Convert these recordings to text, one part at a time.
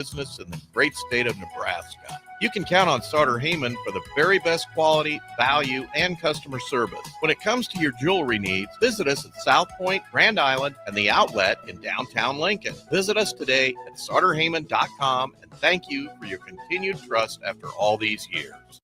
business in the great state of Nebraska. You can count on Sauter Heyman for the very best quality, value, and customer service. When it comes to your jewelry needs, visit us at South Point, Grand Island, and the outlet in downtown Lincoln. Visit us today at sauterheyman.com, and thank you for your continued trust after all these years.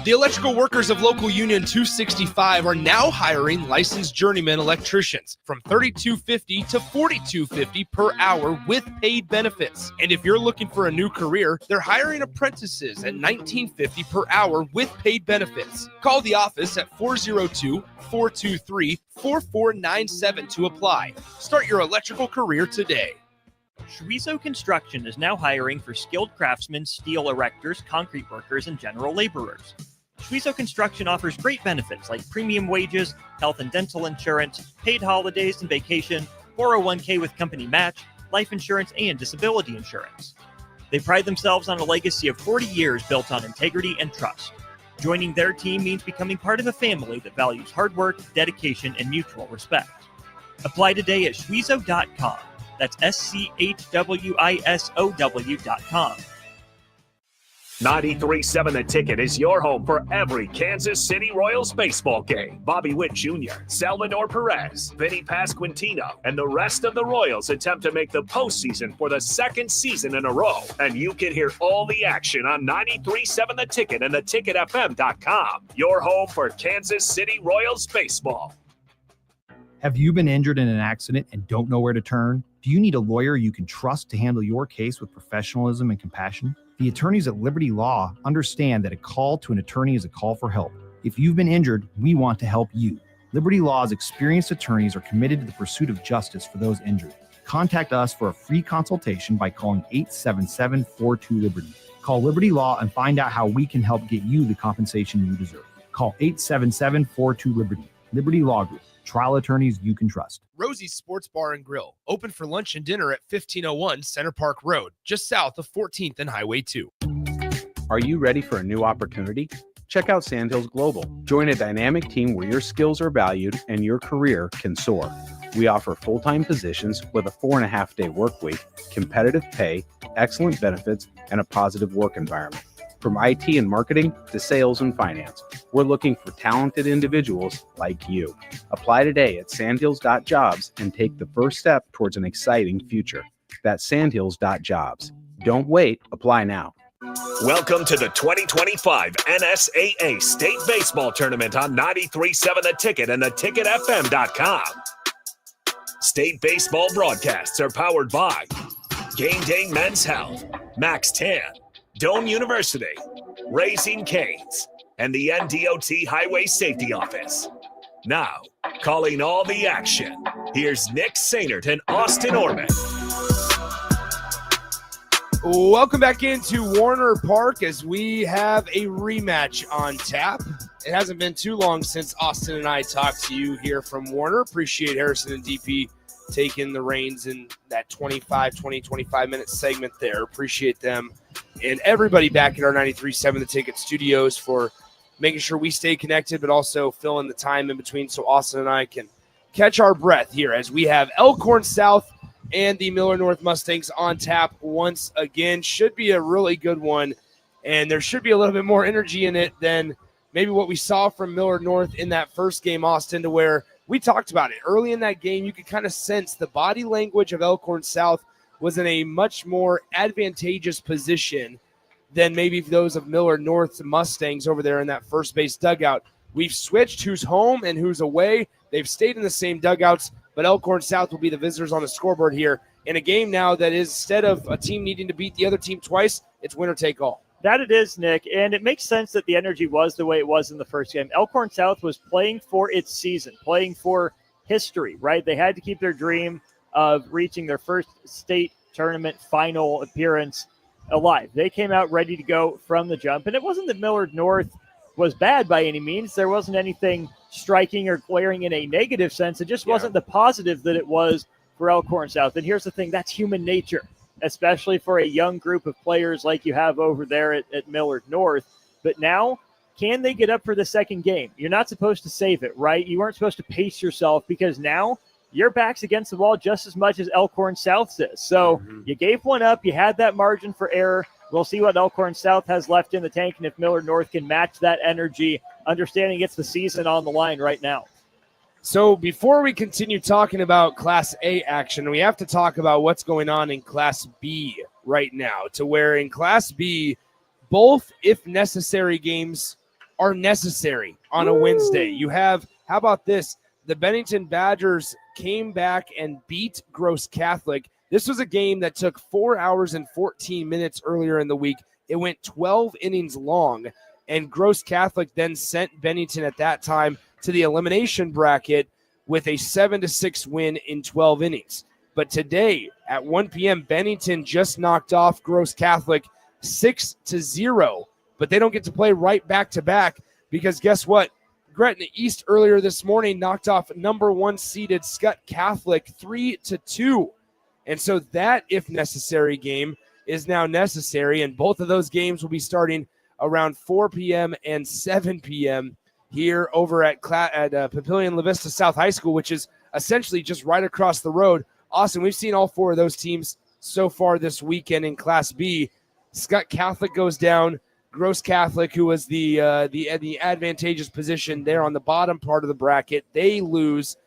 The electrical workers of Local Union 265 are now hiring licensed journeyman electricians from $32.50 to $42.50 per hour with paid benefits. And if you're looking for a new career, they're hiring apprentices at $19.50 per hour with paid benefits. Call the office at 402-423-4497 to apply. Start your electrical career today. Schweizo Construction is now hiring for skilled craftsmen, steel erectors, concrete workers, and general laborers. Schweizo Construction offers great benefits like premium wages, health and dental insurance, paid holidays and vacation, 401k with company match, life insurance, and disability insurance. They pride themselves on a legacy of 40 years built on integrity and trust. Joining their team means becoming part of a family that values hard work, dedication, and mutual respect. Apply today at schweizo.com. That's SCHWISOW.com. 93.7 The Ticket is your home for every Kansas City Royals baseball game. Bobby Witt Jr., Salvador Perez, Vinny Pasquantino, and the rest of the Royals attempt to make the postseason for the second season in a row. And you can hear all the action on 93.7 The Ticket and theticketfm.com. Your home for Kansas City Royals baseball. Have you been injured in an accident and don't know where to turn? Do you need a lawyer you can trust to handle your case with professionalism and compassion? The attorneys at Liberty Law understand that a call to an attorney is a call for help. If you've been injured, we want to help you. Liberty Law's experienced attorneys are committed to the pursuit of justice for those injured. Contact us for a free consultation by calling 877-42-LIBERTY. Call Liberty Law and find out how we can help get you the compensation you deserve. Call 877-42-LIBERTY. Liberty Law Group. Trial attorneys you can trust. Rosie's Sports Bar and Grill, open for lunch and dinner at 1501 Center Park Road, just south of 14th and Highway 2. Are you ready for a new opportunity? Check out Sandhills Global. Join a dynamic team where your skills are valued and your career can soar. We offer full-time positions with a 4.5-day work week, competitive pay, excellent benefits, and a positive work environment. From IT and marketing to sales and finance, we're looking for talented individuals like you. Apply today at sandhills.jobs and take the first step towards an exciting future. That's sandhills.jobs. Don't wait. Apply now. Welcome to the 2025 NSAA State Baseball Tournament on 93.7 The Ticket and theticketfm.com. State baseball broadcasts are powered by Game Day Men's Health, Max Tan, Doane University, Raising Cane's, and the NDOT Highway Safety Office. Now, calling all the action, here's Nick Sainert and Austin Orman. Welcome back into Warner Park as we have a rematch on tap. It hasn't been too long since Austin and I talked to you here from Warner. Appreciate Harrison and DP taking the reins in that 25 minute segment there. Appreciate them and everybody back at our 93.7 The Ticket studios for making sure we stay connected, but also filling the time in between so Austin and I can catch our breath here as we have Elkhorn South and the Millard North Mustangs on tap once again. Should be a really good one, and there should be a little bit more energy in it than maybe what we saw from Millard North in that first game, Austin, to where we talked about it. Early in that game, you could kind of sense the body language of Elkhorn South was in a much more advantageous position than maybe those of Millard North's Mustangs over there in that first base dugout. We've switched who's home and who's away. They've stayed in the same dugouts, but Elkhorn South will be the visitors on the scoreboard here in a game now that is, instead of a team needing to beat the other team twice, it's winner take all. That it is, Nick, and it makes sense that the energy was the way it was in the first game. Elkhorn South was playing for its season, playing for history, right? They had to keep their dream of reaching their first state tournament final appearance alive. They came out ready to go from the jump, and it wasn't that Millard North was bad by any means. There wasn't anything striking or glaring in a negative sense. It just wasn't the positive that it was for Elkhorn South. And here's the thing, that's human nature, especially for a young group of players like you have over there at Millard North. But now, can they get up for the second game? You're not supposed to save it, right? You weren't supposed to pace yourself because now your back's against the wall just as much as Elkhorn South's is. So you gave one up. You had that margin for error. We'll see what Elkhorn South has left in the tank and if Millard North can match that energy, understanding it's the season on the line right now. So before we continue talking about Class A action, we have to talk about what's going on in Class B right now, to where in Class B, both if necessary games are necessary on a Wednesday. You have, how about this? The Bennington Badgers came back and beat Gross Catholic. This was a game that took 4 hours and 14 minutes earlier in the week. It went 12 innings long, and Gross Catholic then sent Bennington at that time to the elimination bracket with a 7-6 win in 12 innings. But today at 1 p.m., Bennington just knocked off Gross Catholic 6-0, but they don't get to play right back-to-back because guess what? Gretna East earlier this morning knocked off number 1 seeded Scott Catholic 3-2. And so that, if necessary, game is now necessary, and both of those games will be starting around 4 p.m. and 7 p.m. here over at Papillion La Vista South High School, which is essentially just right across the road. Austin, we've seen all 4 of those teams so far this weekend in Class B. Scott Catholic goes down. Gross Catholic, who was the advantageous position there on the bottom part of the bracket, they lose.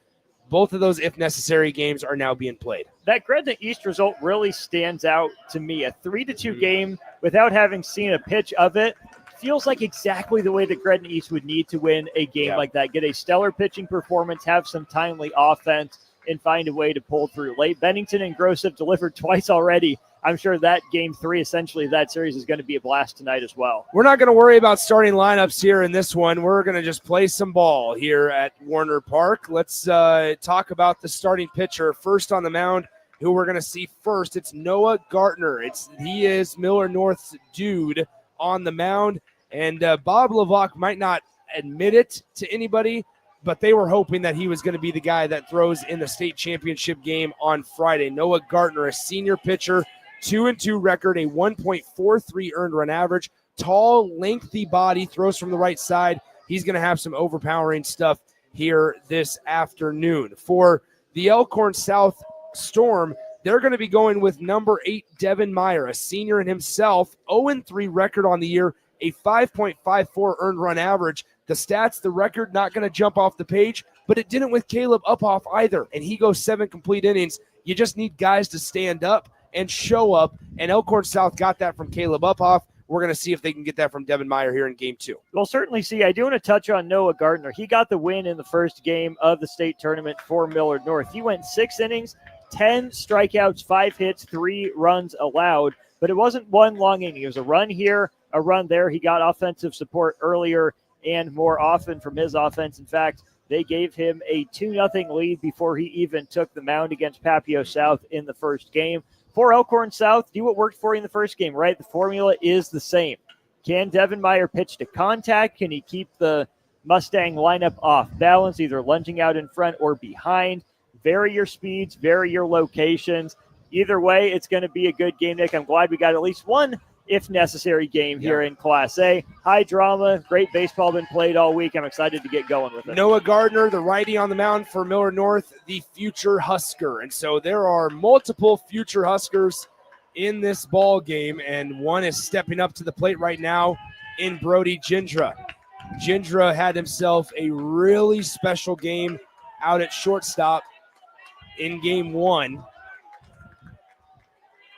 Both of those, if necessary, games are now being played. That Gretna East result really stands out to me. A 3-2 game without having seen a pitch of it feels like exactly the way that Gretna East would need to win a game like that. Get a stellar pitching performance, have some timely offense, and find a way to pull through. Late Bennington and Gross have delivered twice already. I'm sure that game 3, essentially, that series is going to be a blast tonight as well. We're not going to worry about starting lineups here in this one. We're going to just play some ball here at Warner Park. Let's talk about the starting pitcher. First on the mound, who we're going to see first, it's Noah Gartner. He is Millard North's dude on the mound, and Bob Levac might not admit it to anybody, but they were hoping that he was going to be the guy that throws in the state championship game on Friday. Noah Gartner, a senior pitcher, 2-2 record, a 1.43 earned run average, tall, lengthy body, throws from the right side. He's going to have some overpowering stuff here this afternoon. For the Elkhorn South Storm, they're going to be going with number 8, Devin Meyer, a senior in himself, 0-3 record on the year, a 5.54 earned run average. The stats, the record, not going to jump off the page, but it didn't with Caleb Uphoff either, and he goes 7 complete innings. You just need guys to stand up and show up, and Elkhorn South got that from Caleb Uphoff. We're going to see if they can get that from Devin Meyer here in Game 2. We'll certainly see. I do want to touch on Noah Gardner. He got the win in the first game of the state tournament for Millard North. He went 6 innings, 10 strikeouts, 5 hits, 3 runs allowed, but it wasn't one long inning. It was a run here, a run there. He got offensive support earlier and more often from his offense. In fact, they gave him a 2-0 lead before he even took the mound against Papio South in the first game. For Elkhorn South, do what worked for you in the first game, right? The formula is the same. Can Devin Meyer pitch to contact? Can he keep the Mustang lineup off balance, either lunging out in front or behind? Vary your speeds, vary your locations. Either way, it's going to be a good game, Nick. I'm glad we got at least one, if necessary, game here in Class A. High drama, great baseball been played all week. I'm excited to get going with it. Noah Gardner, the righty on the mound for Millard North, the future Husker. And so there are multiple future Huskers in this ball game, and one is stepping up to the plate right now in Brody Gindra. Gindra had himself a really special game out at shortstop in Game 1.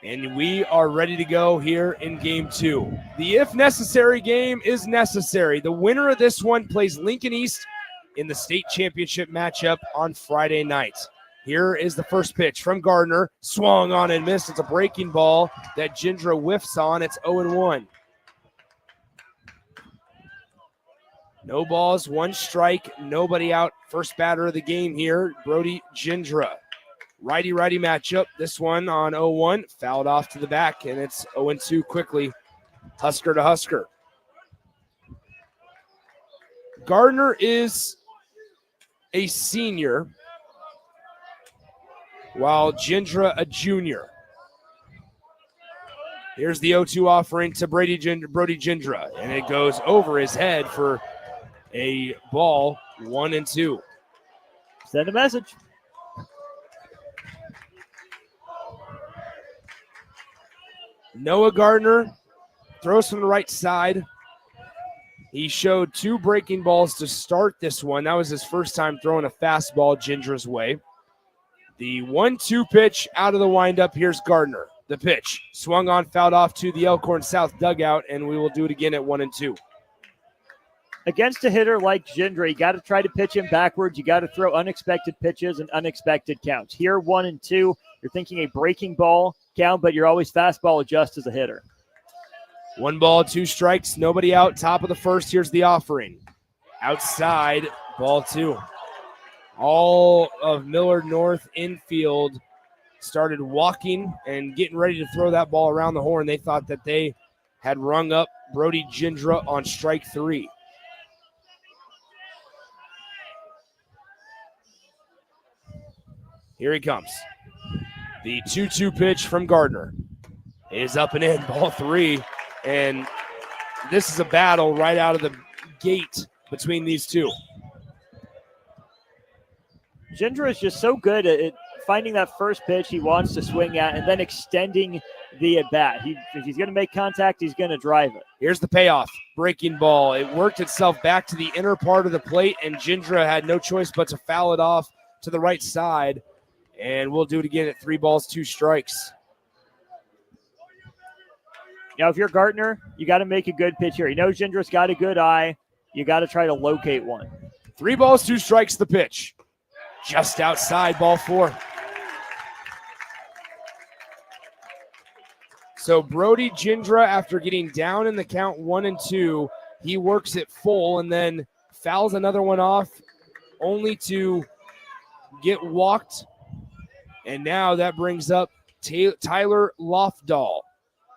And we are ready to go here in Game 2. The if necessary game is necessary. The winner of this one plays Lincoln East in the state championship matchup on Friday night. Here is the first pitch from Gardner. Swung on and missed. It's a breaking ball that Gindra whiffs on. It's 0-1. No balls, 1 strike, nobody out. First batter of the game here, Brody Gindra. Righty-righty matchup. This one on 0-1, fouled off to the back, and it's 0-2 quickly. Husker to Husker. Gardner is a senior, while Gindra a junior. Here's the 0-2 offering to Brody Gindra, and it goes over his head for a ball, 1-2. Send a message. Noah Gardner throws from the right side. He showed 2 breaking balls to start this one. That was his first time throwing a fastball Gindra's way. The 1-2 pitch out of the windup. Here's Gardner. The pitch swung on, fouled off to the Elkhorn South dugout, and we will do it again at 1-2. Against a hitter like Gindra, you got to try to pitch him backwards. You got to throw unexpected pitches and unexpected counts. Here, 1-2, you're thinking a breaking ball count, but you're always fastball adjust as a hitter. 1 ball, 2 strikes, nobody out. Top of the first, here's the offering. Outside, ball 2. All of Millard North infield started walking and getting ready to throw that ball around the horn. They thought that they had rung up Brody Gindra on strike 3. Here he comes. The 2-2 pitch from Gardner is up and in, ball 3. And this is a battle right out of the gate between these two. Gindra is just so good at finding that first pitch he wants to swing at and then extending the at-bat. If he's going to make contact, he's going to drive it. Here's the payoff. Breaking ball. It worked itself back to the inner part of the plate, and Gindra had no choice but to foul it off to the right side. And we'll do it again at 3 balls, 2 strikes. Now, if you're Gardner, you got to make a good pitch here. You know Gindra's got a good eye. You got to try to locate one. 3 balls, 2 strikes, the pitch. Just outside, ball 4. So Brody Gindra, after getting down in the count 1-2, he works it full and then fouls another one off, only to get walked. And now that brings up Tyler Lofdahl.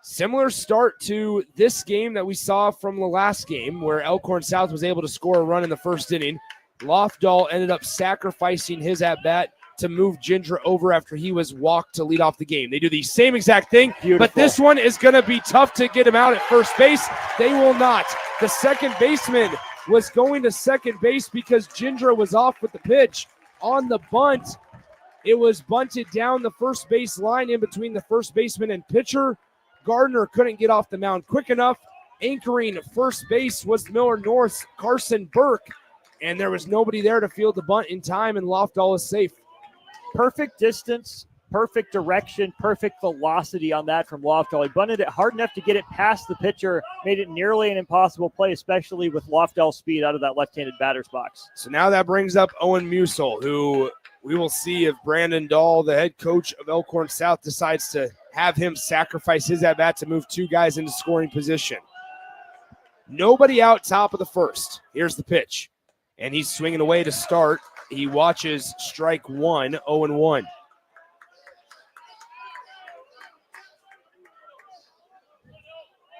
Similar start to this game that we saw from the last game where Elkhorn South was able to score a run in the first inning. Lofdahl ended up sacrificing his at-bat to move Gindra over after he was walked to lead off the game. They do the same exact thing, Beautiful. But this one is going to be tough to get him out at first base. They will not. The second baseman was going to second base because Gindra was off with the pitch. On the bunt, it was bunted down the first base line in between the first baseman and pitcher. Gardner couldn't get off the mound quick enough. Anchoring first base was Millard North's Carson Burke, and there was nobody there to field the bunt in time, and Lofdahl is safe. Perfect distance, perfect direction, perfect velocity on that from Lofdahl. He bunted it hard enough to get it past the pitcher, made it nearly an impossible play, especially with Lofdahl's speed out of that left-handed batter's box. So now that brings up Owen Musel, who we will see if Brandon Dahl, the head coach of Elkhorn South, decides to have him sacrifice his at-bat to move 2 guys into scoring position. Nobody out, top of the first. Here's the pitch. And he's swinging away to start. He watches strike 1, 0-1.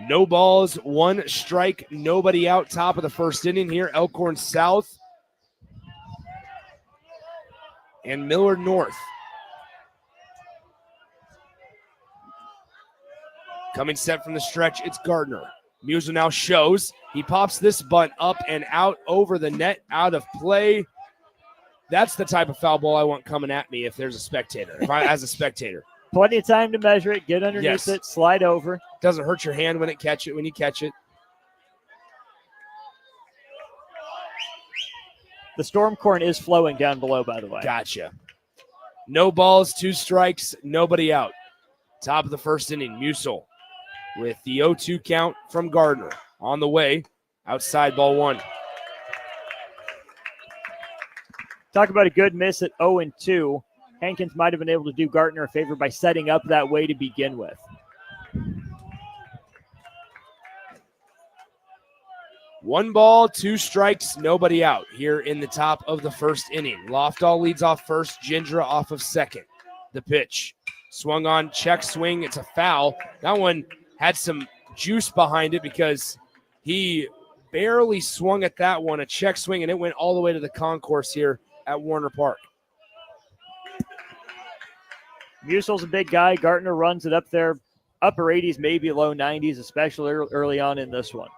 No balls, 1 strike, nobody out, top of the first inning here. Elkhorn South and Millard North. Coming set from the stretch, it's Gardner. Musel now shows. He pops this bunt up and out over the net, out of play. That's the type of foul ball I want coming at me if there's a spectator, as a spectator. Plenty of time to measure it, get underneath it, slide over. Doesn't hurt your hand when you catch it. The storm corn is flowing down below, by the way. Gotcha. No balls, 2 strikes, nobody out. Top of the first inning, Musel with the 0-2 count from Gardner. On the way, outside, ball 1. Talk about a good miss at 0-2. Hankins might have been able to do Gardner a favor by setting up that way to begin with. One ball, 2 strikes, nobody out here in the top of the first inning. Lofdahl leads off first, Gindra off of second. The pitch swung on, check swing. It's a foul. That one had some juice behind it because he barely swung at that one, a check swing, and it went all the way to the concourse here at Warner Park. Musel's a big guy. Gardner runs it up there, upper 80s, maybe low 90s, especially early on in this one.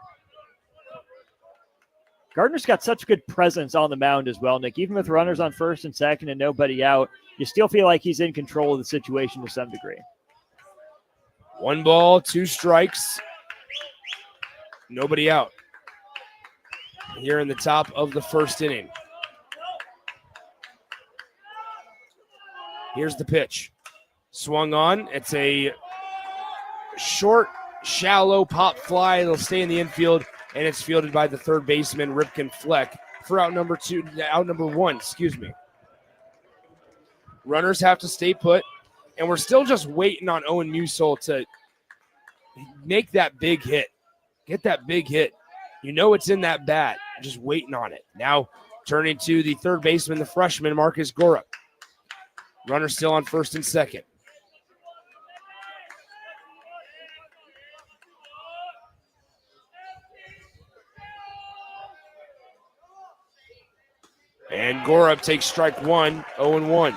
Gardner's got such good presence on the mound as well, Nick. Even with runners on first and second and nobody out, you still feel like he's in control of the situation to some degree. 1 ball, 2 strikes. Nobody out here in the top of the first inning. Here's the pitch. Swung on. It's a short, shallow pop fly. It'll stay in the infield, and it's fielded by the third baseman, Ripken Fleck, for out number 1, Runners have to stay put, and we're still just waiting on Owen Musel to make that big hit. Get that big hit. You know it's in that bat. Just waiting on it. Now turning to the third baseman, the freshman, Marcus Gorup. Runner still on first and second. And Gorup takes strike 1, 0-1.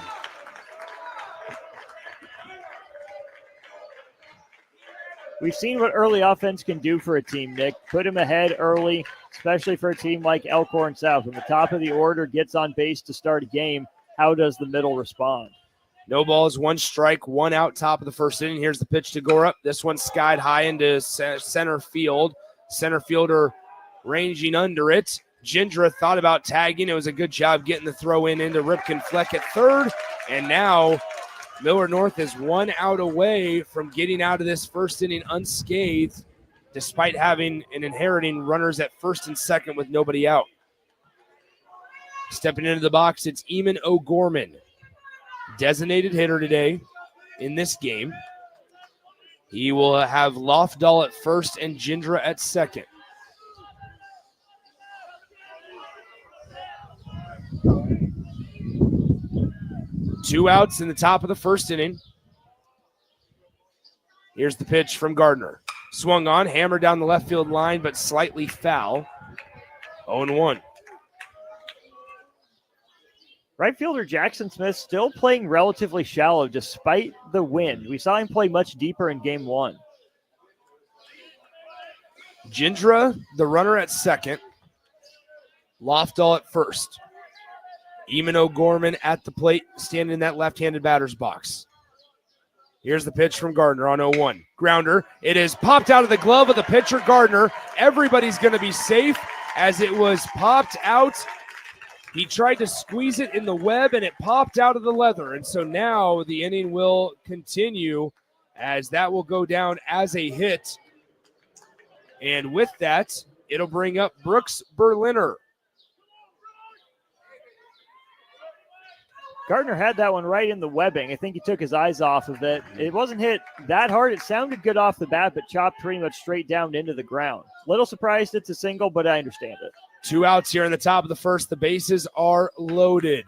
We've seen what early offense can do for a team, Nick. Put them ahead early, especially for a team like Elkhorn South. When the top of the order gets on base to start a game, how does the middle respond? No balls, 1 strike, 1 out, top of the first inning. Here's the pitch to Gorup. This one skied high into center field. Center fielder ranging under it. Gindra thought about tagging. It was a good job getting the throw into Ripken Fleck at third. And now Millard North is 1 out away from getting out of this first inning unscathed, despite having and inheriting runners at first and second with nobody out. Stepping into the box, it's Eamon O'Gorman, designated hitter today in this game. He will have Lofdahl at first and Gindra at second. Two outs in the top of the first inning. Here's the pitch from Gardner. Swung on, hammered down the left field line, but slightly foul. 0-1. Right fielder Jackson Smith still playing relatively shallow despite the wind. We saw him play much deeper in game 1. Gindra, the runner at second. Lofdahl at first. Eamon O'Gorman at the plate, standing in that left-handed batter's box. Here's the pitch from Gardner on 0-1. Grounder. It is popped out of the glove of the pitcher, Gardner. Everybody's going to be safe as it was popped out. He tried to squeeze it in the web, and it popped out of the leather. And so now the inning will continue as that will go down as a hit. And with that, it'll bring up Brooks Berliner. Gardner had that one right in the webbing. I think he took his eyes off of it. It wasn't hit that hard. It sounded good off the bat, but chopped pretty much straight down into the ground. Little surprised it's a single, but I understand it. 2 outs here in the top of the first. The bases are loaded.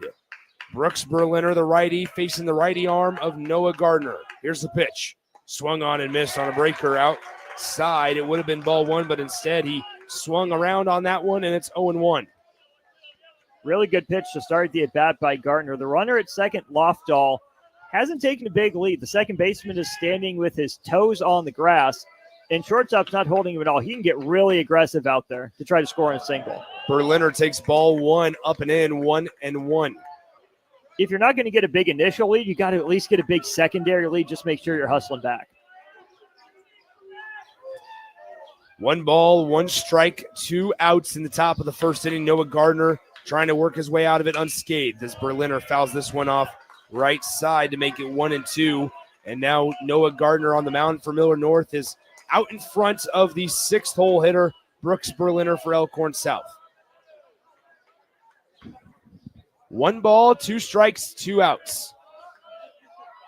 Brooks Berliner, the righty, facing the righty arm of Noah Gardner. Here's the pitch. Swung on and missed on a breaker outside. It would have been ball 1, but instead he swung around on that one, and it's 0-1. Really good pitch to start the at-bat by Gardner. The runner at second, Lofdahl, hasn't taken a big lead. The second baseman is standing with his toes on the grass, and shortstop's not holding him at all. He can get really aggressive out there to try to score in a single. Berliner takes ball 1 up and in, 1-1. If you're not going to get a big initial lead, you got to at least get a big secondary lead. Just make sure you're hustling back. 1 ball, 1 strike, 2 outs in the top of the first inning. Noah Gardner trying to work his way out of it unscathed as Berliner fouls this one off right side to make it 1-2. And now Noah Gardner on the mound for Millard North is out in front of the 6th hole hitter, Brooks Berliner for Elkhorn South. 1 ball, 2 strikes, 2 outs.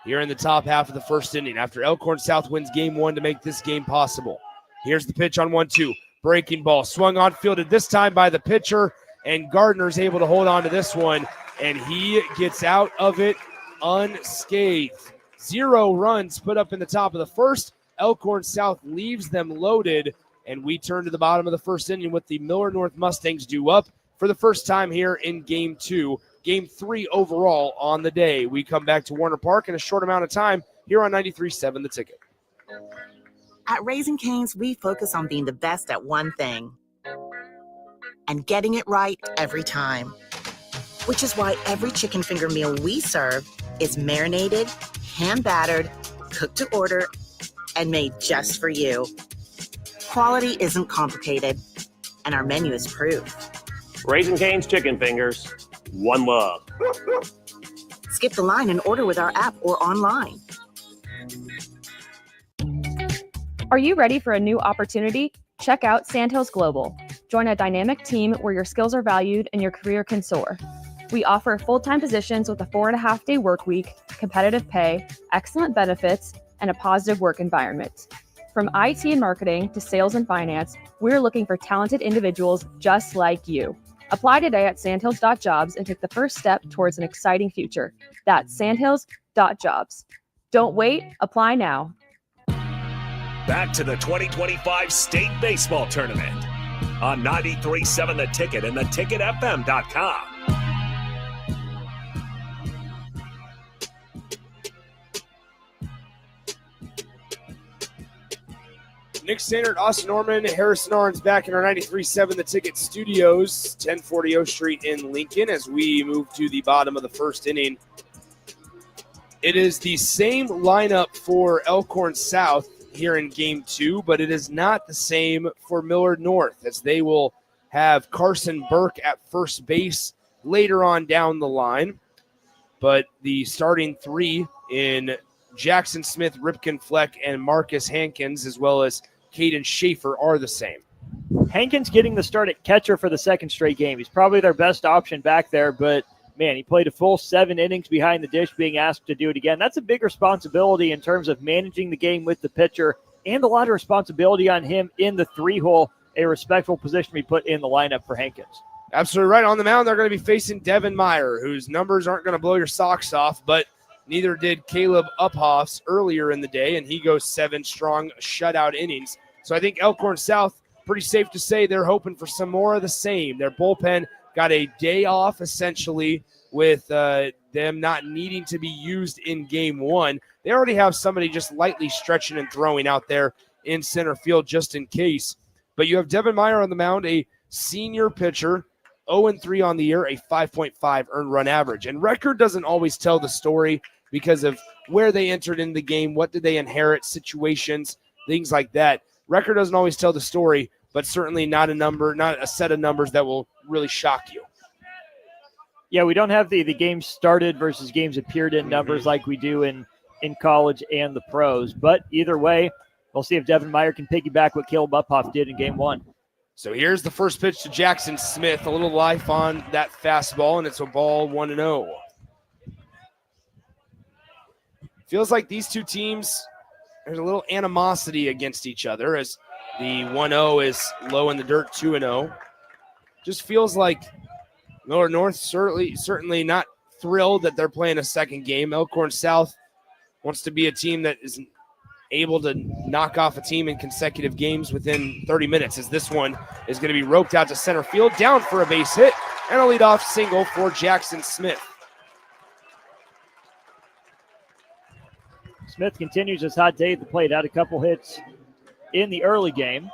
Here in the top half of the first inning after Elkhorn South wins game 1 to make this game possible. Here's the pitch on 1-2. Breaking ball swung on, fielded this time by the pitcher. And Gardner's able to hold on to this one, and he gets out of it unscathed. 0 runs put up in the top of the first. Elkhorn South leaves them loaded, and we turn to the bottom of the first inning with the Millard North Mustangs due up for the first time here in Game 2. Game 3 overall on the day. We come back to Warner Park in a short amount of time here on 93.7 The Ticket. At Raising Cane's, we focus on being the best at one thing and getting it right every time. Which is why every chicken finger meal we serve is marinated, hand-battered, cooked to order, and made just for you. Quality isn't complicated, and our menu is proof. Raising Cane's chicken fingers, one love. Skip the line and order with our app or online. Are you ready for a new opportunity? Check out Sandhills Global. Join a dynamic team where your skills are valued and your career can soar. We offer full-time positions with a 4.5-day work week, competitive pay, excellent benefits, and a positive work environment. From IT and marketing to sales and finance, we're looking for talented individuals just like you. Apply today at sandhills.jobs and take the first step towards an exciting future. That's sandhills.jobs. Don't wait, apply now. Back to the 2025 State Baseball Tournament on 93.7 The Ticket and theticketfm.com. Nick Standard, Austin Norman, Harrison Arns back in our 93.7 The Ticket studios, 1040 O Street in Lincoln, as we move to the bottom of the first inning. It is the same lineup for Elkhorn South here in Game 2, but it is not the same for Millard North, as they will have Carson Burke at first base later on down the line. But the starting three in Jackson Smith, Ripken Fleck, and Marcus Hankins, as well as Caden Schaefer, are the same. Hankins getting the start at catcher for the second straight game. He's probably their best option back there, but man, he played a full 7 innings behind the dish, being asked to do it again. That's a big responsibility in terms of managing the game with the pitcher, and a lot of responsibility on him in the 3-hole, a respectful position to be put in the lineup for Hankins. Absolutely right. On the mound, they're going to be facing Devin Meyer, whose numbers aren't going to blow your socks off, but neither did Caleb Uphoff's earlier in the day, and he goes 7 strong shutout innings. So I think Elkhorn South, pretty safe to say they're hoping for some more of the same. Their bullpen got a day off, essentially, with them not needing to be used in Game 1. They already have somebody just lightly stretching and throwing out there in center field just in case. But you have Devin Meyer on the mound, a senior pitcher, 0-3 on the year, a 5.5 earned run average. And record doesn't always tell the story because of where they entered in the game, what did they inherit, situations, things like that. Record doesn't always tell the story, but certainly not a set of numbers that will really shock you. Yeah, we don't have the games started versus games appeared in numbers like we do in college and the pros. But either way, we'll see if Devin Meyer can piggyback what Caleb Uphoff did in Game 1. So here's the first pitch to Jackson Smith. A little life on that fastball, and it's a ball 1-0. Feels like these two teams, there's a little animosity against each other as the 1-0 is low in the dirt, 2-0. Just feels like Millard North certainly not thrilled that they're playing a second game. Elkhorn South wants to be a team that is able to knock off a team in consecutive games within 30 minutes, as this one is going to be roped out to center field, down for a base hit, and a leadoff single for Jackson Smith. Smith continues his hot day at the plate, had a couple hits in the early game.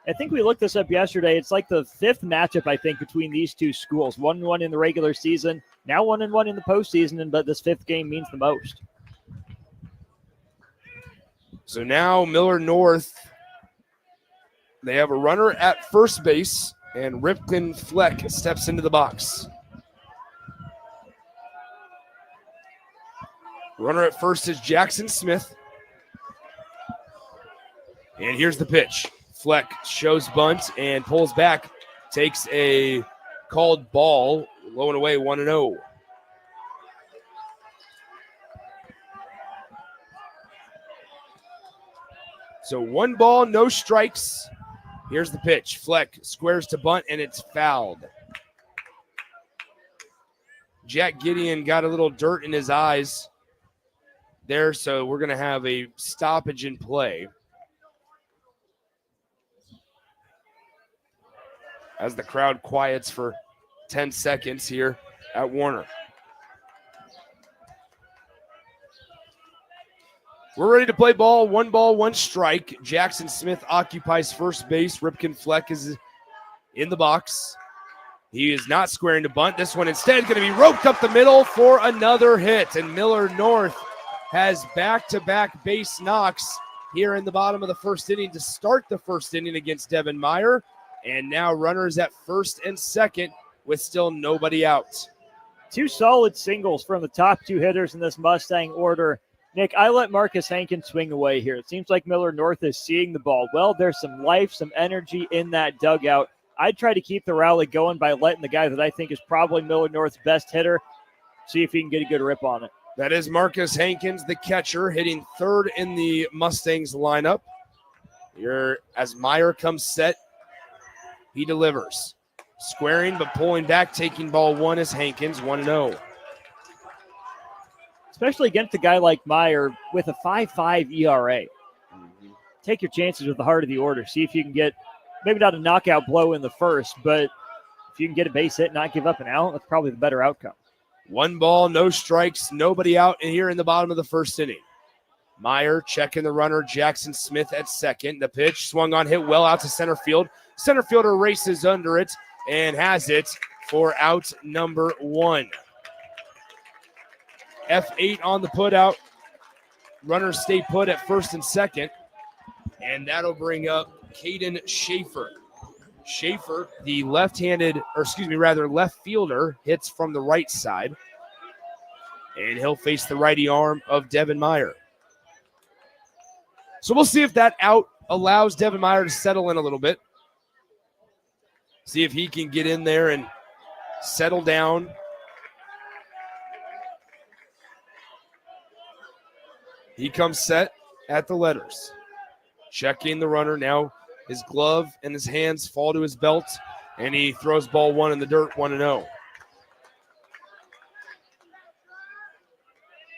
I think we looked this up yesterday. It's like the 5th matchup, I think, between these two schools. 1-1 in the regular season, now 1-1 in the postseason, but this 5th game means the most. So now Millard North, they have a runner at first base, and Ripken Fleck steps into the box. Runner at first is Jackson Smith. And here's the pitch. Fleck shows bunt and pulls back, takes a called ball, low and away, 1-0. So 1 ball, no strikes. Here's the pitch. Fleck squares to bunt, and it's fouled. Jack Gideon got a little dirt in his eyes there, so we're going to have a stoppage in play as the crowd quiets for 10 seconds here at Warner. We're ready to play ball. 1 ball, 1 strike. Jackson Smith occupies first base. Ripken Fleck is in the box. He is not squaring to bunt. This one instead going to be roped up the middle for another hit. And Millard North has back-to-back base knocks here in the bottom of the first inning to start the first inning against Devin Meyer. And now runners at first and second with still nobody out. Two solid singles from the top two hitters in this Mustang order. Nick, I let Marcus Hankins swing away here. It seems like Millard North is seeing the ball well. There's some life, some energy in that dugout. I'd try to keep the rally going by letting the guy that I think is probably Millard North's best hitter see if he can get a good rip on it. That is Marcus Hankins, the catcher, hitting third in the Mustangs lineup. Here, as Meyer comes set, he delivers. Squaring but pulling back, taking ball one is Hankins, 1-0. Especially against a guy like Meyer with a 5.5 ERA. Take your chances with the heart of the order. See if you can get maybe not a knockout blow in the first, but if you can get a base hit and not give up an out, that's probably the better outcome. 1 ball, no strikes, nobody out here in the bottom of the first inning. Meyer checking the runner, Jackson Smith at second. The pitch swung on, hit well out to center field. Center fielder races under it and has it for out number 1. F8 on the put out. Runners stay put at first and second. And that'll bring up Caden Schaefer. Schaefer, the left fielder, hits from the right side. And he'll face the righty arm of Devin Meyer. So we'll see if that out allows Devin Meyer to settle in a little bit. See if he can get in there and settle down. He comes set at the letters. Checking the runner. Now his glove and his hands fall to his belt, and he throws ball one in the dirt, 1-0.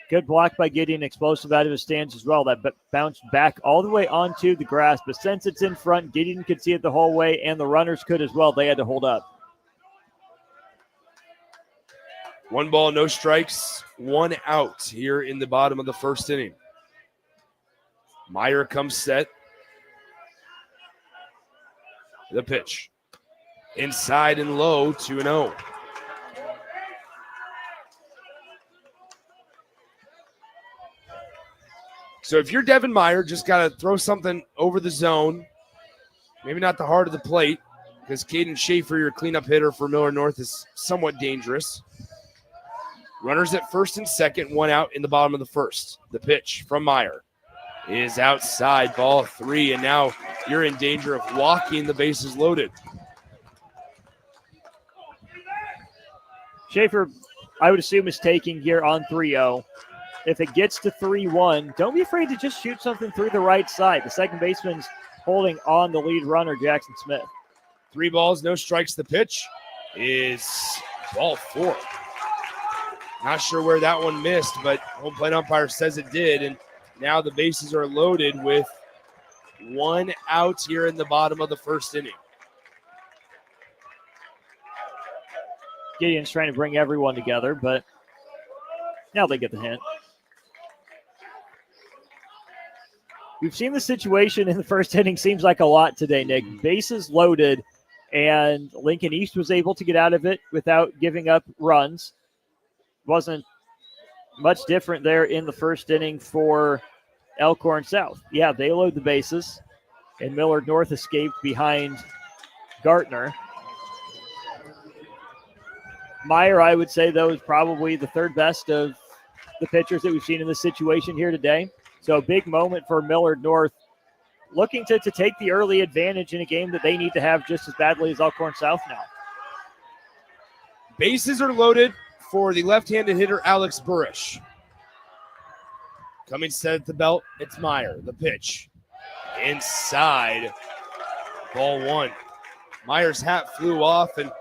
Good block by Gideon, explosive out of his stance as well. That bounced back all the way onto the grass, but since it's in front, Gideon could see it the whole way, and the runners could as well. They had to hold up. 1 ball, no strikes, 1 out here in the bottom of the first inning. Meyer comes set. The pitch. Inside and low, 2-0. So if you're Devin Meyer, just got to throw something over the zone. Maybe not the heart of the plate, because Caden Schaefer, your cleanup hitter for Millard North, is somewhat dangerous. Runners at first and second, 1 out in the bottom of the first. The pitch from Meyer is outside, ball 3, and now you're in danger of walking the bases loaded. Schaefer, I would assume, is taking here on 3-0. If it gets to 3-1, don't be afraid to just shoot something through the right side. The second baseman's holding on the lead runner, Jackson Smith. 3 balls, no strikes. The pitch is ball 4. Not sure where that one missed, but home plate umpire says it did, and now the bases are loaded with 1 out here in the bottom of the first inning. Gideon's trying to bring everyone together, but now they get the hint. We've seen the situation in the first inning seems like a lot today, Nick. Bases loaded, and Lincoln East was able to get out of it without giving up runs. Wasn't much different there in the first inning for Elkhorn South. Yeah, they load the bases, and Millard North escaped behind Gartner. Meyer, I would say, though, is probably the third best of the pitchers that we've seen in this situation here today. So a big moment for Millard North, looking to take the early advantage in a game that they need to have just as badly as Elkhorn South now. Bases are loaded for the left-handed hitter, Alex Burish. Coming set at the belt, it's Meyer. The pitch. Inside. Ball 1. Meyer's hat flew off, and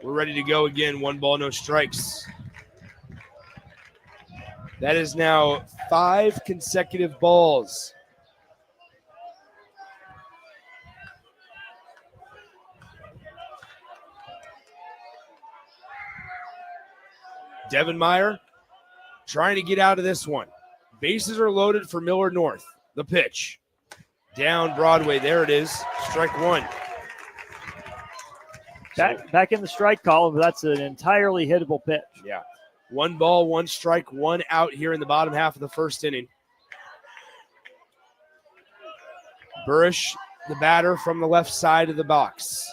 we're ready to go again. 1 ball, no strikes. That is now 5 consecutive balls. Devin Meyer trying to get out of this one. Bases are loaded for Millard North. The pitch. Down Broadway. There it is. Strike 1. Back in the strike column, that's an entirely hittable pitch. Yeah. 1 ball, 1 strike, 1 out here in the bottom half of the first inning. Burish, the batter from the left side of the box.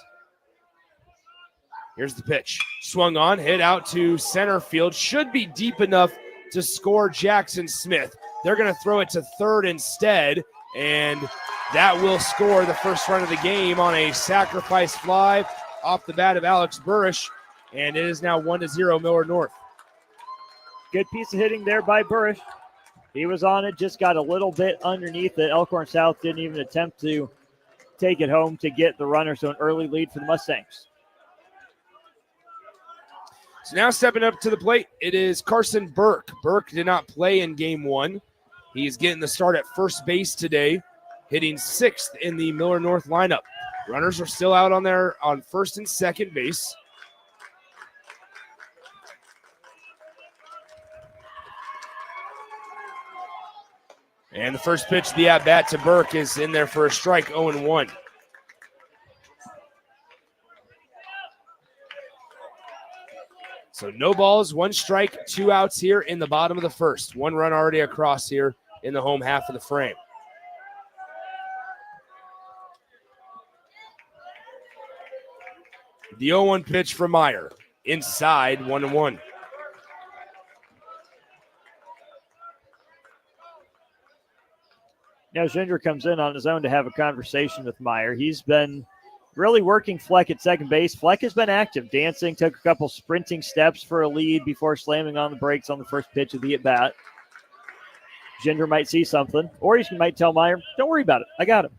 Here's the pitch. Swung on, hit out to center field. Should be deep enough to score Jackson Smith. They're going to throw it to third instead, and that will score the first run of the game on a sacrifice fly off the bat of Alex Burish, and it is now 1-0 Millard North. Good piece of hitting there by Burish. He was on it, just got a little bit underneath it. Elkhorn South didn't even attempt to take it home to get the runner, so an early lead for the Mustangs. So now stepping up to the plate, it is Carson Burke. Burke did not play in game one. He's getting the start at first base today, hitting sixth in the Millard North lineup. Runners are still out on first and second base. And the first pitch of the at-bat to Burke is in there for a strike, 0-1. So no balls, 1 strike, 2 outs here in the bottom of the first. 1 run already across here in the home half of the frame. The 0-1 pitch from Meyer. Inside, 1-1. Now Ginger comes in on his own to have a conversation with Meyer. He's been really working Fleck at second base. Fleck has been active, dancing, took a couple sprinting steps for a lead before slamming on the brakes on the first pitch of the at-bat. Ginger might see something, or he might tell Meyer, don't worry about it, I got him.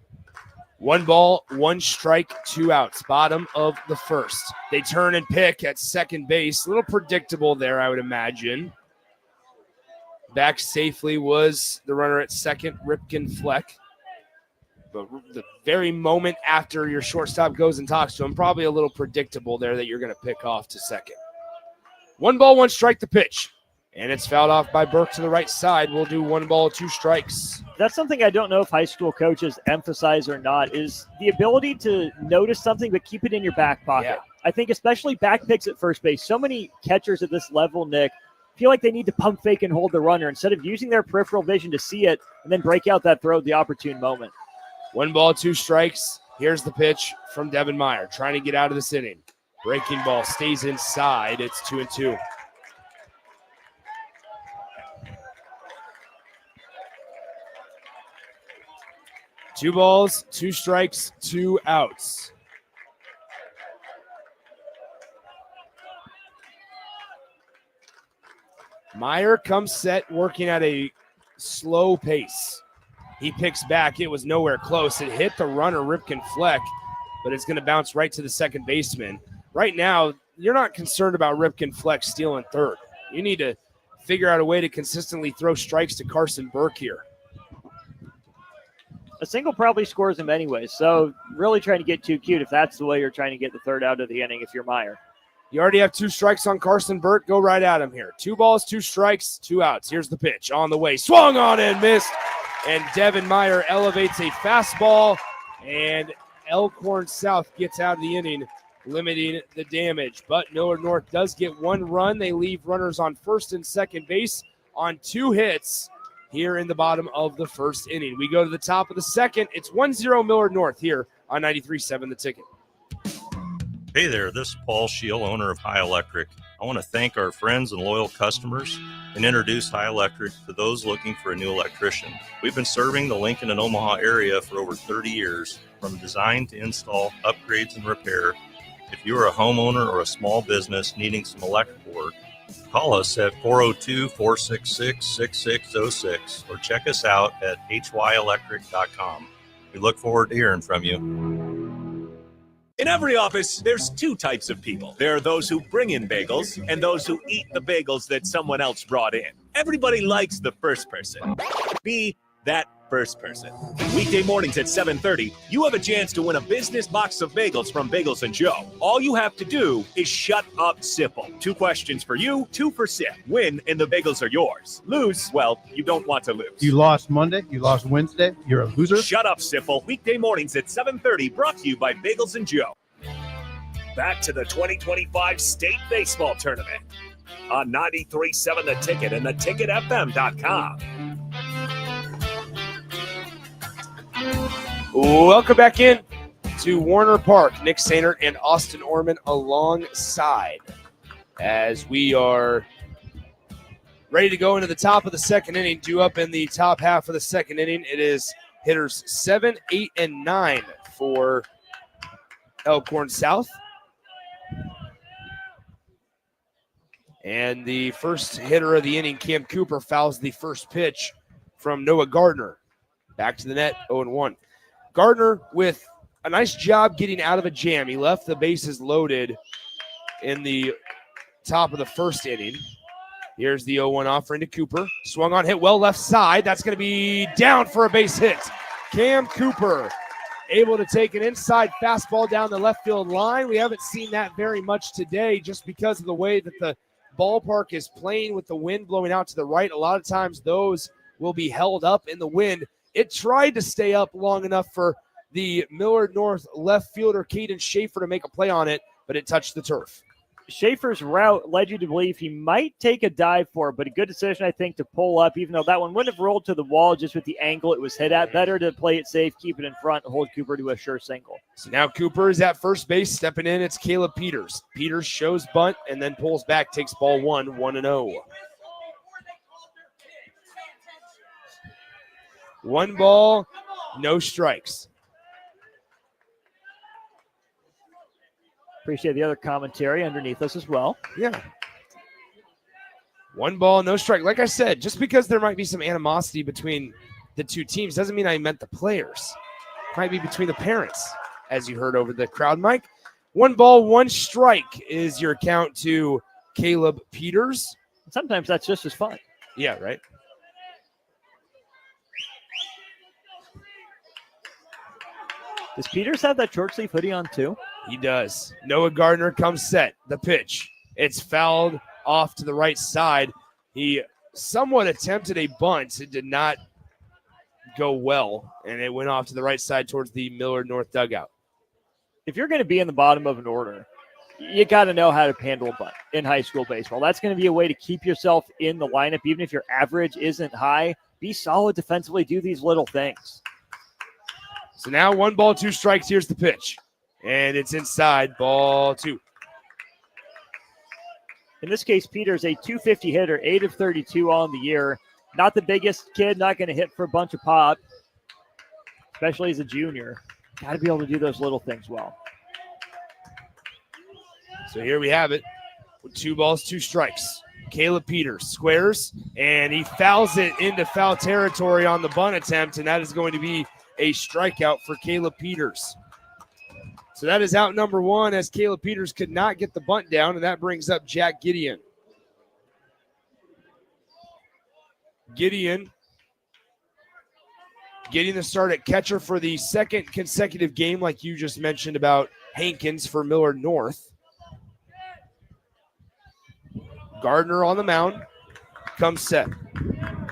1 ball, 1 strike, 2 outs, bottom of the first. They turn and pick at second base. A little predictable there, I would imagine. Back safely was the runner at second, Ripken Fleck. But the very moment after your shortstop goes and talks to him, probably a little predictable there that you're going to pick off to second. 1 ball, 1 strike the pitch. And it's fouled off by Burke to the right side. We'll do 1 ball, 2 strikes. That's something I don't know if high school coaches emphasize or not, is the ability to notice something but keep it in your back pocket. Yeah. I think especially back picks at first base. So many catchers at this level, Nick, feel like they need to pump fake and hold the runner instead of using their peripheral vision to see it and then break out that throw at the opportune moment. 1 ball, 2 strikes. Here's the pitch from Devin Meyer, trying to get out of this inning. Breaking ball stays inside. It's 2-2. Two balls, 2 strikes, 2 outs. Meyer comes set, working at a slow pace. He picks back. It was nowhere close. It hit the runner, Ripken Fleck, but it's going to bounce right to the second baseman. Right now, you're not concerned about Ripken Fleck stealing third. You need to figure out a way to consistently throw strikes to Carson Burke here. A single probably scores him anyway, so really trying to get too cute if that's the way you're trying to get the third out of the inning if you're Meyer. You already have 2 strikes on Carson Burke. Go right at him here. 2 balls, 2 strikes, 2 outs. Here's the pitch on the way. Swung on and missed. And Devin Meyer elevates a fastball, and Elkhorn South gets out of the inning, limiting the damage. But Millard North does get 1 run. They leave runners on first and second base on 2 hits here in the bottom of the first inning. We go to the top of the second. It's 1-0 Millard North here on 93.7 The Ticket. Hey there, this is Paul Scheel, owner of High Electric. I want to thank our friends and loyal customers and introduce High Electric to those looking for a new electrician. We've been serving the Lincoln and Omaha area for over 30 years, from design to install, upgrades, and repair. If you are a homeowner or a small business needing some electrical work, call us at 402-466-6606 or check us out at hyelectric.com. We look forward to hearing from you. In every office, there's 2 types of people. There are those who bring in bagels and those who eat the bagels that someone else brought in. Everybody likes the first person. Be that first person. Weekday mornings at 7:30, you have a chance to win a business box of bagels from Bagels & Joe. All you have to do is shut up, Sipple. 2 questions for you, 2 for Sip. Win, and the bagels are yours. Lose, well, you don't want to lose. You lost Monday, you lost Wednesday, you're a loser. Shut up, Sipple. Weekday mornings at 7:30, brought to you by Bagels & Joe. Back to the 2025 State Baseball Tournament on 93.7 The Ticket and theticketfm.com. Welcome back in to Warner Park. Nick Sainert and Austin Orman alongside as we are ready to go into the top of the second inning. Due up in the top half of the second inning. It is hitters 7, 8, and 9 for Elkhorn South. And the first hitter of the inning, Cam Cooper, fouls the first pitch from Noah Gardner. Back to the net, 0-1. Gardner with a nice job getting out of a jam. He left the bases loaded in the top of the first inning. Here's the 0-1 offering to Cooper. Swung on, hit well left side. That's going to be down for a base hit. Cam Cooper able to take an inside fastball down the left field line. We haven't seen that very much today just because of the way that the ballpark is playing with the wind blowing out to the right. A lot of times those will be held up in the wind. It tried to stay up long enough for the Millard North left fielder, Caden Schaefer, to make a play on it, but it touched the turf. Schaefer's route led you to believe he might take a dive for it, but a good decision, I think, to pull up, even though that one wouldn't have rolled to the wall just with the angle it was hit at. Better to play it safe, keep it in front, hold Cooper to a sure single. So now Cooper is at first base. Stepping in, it's Caleb Peters. Peters shows bunt and then pulls back, takes ball 1-0. 1 ball, no strikes. Appreciate the other commentary underneath us as well. Yeah. 1 ball, no strike. Like I said, just because there might be some animosity between the two teams doesn't mean I meant the players. It might be between the parents, as you heard over the crowd mic. 1 ball, 1 strike is your count to Caleb Peters. Sometimes that's just as fun. Yeah, right. Does Peters have that short sleeve hoodie on too? He does. Noah Gardner comes set. The pitch. It's fouled off to the right side. He somewhat attempted a bunt. It did not go well, and it went off to the right side towards the Millard North dugout. If you're going to be in the bottom of an order, you got to know how to handle a bunt in high school baseball. That's going to be a way to keep yourself in the lineup, even if your average isn't high. Be solid defensively. Do these little things. So now 1 ball, 2 strikes. Here's the pitch. And it's inside, ball 2. In this case, Peters, a 250 hitter, 8 of 32 on the year. Not the biggest kid, not going to hit for a bunch of pop, especially as a junior. Got to be able to do those little things well. So here we have it with 2 balls, 2 strikes. Caleb Peters squares, and he fouls it into foul territory on the bunt attempt, and that is going to be a strikeout for Caleb Peters. So that is out number 1 as Caleb Peters could not get the bunt down, and that brings up Jack Gideon. Gideon getting the start at catcher for the second consecutive game, like you just mentioned about Hankins for Millard North. Gardner on the mound, comes set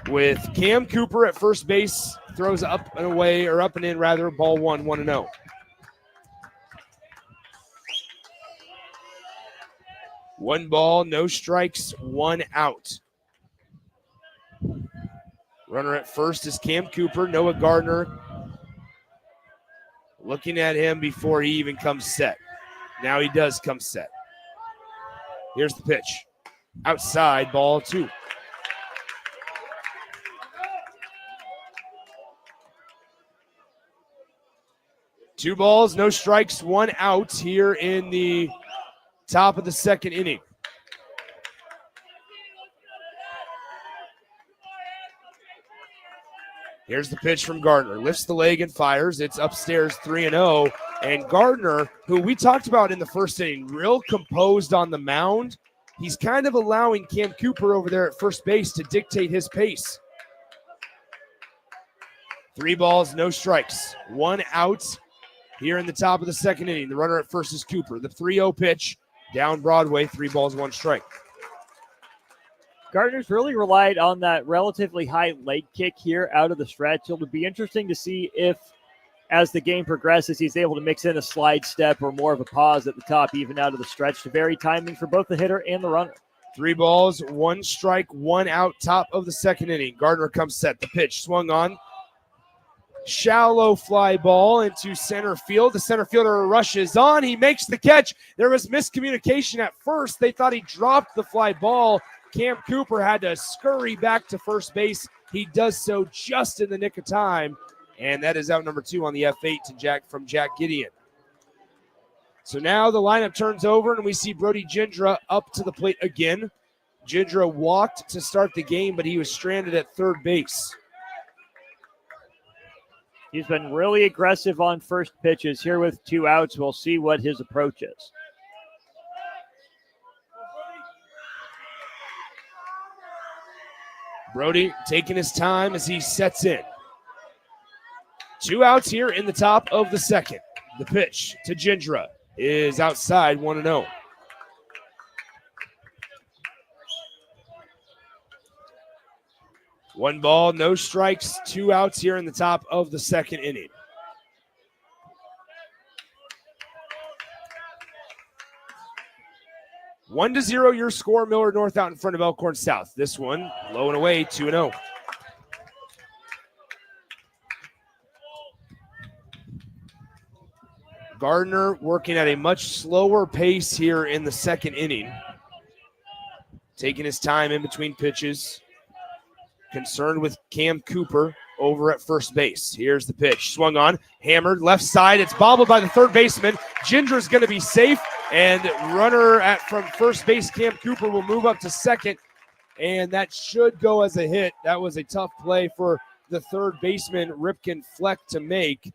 with Cam Cooper at first base, throws up and away, or up and in rather, ball 1-0. 1 ball, no strikes, 1 out. Runner at first is Cam Cooper. Noah Gardner looking at him before he even comes set. Now he does come set. Here's the pitch. Outside, ball 2. Two balls, no strikes, 1 out here in the top of the second inning. Here's the pitch from Gardner. Lifts the leg and fires. It's upstairs 3-0. And Gardner, who we talked about in the first inning, real composed on the mound. He's kind of allowing Cam Cooper over there at first base to dictate his pace. 3 balls, no strikes. 1 out here in the top of the second inning. The runner at first is Cooper. The 3-0 pitch. Down Broadway, 3 balls, 1 strike. Gardner's really relied on that relatively high leg kick here out of the stretch. It'll be interesting to see if, as the game progresses, he's able to mix in a slide step or more of a pause at the top, even out of the stretch, to vary timing for both the hitter and the runner. 3 balls, 1 strike, 1 out, top of the second inning. Gardner comes set. The pitch swung on. shallow fly ball into center field. The center fielder rushes on. He makes the catch. There was miscommunication at first. They thought he dropped the fly ball. Cam Cooper had to scurry back to first base. He does so just in the nick of time. And that is out number 2 on the F8 from Jack Gideon. So now the lineup turns over, and we see Brody Gindra up to the plate again. Gindra walked to start the game, but he was stranded at third base. He's been really aggressive on first pitches here with 2 outs. We'll see what his approach is. Brody taking his time as he sets in. 2 outs here in the top of the second. The pitch to Gindra is outside, 1-0. One ball, no strikes, 2 outs here in the top of the second inning. One to 0 your score. Millard North out in front of Elkhorn South. This one low and away, 2-0. Gardner working at a much slower pace here in the second inning. Taking his time in between pitches. Concerned with Cam Cooper over at first base. Here's the pitch. Swung on, hammered, left side. It's bobbled by the third baseman. Gindra's going to be safe, and runner from first base, Cam Cooper, will move up to second, and that should go as a hit. That was a tough play for the third baseman, Ripken Fleck, to make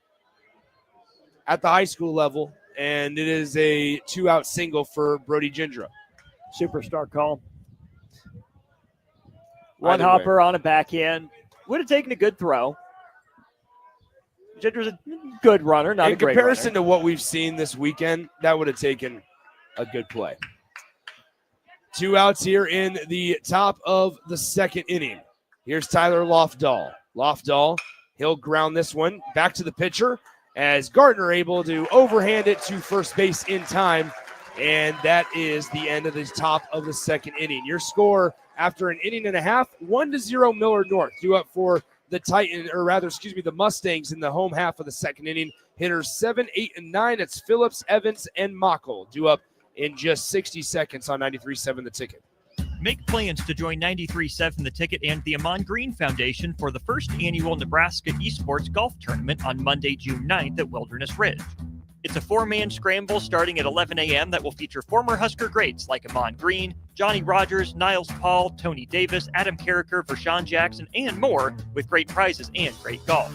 at the high school level, and it is a 2-out single for Brody Gindra. Superstar call. One hopper on a backhand. Would have taken a good throw. Gindra's a good runner, not a great runner. In comparison to what we've seen this weekend, that would have taken a good play. 2 outs here in the top of the second inning. Here's Tyler Lofdahl. Lofdahl, he'll ground this one back to the pitcher as Gardner able to overhand it to first base in time. And that is the end of the top of the second inning. Your score after an inning and a half, 1-0 Millard North. Due up for the Mustangs in the home half of the second inning. Hitters 7, 8, and 9. It's Phillips, Evans, and Mockel. Due up in just 60 seconds on 93.7 The Ticket. Make plans to join 93.7 The Ticket and the Amon Green Foundation for the first annual Nebraska Esports Golf Tournament on Monday, June 9th at Wilderness Ridge. It's a 4-man scramble starting at 11 a.m. that will feature former Husker greats like Amon Green, Johnny Rogers, Niles Paul, Tony Davis, Adam Carricker, Vershawn Jackson, and more, with great prizes and great golf.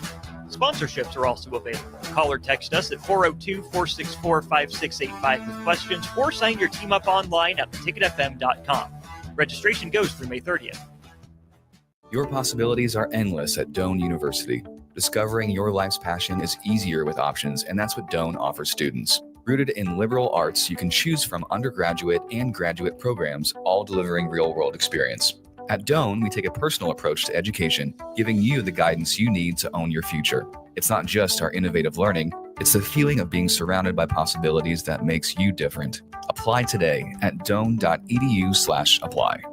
Sponsorships are also available. Call or text us at 402-464-5685 with questions, or sign your team up online at theticketfm.com. Registration goes through May 30th. Your possibilities are endless at Doane University. Discovering your life's passion is easier with options, and that's what Doane offers students. Rooted in liberal arts, you can choose from undergraduate and graduate programs, all delivering real-world experience. At Doane, we take a personal approach to education, giving you the guidance you need to own your future. It's not just our innovative learning, it's the feeling of being surrounded by possibilities that makes you different. Apply today at doane.edu/apply.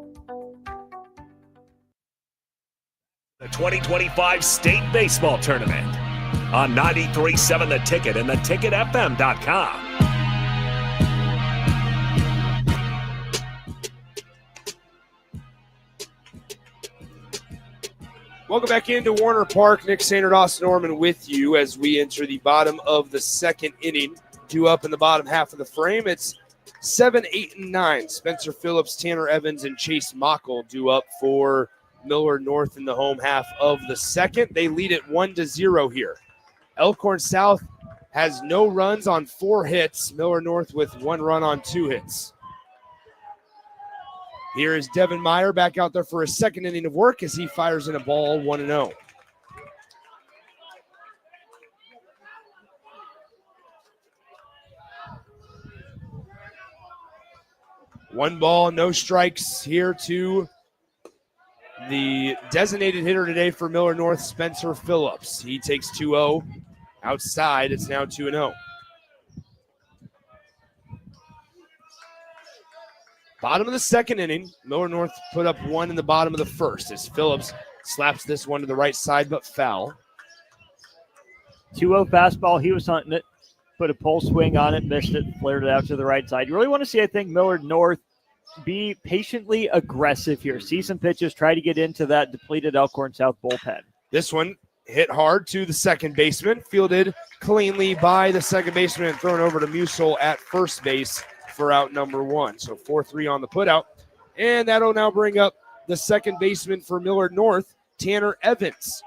The 2025 State Baseball Tournament on 93.7 The Ticket and theticketfm.com. Welcome back into Warner Park. Nick Sainert, Austin Norman with you as we enter the bottom of the second inning. Due up in the bottom half of the frame. It's 7, 8, and 9. Spencer Phillips, Tanner Evans, and Chase Mockel due up for Millard North in the home half of the second. They lead it 1-0 here. Elkhorn South has no runs on 4 hits. Millard North with 1 run on 2 hits. Here is Devin Meyer back out there for a second inning of work as he fires in a ball, 1-0. One ball, no strikes here to the designated hitter today for Millard North, Spencer Phillips. He takes 2-0 outside. It's now 2-0. Bottom of the second inning, Millard North put up 1 in the bottom of the first as Phillips slaps this one to the right side but foul. 2-0 fastball. He was hunting it, put a pull swing on it, missed it, flared it out to the right side. You really want to see, I think, Millard North be patiently aggressive here. See some pitches, try to get into that depleted Elkhorn South bullpen. This one hit hard to the second baseman, fielded cleanly by the second baseman and thrown over to Musel at first base for out number 1. So 4-3 on the putout. And that'll now bring up the second baseman for Millard North, Tanner Evans.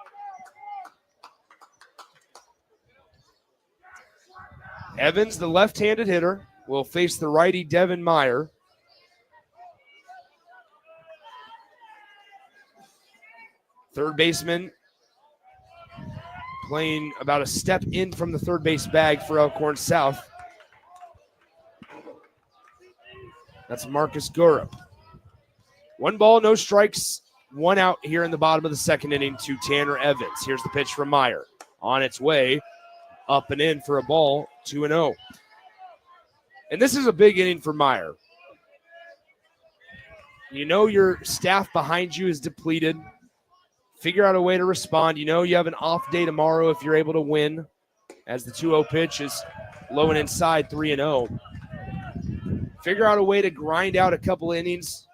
Evans, the left-handed hitter, will face the righty Devin Meyer. Third baseman playing about a step in from the third base bag for Elkhorn South. That's Marcus Gurup. 1 ball, no strikes, 1 out here in the bottom of the second inning to Tanner Evans. Here's the pitch from Meyer. On its way, up and in for a ball, 2-0. And this is a big inning for Meyer. You know your staff behind you is depleted. Figure out a way to respond. You know you have an off day tomorrow if you're able to win, as the 2-0 pitch is low and inside, 3-0. Figure out a way to grind out a couple innings.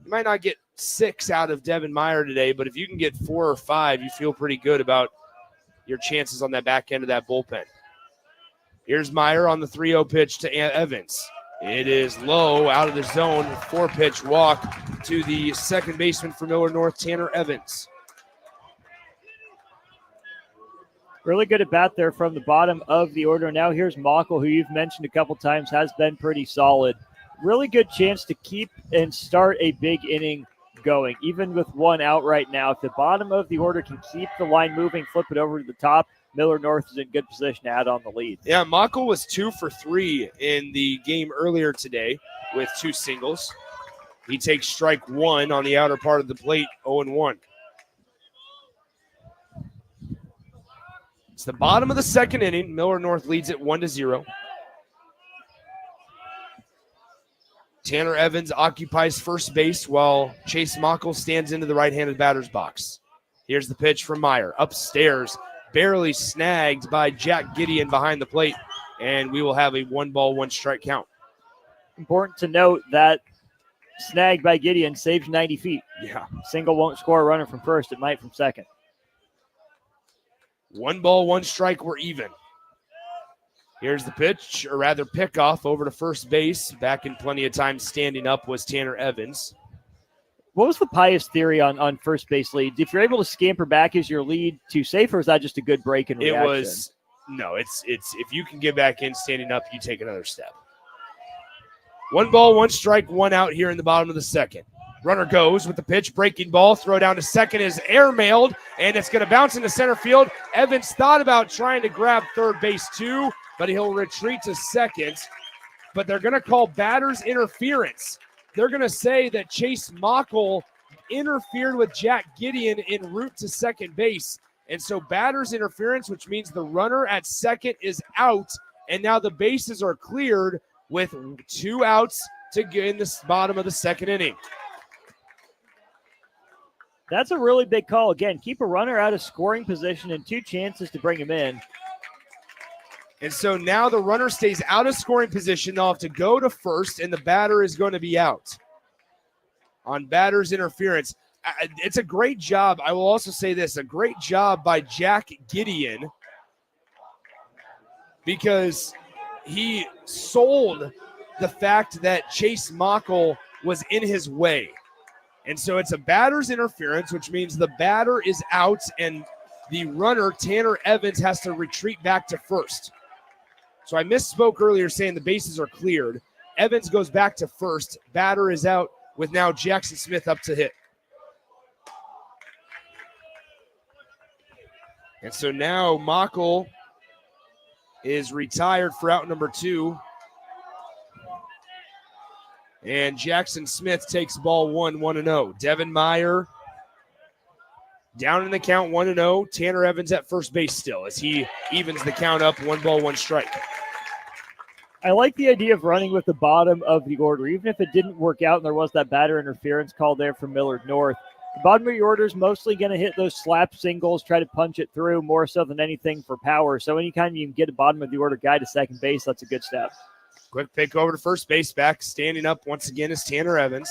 You might not get 6 out of Devin Meyer today, but if you can get 4 or 5, you feel pretty good about your chances on that back end of that bullpen. Here's Meyer on the 3-0 pitch to Evans. It is low, out of the zone, 4-pitch walk to the second baseman for Millard North, Tanner Evans. Really good at bat there from the bottom of the order. Now here's Mockel, who you've mentioned a couple times, has been pretty solid. Really good chance to keep and start a big inning going, even with 1 out right now. If the bottom of the order can keep the line moving, flip it over to the top, Millard North is in good position to add on the lead. Yeah, Mockel was 2 for 3 in the game earlier today with 2 singles. He takes strike 1 on the outer part of the plate, 0-1. It's the bottom of the second inning. Millard North leads it 1-0. Tanner Evans occupies first base while Chase Mockel stands into the right-handed batter's box. Here's the pitch from Meyer. Upstairs, barely snagged by Jack Gideon behind the plate, and we will have a 1-ball, 1-strike count. Important to note that snag by Gideon saves 90 feet. Yeah. Single won't score a runner from first. It might from second. 1 ball, 1 strike, we're even. Here's the pitch, or rather pickoff over to first base. Back in plenty of time standing up was Tanner Evans. What was the Pius theory on first base lead? If you're able to scamper back, is your lead too safe, or is that just a good break and reaction? It was, no, it's if you can get back in standing up, you take another step. 1 ball, 1 strike, 1 out here in the bottom of the second. Runner goes with the pitch, breaking ball, throw down to second is air-mailed, and it's going to bounce into center field. Evans thought about trying to grab third base too, but he'll retreat to second. But they're going to call batter's interference. They're going to say that Chase Mockel interfered with Jack Gideon en route to second base. And so batter's interference, which means the runner at second is out, and now the bases are cleared with 2 outs to get in the bottom of the second inning. That's a really big call. Again, keep a runner out of scoring position and 2 chances to bring him in. And so now the runner stays out of scoring position. They'll have to go to first, and the batter is going to be out on batter's interference. It's a great job. I will also say this, a great job by Jack Gideon, because he sold the fact that Chase Mockel was in his way. And so it's a batter's interference, which means the batter is out and the runner, Tanner Evans, has to retreat back to first. So I misspoke earlier saying the bases are cleared. Evans goes back to first. Batter is out with now Jackson Smith up to hit. And so now Mockel is retired for out number 2. And Jackson Smith takes ball 1, 1-0. Devin Meyer down in the count, 1-0. Tanner Evans at first base still as he evens the count up, 1 ball, 1 strike. I like the idea of running with the bottom of the order, even if it didn't work out and there was that batter interference call there from Millard North. The bottom of your order is mostly going to hit those slap singles, try to punch it through more so than anything for power. So anytime you can get a bottom of the order guy to second base, that's a good step. Quick pick over to first base. Back standing up once again is Tanner Evans.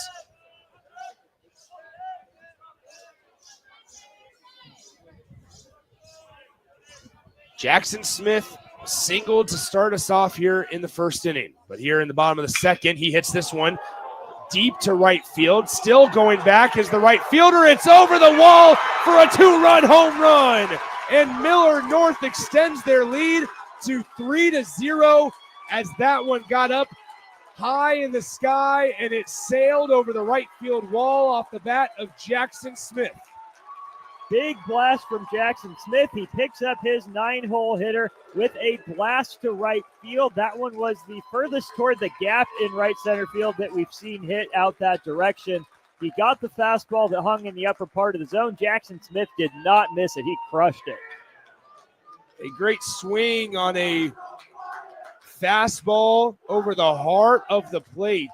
Jackson Smith singled to start us off here in the first inning. But here in the bottom of the second, he hits this one deep to right field. Still going back is the right fielder. It's over the wall for a 2-run home run. And Millard North extends their lead to 3-0 as that one got up high in the sky and it sailed over the right field wall off the bat of Jackson Smith. Big blast from Jackson Smith. He picks up his 9-hole hitter with a blast to right field. That one was the furthest toward the gap in right center field that we've seen hit out that direction. He got the fastball that hung in the upper part of the zone. Jackson Smith did not miss it. He crushed it. A great swing on a fastball over the heart of the plate.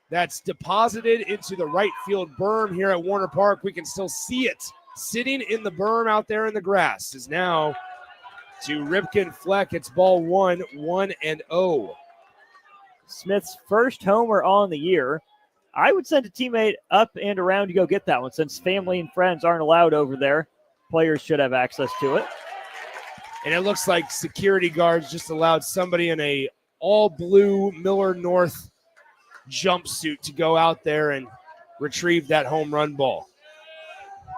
That's deposited into the right field berm here at Warner Park. We can still see it sitting in the berm out there in the grass. Is now to Ripken Fleck. It's ball 1-1-0. Smith's first homer on the year. I would send a teammate up and around to go get that one. Since family and friends aren't allowed over there, players should have access to it. And it looks like security guards just allowed somebody in a all-blue Millard North jumpsuit to go out there and retrieve that home run ball.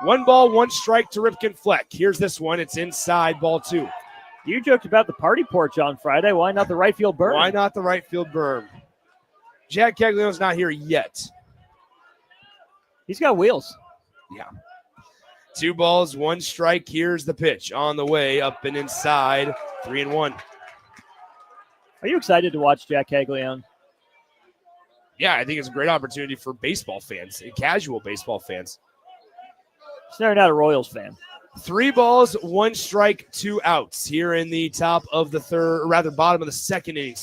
1 ball, 1 strike to Ripken Fleck. Here's this one. It's inside, ball 2. You joked about the party porch on Friday. Why not the right field berm? Why not the right field berm? Jack Cagliano's not here yet. He's got wheels. Yeah. 2 balls, 1 strike. Here's the pitch on the way up and inside. 3-1. Are you excited to watch Jack Cagliano? Yeah, I think it's a great opportunity for baseball fans, casual baseball fans. He's never not a Royals fan. 3 balls, 1 strike, 2 outs here in the top of the third, or rather bottom of the second inning,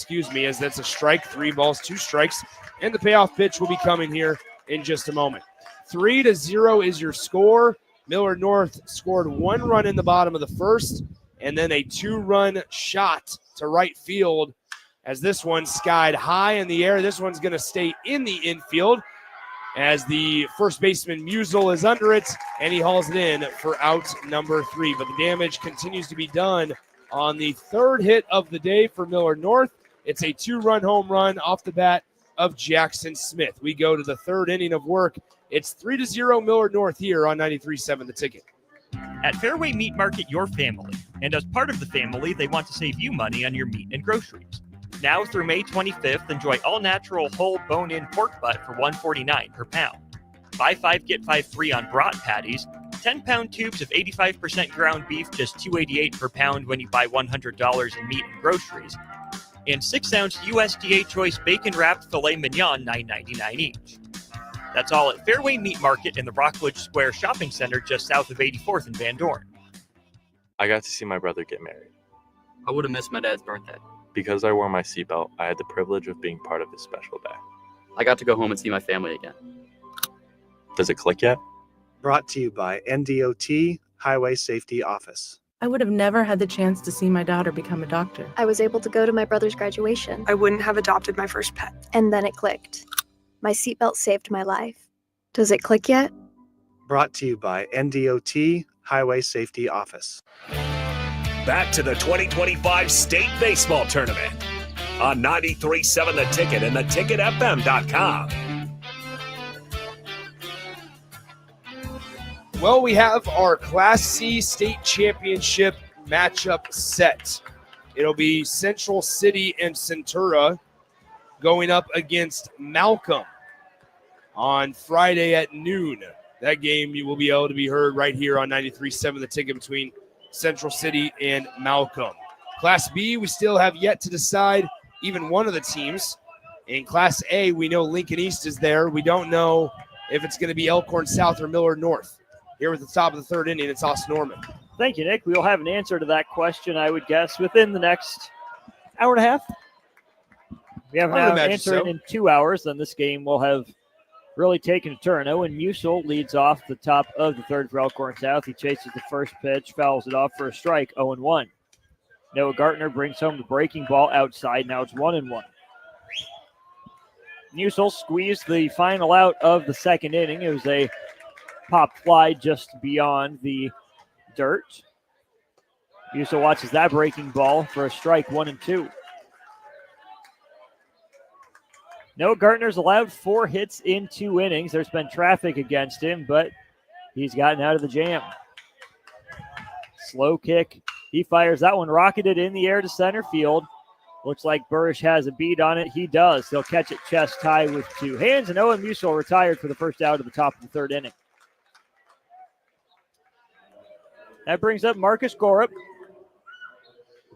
as that's a strike. 3 balls, 2 strikes, and the payoff pitch will be coming here in just a moment. 3-0 is your score. Millard North scored 1 run in the bottom of the first, and then a 2-run shot to right field as this one skied high in the air. This one's going to stay in the infield as the first baseman Musel is under it, and he hauls it in for out number 3. But the damage continues to be done on the 3rd hit of the day for Millard North. It's a 2-run home run off the bat of Jackson Smith. We go to the 3rd inning of work. It's 3-0 Millard North here on 93.7 The Ticket. At Fairway Meat Market, your family. And as part of the family, they want to save you money on your meat and groceries. Now through May 25th, enjoy all-natural whole bone-in pork butt for $1.49 per pound. Buy 5, get 5 free on brat patties. 10-pound tubes of 85% ground beef, just $2.88 per pound when you buy $100 in meat and groceries. And 6-ounce USDA Choice bacon-wrapped filet mignon, $9.99 each. That's all at Fairway Meat Market in the Rockledge Square Shopping Center just south of 84th and Van Dorn. I got to see my brother get married. I would have missed my dad's birthday. Because I wore my seatbelt, I had the privilege of being part of his special day. I got to go home and see my family again. Does it click yet? Brought to you by NDOT Highway Safety Office. I would have never had the chance to see my daughter become a doctor. I was able to go to my brother's graduation. I wouldn't have adopted my first pet. And then it clicked. My seatbelt saved my life. Does it click yet? Brought to you by NDOT Highway Safety Office. Back to the 2025 State Baseball Tournament on 93.7 The Ticket and theticketfm.com. Well, we have our Class C State Championship matchup set. It'll be Central City and Centura going up against Malcolm on Friday at noon. That game you will be able to be heard right here on 93.7 The Ticket between Central City and Malcolm. Class B, we still have yet to decide even one of the teams. In Class A, we know Lincoln East is there. We don't know if it's going to be Elkhorn South or Millard North. Here at the top of the 3rd inning, it's Austin Norman. Thank you, Nick. We will have an answer to that question, I would guess, within the next hour and a half. We have an answer in 2 hours, then this game will have really taking a turn. Owen Musil leads off the top of the third for Elkhorn South. He chases the first pitch, fouls it off for a strike, 0-1. Noah Gartner brings home the breaking ball outside. Now it's 1-1. Musil squeezed the final out of the second inning. It was a pop fly just beyond the dirt. Musil watches that breaking ball for a strike, 1-2. Noah Gartner's allowed 4 hits in 2 innings. There's been traffic against him, but he's gotten out of the jam. Slow kick. He fires that one, rocketed in the air to center field. Looks like Burrish has a beat on it. He does. He'll catch it chest high with 2 hands, and Owen Musil retired for the first out of the top of the third inning. That brings up Marcus Gorup.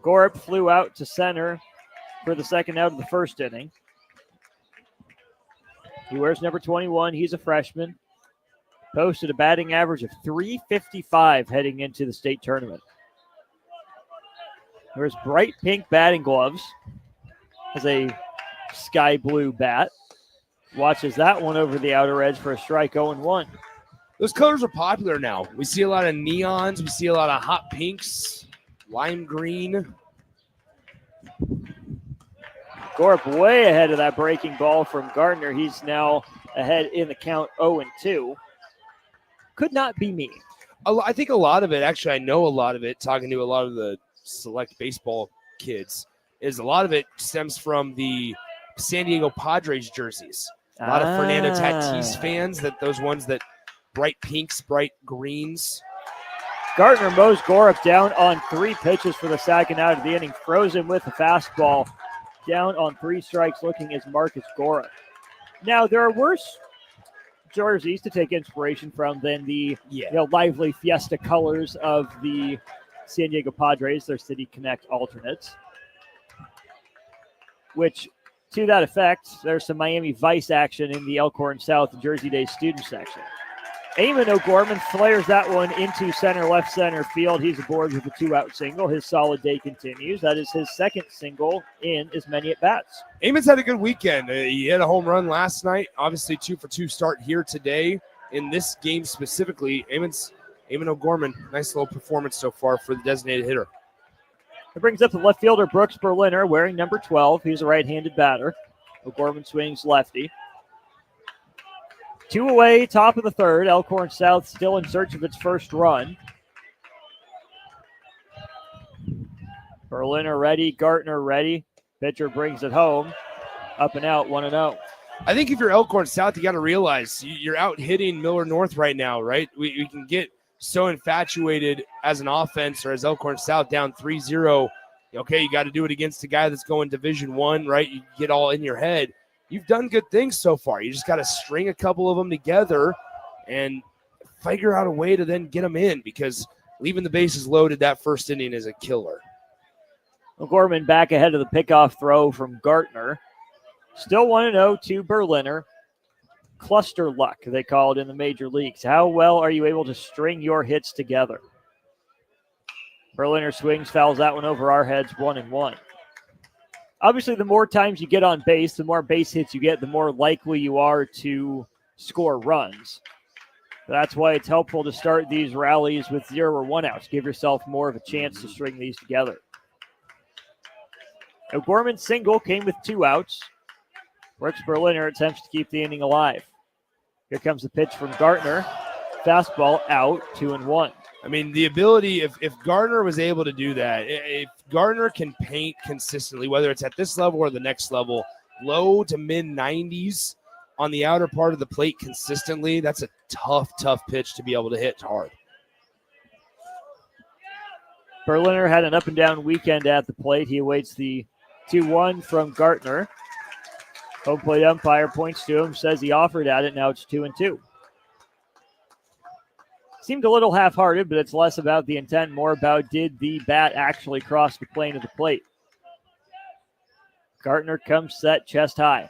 Gorup flew out to center for the second out of the first inning. He wears number 21. He's a freshman. Posted a batting average of .355 heading into the state tournament. Wears bright pink batting gloves. Has a sky blue bat. Watches that one over the outer edge for a strike, 0-1. Those colors are popular now. We see a lot of neons. We see a lot of hot pinks, lime green. Gorup way ahead of that breaking ball from Gardner. He's now ahead in the count, 0-2. Could not be me. I think a lot of it, actually, I know a lot of it, talking to a lot of the select baseball kids, is a lot of it stems from the San Diego Padres jerseys. A lot of Fernando Tatis fans, those ones that bright pinks, bright greens. Gardner mows Gorup down on 3 pitches for the second out of the inning. Throws him with a fastball. Down on 3 strikes, looking as Marcus Gorup. Now, there are worse jerseys to take inspiration from than the lively fiesta colors of the San Diego Padres, their City Connect alternates. Which, to that effect, there's some Miami Vice action in the Elkhorn South Jersey Day student section. Eamon O'Gorman flares that one into left center field. He's aboard with a 2-out single. His solid day continues. That is his second single in as many at-bats. Eamon's had a good weekend. He hit a home run last night. Obviously, 2-for-2 start here today. In this game specifically, Eamon O'Gorman, nice little performance so far for the designated hitter. It brings up the left fielder, Brooks Berliner, wearing number 12. He's a right-handed batter. O'Gorman swings lefty. 2 away, top of the third. Elkhorn South still in search of its first run. Berliner ready, Gartner ready. Pitcher brings it home. Up and out, 1-0. I think if you're Elkhorn South, you got to realize you're out hitting Millard North right now, right? We can get so infatuated as an offense or as Elkhorn South down 3-0. Okay, you got to do it against a guy that's going Division I, right? You get all in your head. You've done good things so far. You just got to string a couple of them together and figure out a way to then get them in, because leaving the bases loaded that first inning is a killer. O'Gorman back ahead of the pickoff throw from Gartner. Still 1-0 to Berliner. Cluster luck, they call it in the major leagues. How well are you able to string your hits together? Berliner swings, fouls that one over our heads, 1-1. Obviously, the more times you get on base, the more base hits you get, the more likely you are to score runs. That's why it's helpful to start these rallies with 0 or 1 outs. Give yourself more of a chance to string these together. O'Gorman's single came with 2 outs. Brooks Berliner attempts to keep the inning alive. Here comes the pitch from Gartner. Fastball out, 2-1. I mean, the ability, if Gardner was able to do that, if Gardner can paint consistently, whether it's at this level or the next level, low to mid-90s on the outer part of the plate consistently, that's a tough pitch to be able to hit hard. Berliner had an up-and-down weekend at the plate. He awaits the 2-1 from Gartner. Home plate umpire points to him, says he offered at it. Now it's 2-2. Seemed a little half-hearted, but it's less about the intent, more about did the bat actually cross the plane of the plate. Gartner comes set, chest high.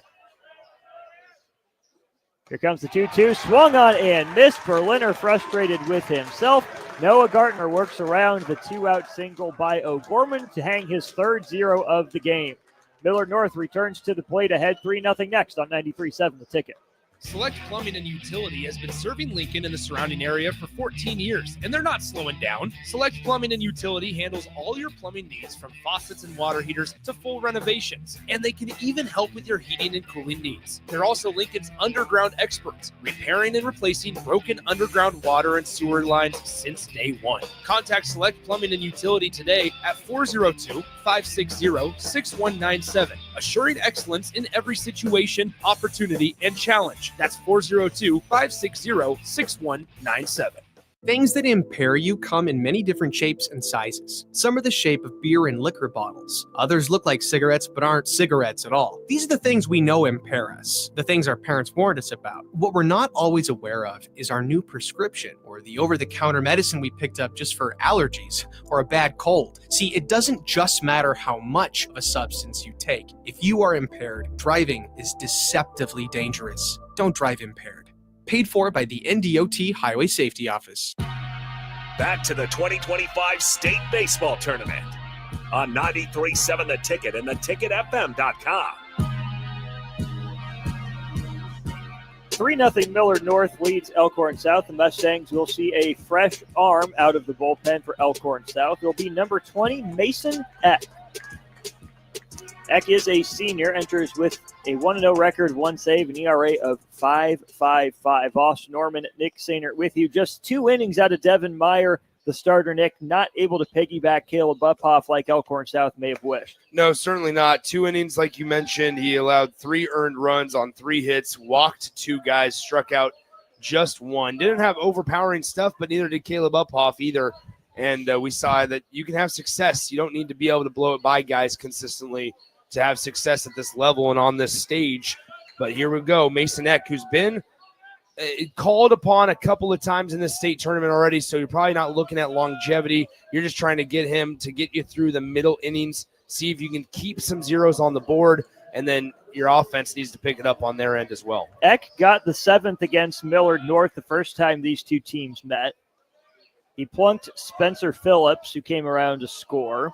Here comes the 2-2, swung on in. Missed. Berliner frustrated with himself. Noah Gartner works around the 2-out single by O'Gorman to hang his third 0 of the game. Millard North returns to the plate ahead 3-0 next on 93.7 The Ticket. Select Plumbing and Utility has been serving Lincoln and the surrounding area for 14 years, and they're not slowing down. Select Plumbing and Utility handles all your plumbing needs from faucets and water heaters to full renovations, and they can even help with your heating and cooling needs. They're also Lincoln's underground experts, repairing and replacing broken underground water and sewer lines since day one. Contact Select Plumbing and Utility today at 402-560-6197, assuring excellence in every situation, opportunity, and challenge. That's 402-560-6197. Things that impair you come in many different shapes and sizes. Some are the shape of beer and liquor bottles. Others look like cigarettes but aren't cigarettes at all. These are the things we know impair us, the things our parents warned us about. What we're not always aware of is our new prescription or the over-the-counter medicine we picked up just for allergies or a bad cold. See, it doesn't just matter how much of a substance you take. If you are impaired, driving is deceptively dangerous. Don't drive impaired. Paid for by the NDOT Highway Safety Office. Back to the 2025 State Baseball Tournament on 93.7 The Ticket and theticketfm.com. 3-0 Millard North leads Elkhorn South. The Mustangs will see a fresh arm out of the bullpen for Elkhorn South. It'll be number 20, Mason Eck. Eck is a senior, enters with a 1-0 record, 1 save, an ERA of 5.55. Austin Norman, Nick Sainert with you. Just 2 innings out of Devin Meyer, the starter. Nick, not able to piggyback Caleb Uphoff like Elkhorn South may have wished. No, certainly not. 2 innings, like you mentioned. He allowed 3 earned runs on 3 hits, walked 2 guys, struck out just 1. Didn't have overpowering stuff, but neither did Caleb Uphoff either. And we saw that you can have success. You don't need to be able to blow it by guys consistently to have success at this level and on this stage. But here we go. Mason Eck, who's been called upon a couple of times in this state tournament already, so you're probably not looking at longevity. You're just trying to get him to get you through the middle innings, see if you can keep some zeros on the board, and then your offense needs to pick it up on their end as well. Eck got the 7th against Millard North the first time these two teams met. He plunked Spencer Phillips, who came around to score.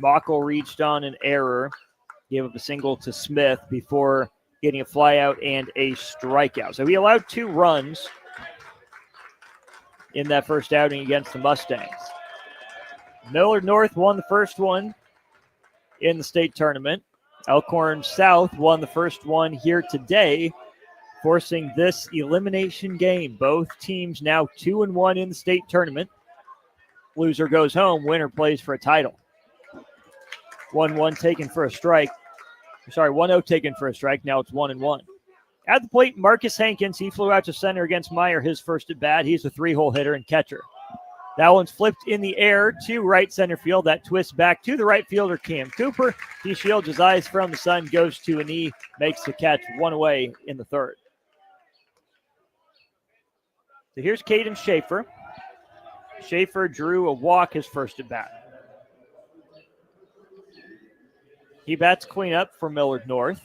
Mockel reached on an error, gave up a single to Smith before getting a flyout and a strikeout. So he allowed 2 runs in that first outing against the Mustangs. Millard North won the first one in the state tournament. Elkhorn South won the first one here today, forcing this elimination game. Both teams now 2-1 in the state tournament. Loser goes home, winner plays for a title. 1-1 taken for a strike. 1-0 taken for a strike. Now it's 1-1. At the plate, Marcus Hankins. He flew out to center against Meyer, his first at bat. He's a 3-hole hitter and catcher. That one's flipped in the air to right center field. That twists back to the right fielder, Cam Cooper. He shields his eyes from the sun, goes to a knee, makes the catch, 1 away in the third. So here's Caden Schaefer. Schaefer drew a walk his first at bat. He bats cleanup for Millard North.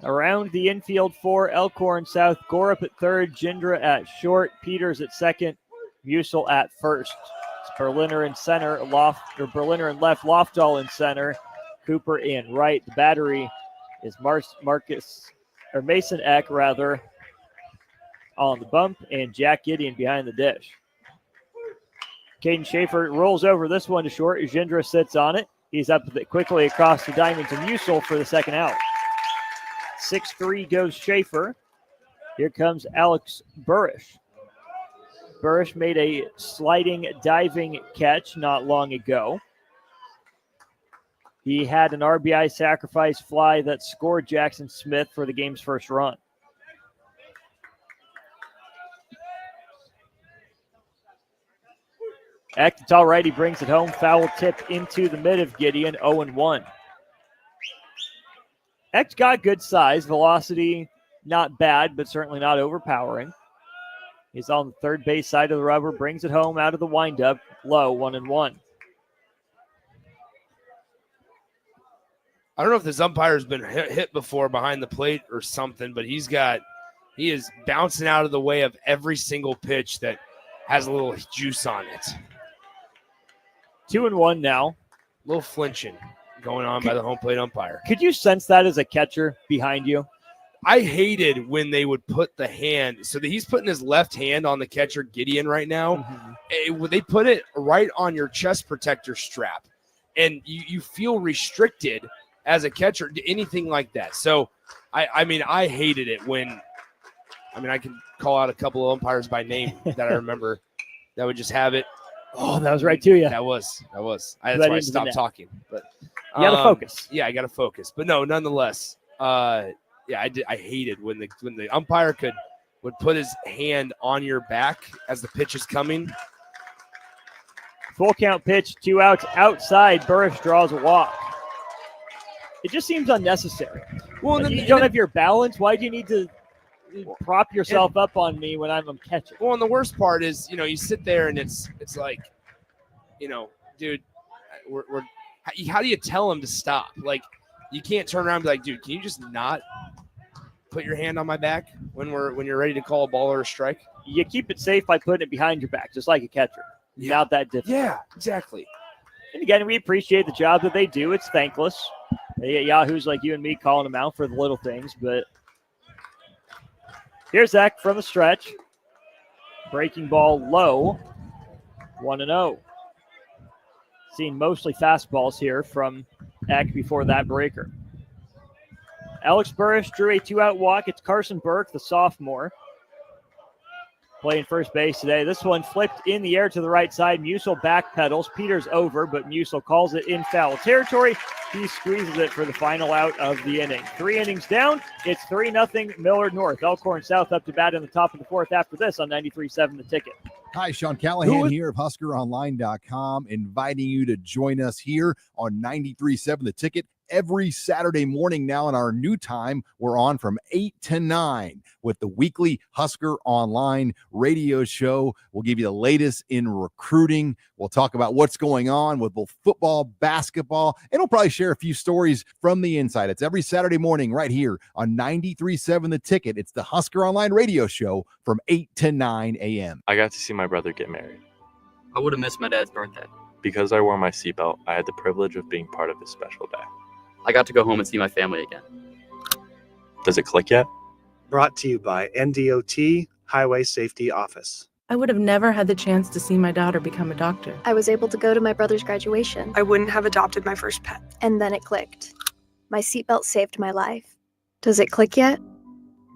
Around the infield for Elkhorn South, Gorup at third, Jindra at short, Peters at second, Musil at first. It's Berliner in center, Berliner in left, Lofdahl in center, Cooper in right. The battery is Mason Eck on the bump, and Jack Gideon behind the dish. Caden Schaefer rolls over this one to short. Jindra sits on it. He's up quickly across the diamond to Musil for the second out. 6-3 goes Schaefer. Here comes Alex Burrish. Burrish made a sliding, diving catch not long ago. He had an RBI sacrifice fly that scored Jackson Smith for the game's first run. Eck, it's all right. He brings it home. Foul tip into the mid of Gideon, 0-1. Eck's got good size. Velocity, not bad, but certainly not overpowering. He's on the third base side of the rubber, brings it home out of the windup, low, 1-1. I don't know if this umpire's been hit before behind the plate or something, but he is bouncing out of the way of every single pitch that has a little juice on it. 2-1 now. A little flinching. going on by the home plate umpire. Could you sense that as a catcher behind you? I hated when they would put the hand, so that he's putting his left hand on the catcher Gideon right now. They put it right on your chest protector strap, and you feel restricted as a catcher to anything like that. So, I hated it when, I can call out a couple of umpires by name that I remember that would just have it. Oh, that was right to you. That was. That's Right why I into the stopped net. talking. But You got to focus. Yeah, I got to focus. But no, nonetheless, yeah, I hated when the umpire would put his hand on your back as the pitch is coming. Full count pitch, 2 outs outside. Burris draws a walk. It just seems unnecessary. Well, Like, you don't have your balance. Why do you need to prop yourself up on me when I'm catching? Well, and the worst part is, you sit there and it's like, dude, how do you tell him to stop? Like, you can't turn around and be like, dude, can you just not put your hand on my back when you're ready to call a ball or a strike? You keep it safe by putting it behind your back, just like a catcher. Not that difficult. Yeah, exactly. And again, we appreciate the job that they do. It's thankless. They get yahoos like you and me calling them out for the little things, but here's Zach from the stretch. Breaking ball low. 1-0. Seeing mostly fastballs here from Eck before that breaker. Alex Burris drew a 2-out walk. It's Carson Burke, the sophomore, playing first base today. This one flipped in the air to the right side. Musil backpedals. Peters over, but Musil calls it in foul territory. He squeezes it for the final out of the inning. 3 innings down. It's 3-0 Millard North. Elkhorn South up to bat in the top of the 4th after this on 93.7 The Ticket. Hi, Sean Callahan here of HuskerOnline.com, inviting you to join us here on 93.7 The Ticket. Every Saturday morning now in our new time, we're on from 8 to 9 with the weekly Husker Online radio show. We'll give you the latest in recruiting. We'll talk about what's going on with both football, basketball, and we'll probably share a few stories from the inside. It's every Saturday morning right here on 93.7 The Ticket. It's the Husker Online radio show from 8 to 9 a.m. I got to see my brother get married. I would have missed my dad's birthday. Because I wore my seatbelt, I had the privilege of being part of his special day. I got to go home and see my family again. Does it click yet? Brought to you by NDOT Highway Safety Office. I would have never had the chance to see my daughter become a doctor. I was able to go to my brother's graduation. I wouldn't have adopted my first pet. And then it clicked. My seatbelt saved my life. Does it click yet?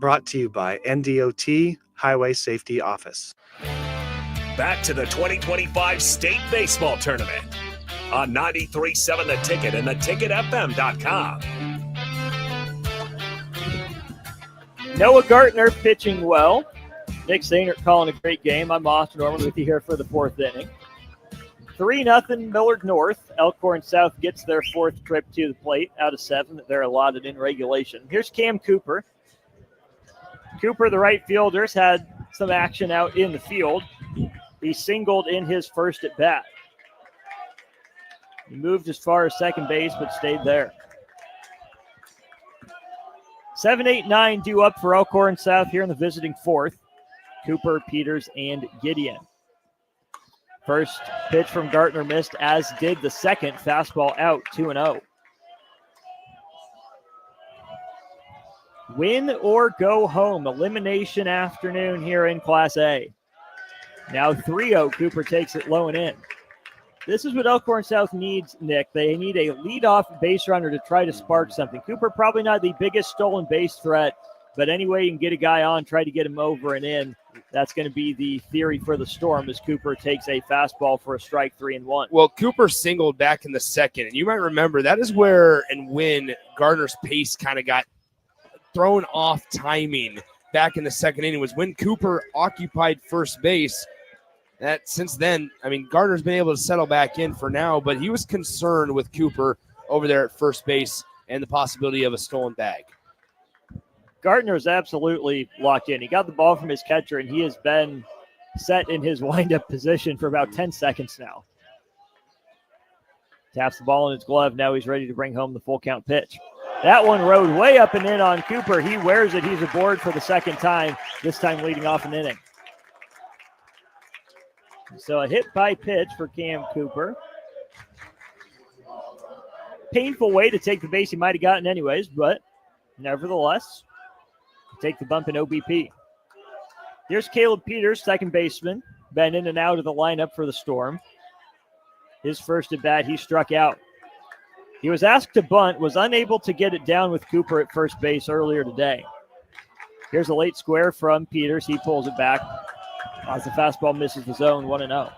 Brought to you by NDOT Highway Safety Office. Back to the 2025 State Baseball Tournament on 93.7 The Ticket and theticketfm.com. Noah Gartner pitching well. Nick Sainert calling a great game. I'm Austin Norman with you here for the 4th inning. 3-0 Millard North. Elkhorn South gets their 4th trip to the plate out of 7 that they're allotted in regulation. Here's Cam Cooper. Cooper, the right fielder's had some action out in the field. He singled in his first at bat. He moved as far as second base, but stayed there. 7, 8, 9 due up for Elkhorn South here in the visiting 4th. Cooper, Peters, and Gideon. First pitch from Gartner missed, as did the second. Fastball out, 2-0. Win or go home. Elimination afternoon here in Class A. Now 3-0. Cooper takes it low and in. This is what Elkhorn South needs, Nick. They need a leadoff base runner to try to spark something. Cooper probably not the biggest stolen base threat, but any way you can get a guy on, try to get him over and in. That's going to be the theory for the Storm as Cooper takes a fastball for a strike, 3-1. Well, Cooper singled back in the second, and you might remember that is where and when Gardner's pace kind of got thrown off timing back in the second inning, was when Cooper occupied first base. That since then, Gardner's been able to settle back in for now, but he was concerned with Cooper over there at first base and the possibility of a stolen bag. Gardner is absolutely locked in. He got the ball from his catcher, and he has been set in his windup position for about 10 seconds now. Taps the ball in his glove. Now he's ready to bring home the full count pitch. That one rode way up and in on Cooper. He wears it. He's aboard for the second time, this time leading off an inning. So a hit by pitch for Cam Cooper. painful way to take the base he might have gotten anyways, but nevertheless, take the bump in OBP. Here's Caleb Peters, second baseman, been in and out of the lineup for the Storm. His first at bat, he struck out. He was asked to bunt, was unable to get it down with Cooper at first base earlier today. Here's a late square from Peters. He pulls it back as the fastball misses the zone, 1-0.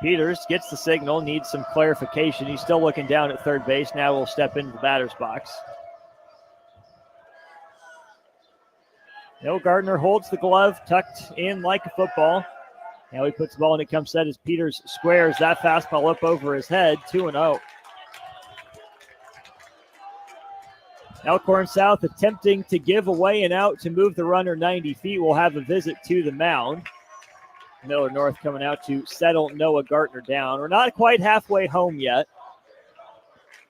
Peters gets the signal, needs some clarification. He's still looking down at third base. Now we'll step into the batter's box. Noah Gardner holds the glove tucked in like a football. Now he puts the ball in it comes set as Peters squares that fastball up over his head, 2-0. Elkhorn South attempting to give away an out to move the runner 90 feet. Will have a visit to the mound. Millard North coming out to settle Noah Gardner down. We're not quite halfway home yet.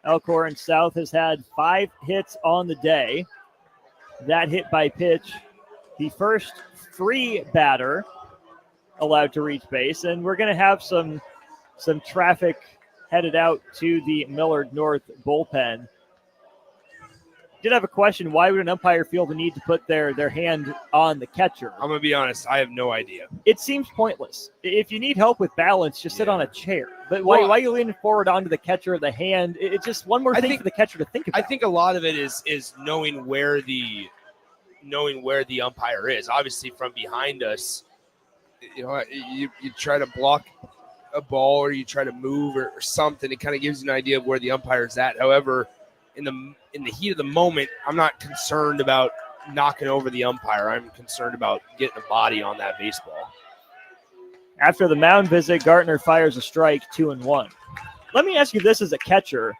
Elkhorn South has had 5 hits on the day. That hit by pitch, the first free batter allowed to reach base, and we're going to have some traffic headed out to the Millard North bullpen. Did have a question, why would an umpire feel the need to put their hand on the catcher? I'm going to be honest, I have no idea. It seems pointless. If you need help with balance, just sit on a chair. But why are you leaning forward onto the catcher, the hand? It's just one more thing for the catcher to think about. I think a lot of it is knowing where the umpire is. Obviously, from behind us, you try to block a ball or you try to move or something. It kind of gives you an idea of where the umpire is at. However, in the heat of the moment, I'm not concerned about knocking over the umpire. I'm concerned about getting a body on that baseball. After the mound visit, Gardner fires a strike, 2-1. Let me ask you this as a catcher.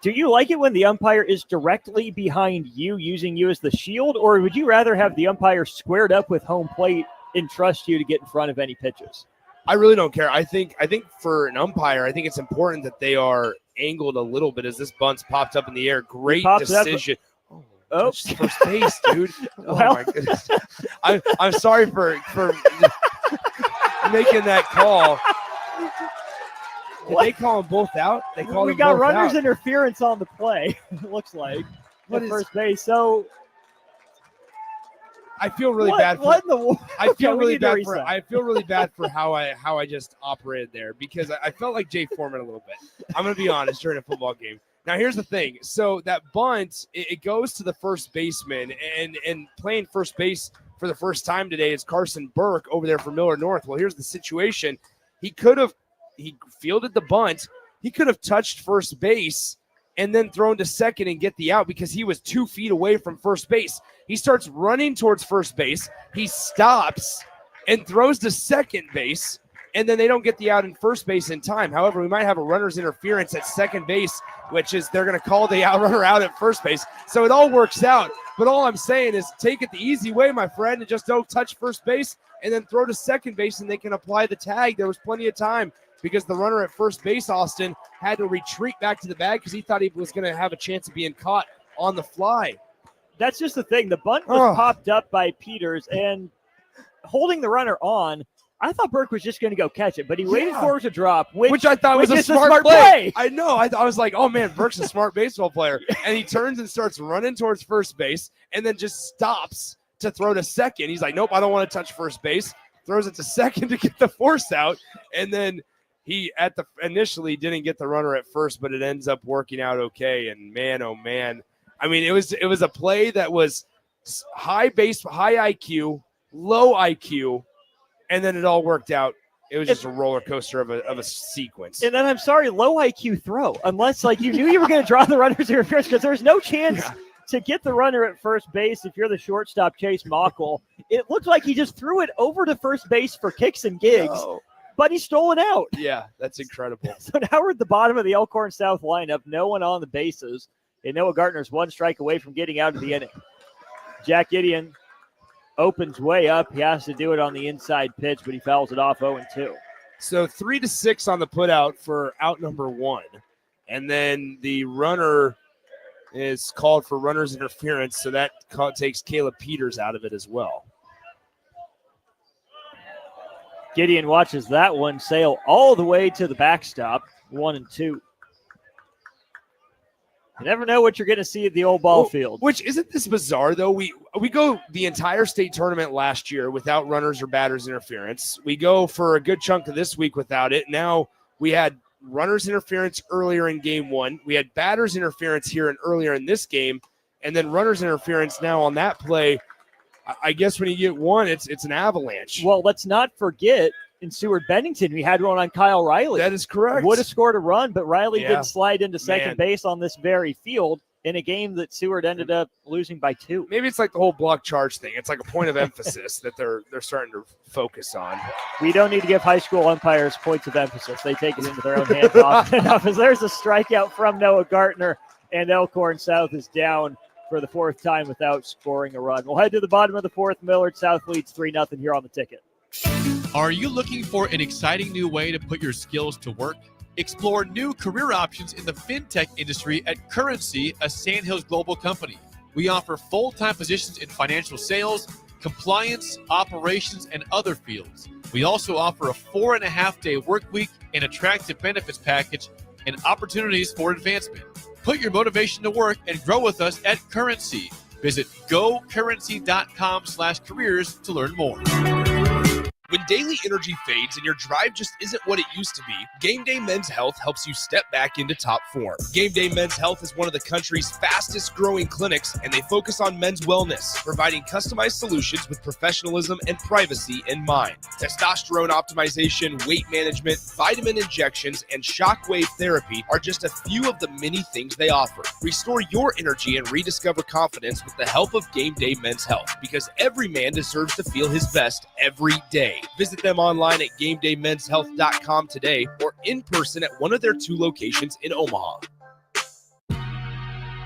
Do you like it when the umpire is directly behind you, using you as the shield, or would you rather have the umpire squared up with home plate and trust you to get in front of any pitches? I really don't care. I think for an umpire, I think it's important that they are angled a little bit as this bunt's popped up in the air. Great decision. Oh, first base, dude. Oh, my goodness. I'm sorry for making that call. Did they call them both out? We got runners interference on the play, it looks like, at first base. So I feel really bad for I feel really bad for how I just operated there, because I felt like Jay Foreman a little bit. I'm going to be honest, during a football game. Now, here's the thing. So that bunt, it goes to the first baseman, and playing first base for the first time today is Carson Burke over there for Millard North. Well, here's the situation. He fielded the bunt. He could have touched first base and then thrown to second and get the out because he was 2 feet away from first base. He starts running towards first base. He stops and throws to second base, and then they don't get the out in first base in time. However, we might have a runner's interference at second base, which is they're going to call the runner out at first base. So it all works out. But all I'm saying is take it the easy way, my friend, and just don't touch first base and then throw to second base, and they can apply the tag. There was plenty of time because the runner at first base, Austin, had to retreat back to the bag because he thought he was going to have a chance of being caught on the fly. That's just the thing. The bunt was popped up by Peters, and holding the runner on, I thought Burke was just going to go catch it, but he waited for it to drop, which I thought was a smart play. I know. I was like, oh, man, Burke's a smart baseball player. And he turns and starts running towards first base and then just stops to throw to second. He's like, nope, I don't want to touch first base. Throws it to second to get the force out. And then he initially didn't get the runner at first, but it ends up working out okay. And man, oh man. I mean, it was a play that was high IQ, low IQ, and then it all worked out. It was just a roller coaster of a sequence. And then I'm sorry, low IQ throw, unless like you knew you were going to draw the runner's interference, because there's no chance to get the runner at first base if you're the shortstop, Chase Mockle. It looked like he just threw it over to first base for kicks and gigs. No. But he stole it out. Yeah, that's incredible. So now we're at the bottom of the Elkhorn South lineup. No one on the bases. And Noah Gardner's one strike away from getting out of the inning. Jack Gideon opens way up. He has to do it on the inside pitch, but he fouls it off 0-2. So 3-6 on the putout for out number 1. And then the runner is called for runner's interference, so that takes Caleb Peters out of it as well. Gideon watches that one sail all the way to the backstop, 1-2. You never know what you're going to see at the old ball field. Which isn't this bizarre, though? We go the entire state tournament last year without runners or batters interference. We go for a good chunk of this week without it. Now we had runners interference earlier in game one. We had batters interference here and earlier in this game, and then runners interference now on that play. I guess when you get one, it's an avalanche. Well, let's not forget in Seward Bennington, we had one on Kyle Riley. That is correct. Would have scored a run, but Riley didn't slide into second base on this very field in a game that Seward ended up losing by 2. Maybe it's like the whole block charge thing. It's like a point of emphasis that they're starting to focus on. We don't need to give high school umpires points of emphasis. They take it into their own hands often enough. As there's a strikeout from Noah Gartner, and Elkhorn South is down for the 4th time without scoring a run. We'll head to the bottom of the 4th. Millard South leads 3-0 here on the ticket. Are you looking for an exciting new way to put your skills to work? Explore new career options in the fintech industry at Currency, a Sandhills Global company. We offer full-time positions in financial sales, compliance, operations, and other fields. We also offer a 4.5-day work week, an attractive benefits package, and opportunities for advancement. Put your motivation to work and grow with us at Currency. Visit gocurrency.com/careers to learn more. When daily energy fades and your drive just isn't what it used to be, Game Day Men's Health helps you step back into top form. Game Day Men's Health is one of the country's fastest growing clinics, and they focus on men's wellness, providing customized solutions with professionalism and privacy in mind. Testosterone optimization, weight management, vitamin injections, and shockwave therapy are just a few of the many things they offer. Restore your energy and rediscover confidence with the help of Game Day Men's Health, because every man deserves to feel his best every day. Visit them online at GameDayMen'sHealth.com today or in person at one of their 2 locations in Omaha.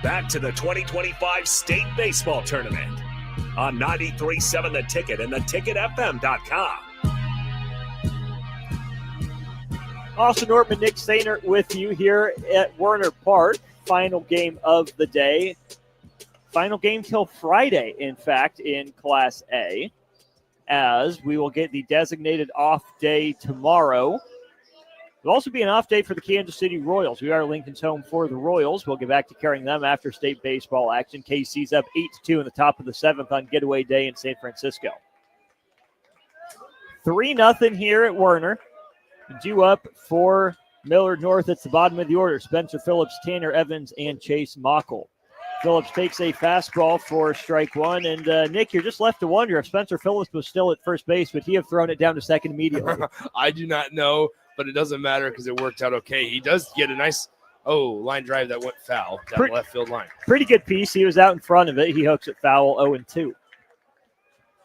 Back to the 2025 State Baseball Tournament on 93.7 The Ticket and theticketfm.com. Austin Norton, Nick Sainer with you here at Werner Park. Final game of the day. Final game till Friday, in fact, in Class A, as we will get the designated off day tomorrow. It'll also be an off day for the Kansas City Royals. We are Lincoln's home for the Royals. We'll get back to carrying them after state baseball action. KC's up 8-2 in the top of the 7th on getaway day in San Francisco. 3-0 here at Werner. Due up for Millard North. It's the bottom of the order. Spencer Phillips, Tanner Evans, and Chase Mockel. Phillips takes a fastball for strike 1. And, Nick, you're just left to wonder if Spencer Phillips was still at first base, would he have thrown it down to second immediately? I do not know, but it doesn't matter because it worked out okay. He does get a nice, line drive that went foul down the left field line. Pretty good piece. He was out in front of it. He hooks it foul, 0-2.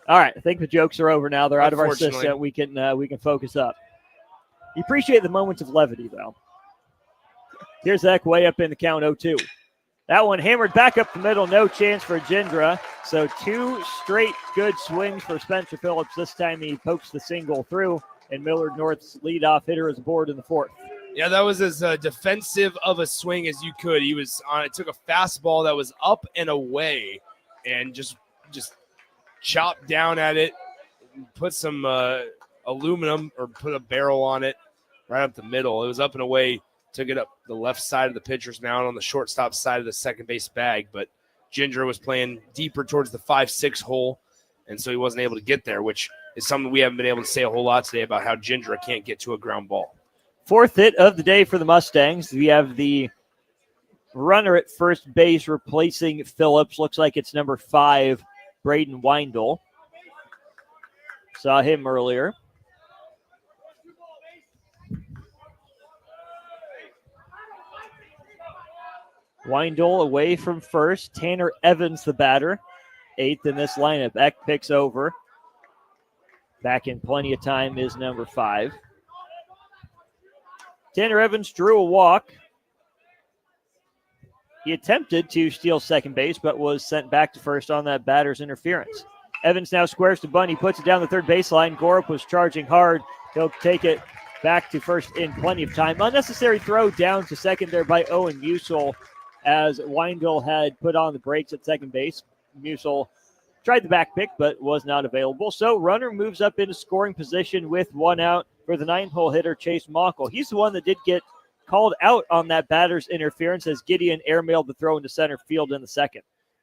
All right, I think the jokes are over now. They're out of our system. We can focus up. You appreciate the moments of levity, though. Here's Eck way up in the count, 0-2. That one hammered back up the middle, no chance for Jindra. So 2 straight good swings for Spencer Phillips. This time he pokes the single through, and Millard North's leadoff hitter is aboard in the 4th. Yeah, that was as defensive of a swing as you could. He was on it, took a fastball that was up and away, and just chopped down at it, put some aluminum or put a barrel on it right up the middle. It was up and away. Took it up the left side of the pitcher's mound on the shortstop side of the second base bag, but Ginger was playing deeper towards the 5-6 hole, and so he wasn't able to get there, which is something we haven't been able to say a whole lot today about how Ginger can't get to a ground ball. 4th hit of the day for the Mustangs. We have the runner at first base replacing Phillips. Looks like it's number 5, Braden Weindel. Saw him earlier. Weindel away from first. Tanner Evans, the batter, 8th in this lineup. Eck picks over. Back in plenty of time is number 5. Tanner Evans drew a walk. He attempted to steal second base, but was sent back to first on that batter's interference. Evans now squares to bunt. He puts it down the third baseline. Gorup was charging hard. He'll take it back to first in plenty of time. Unnecessary throw down to second there by Owen Musil, as Weindel had put on the brakes at second base. Musil Tried the back pick, but was not available. So runner moves up into scoring position with one out for the 9-hole hitter, Chase Mockle. He's the one that did get called out on that batter's interference as Gideon airmailed the throw into center field in the second.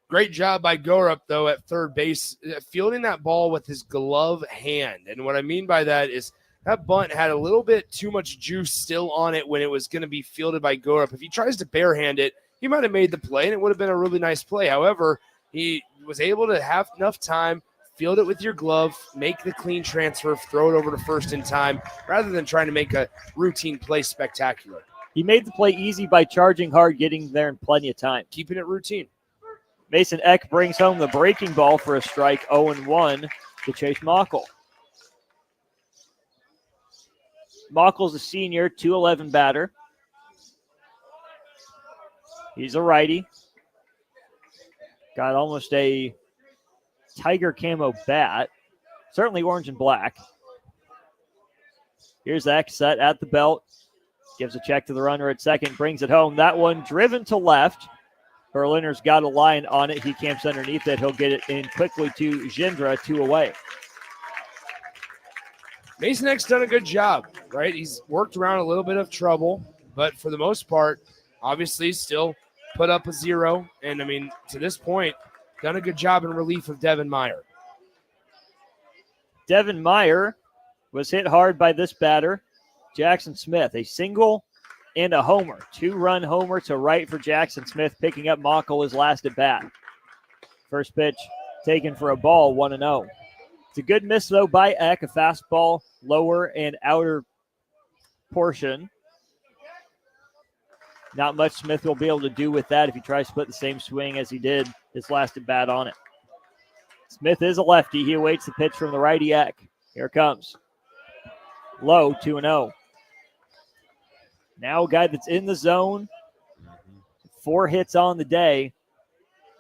Great job by Gorup, though, at third base, fielding that ball with his glove hand. And what I mean by that is that bunt had a little bit too much juice still on it when it was going to be fielded by Gorup. If he tries to barehand it, he might have made the play, and it would have been a really nice play. However, he was able to have enough time, field it with your glove, make the clean transfer, throw it over to first in time, rather than trying to make a routine play spectacular. He made the play easy by charging hard, getting there in plenty of time. Keeping it routine. Mason Eck brings home the breaking ball for a strike, 0-1 to Chase Mockle. Mockle's a senior, 2'11" batter. He's a righty. Got almost a tiger camo bat. Certainly orange and black. Here's Eck set at the belt. Gives a check to the runner at second, brings it home. That one driven to left. Berliner's got a line on it. He camps underneath it. He'll get it in quickly to Gindra, 2 away. Mason Eck's done a good job, right? He's worked around a little bit of trouble, but for the most part, obviously still put up a 0. And, I mean, to this point, done a good job in relief of Devin Meyer. Devin Meyer was hit hard by this batter, Jackson Smith. A single and a homer. 2-run homer to right for Jackson Smith, picking up Mockle his last at bat. First pitch taken for a ball, 1-0. It's a good miss, though, by Eck. A fastball, lower and outer portion. Not much Smith will be able to do with that if he tries to put the same swing as he did his last at bat on it. Smith is a lefty. He awaits the pitch from the righty Eck. Here it comes. Low, 2-0. Now a guy that's in the zone, 4 hits on the day.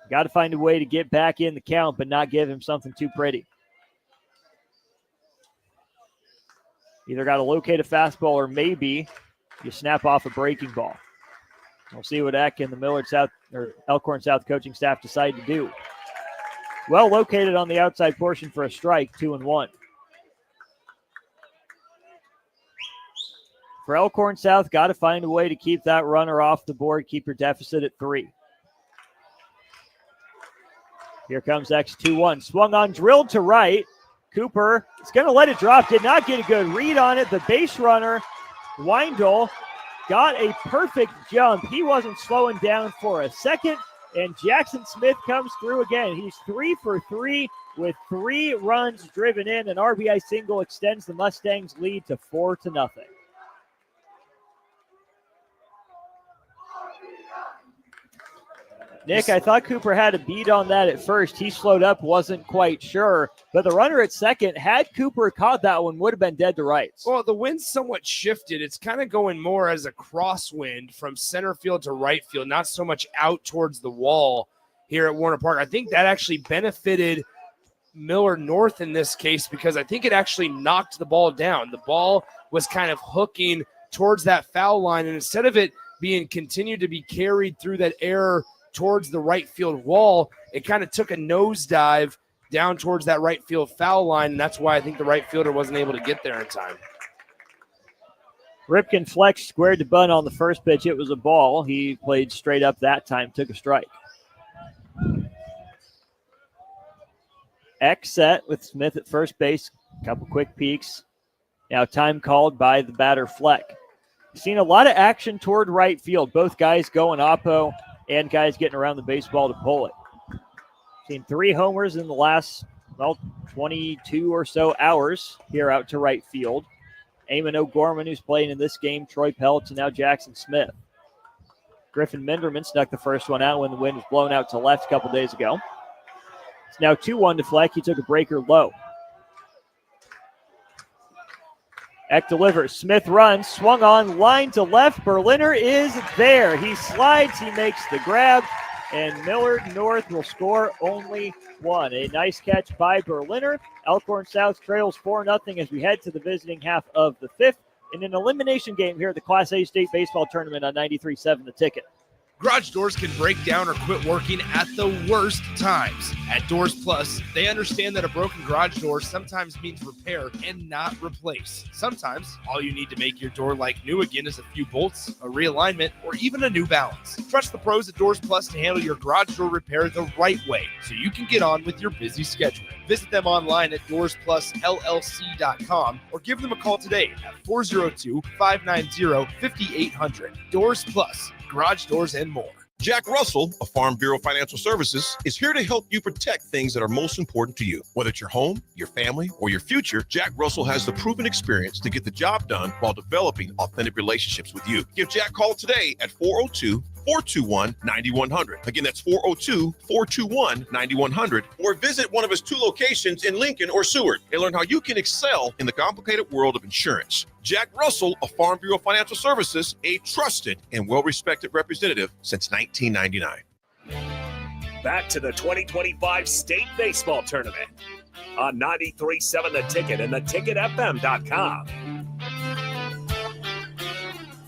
Got to find a way to get back in the count, but not give him something too pretty. Either got to locate a fastball or maybe you snap off a breaking ball. We'll see what Eck and the Millard South or Elkhorn South coaching staff decide to do. Well located on the outside portion for a strike, 2-1. For Elkhorn South, got to find a way to keep that runner off the board, keep your deficit at 3. Here comes X 2-1. Swung on, drilled to right. Cooper is going to let it drop. Did not get a good read on it. The base runner, Weindl, got a perfect jump. He wasn't slowing down for a second, and Jackson Smith comes through again. He's 3 for 3 with 3 runs driven in. An RBI single extends the Mustangs' lead to 4-0. Nick, I thought Cooper had a beat on that at first. He slowed up, wasn't quite sure. But the runner at second, had Cooper caught that one, would have been dead to rights. Well, the wind's somewhat shifted. It's kind of going more as a crosswind from center field to right field, not so much out towards the wall here at Warner Park. I think that actually benefited Millard North in this case because I think it actually knocked the ball down. The ball was kind of hooking towards that foul line, and instead of it being continued to be carried through that air towards the right field wall, it kind of took a nosedive down towards that right field foul line, and that's why I think the right fielder wasn't able to get there in time. Ripken Flex squared the bunt on the first pitch. It was a ball. He played straight up that time, took a strike. X set with Smith at first base. Couple quick peeks. Now time called by the batter Fleck. Seen a lot of action toward right field. Both guys going oppo and guys getting around the baseball to pull it. Seen 3 homers in the last, 22 or so hours here out to right field. Eamon O'Gorman, who's playing in this game, Troy Peltz, and now Jackson Smith. Griffin Minderman snuck the first one out when the wind was blown out to left a couple days ago. It's now 2-1 to Fleck. He took a breaker low. Eck delivers. Smith runs. Swung on. Line to left. Berliner is there. He slides. He makes the grab. And Millard North will score only 1. A nice catch by Berliner. Elkhorn South trails 4-0 as we head to the visiting half of the 5th in an elimination game here at the Class A State Baseball Tournament on 93.7 The Ticket. Garage doors can break down or quit working at the worst times. At Doors Plus, they understand that a broken garage door sometimes means repair and not replace. Sometimes, all you need to make your door like new again is a few bolts, a realignment, or even a new balance. Trust the pros at Doors Plus to handle your garage door repair the right way so you can get on with your busy schedule. Visit them online at DoorsPlusLLC.com or give them a call today at 402-590-5800. Doors Plus, garage doors and more. Jack Russell of Farm Bureau Financial Services is here to help you protect things that are most important to you. Whether it's your home, your family, or your future, Jack Russell has the proven experience to get the job done while developing authentic relationships with you. Give Jack a call today at 402-421-9100. Again, that's 402-421-9100. Or visit one of his 2 locations in Lincoln or Seward and learn how you can excel in the complicated world of insurance. Jack Russell of Farm Bureau Financial Services, a trusted and well-respected representative since 1999. Back to the 2025 State Baseball Tournament on 93.7 The Ticket and theticketfm.com.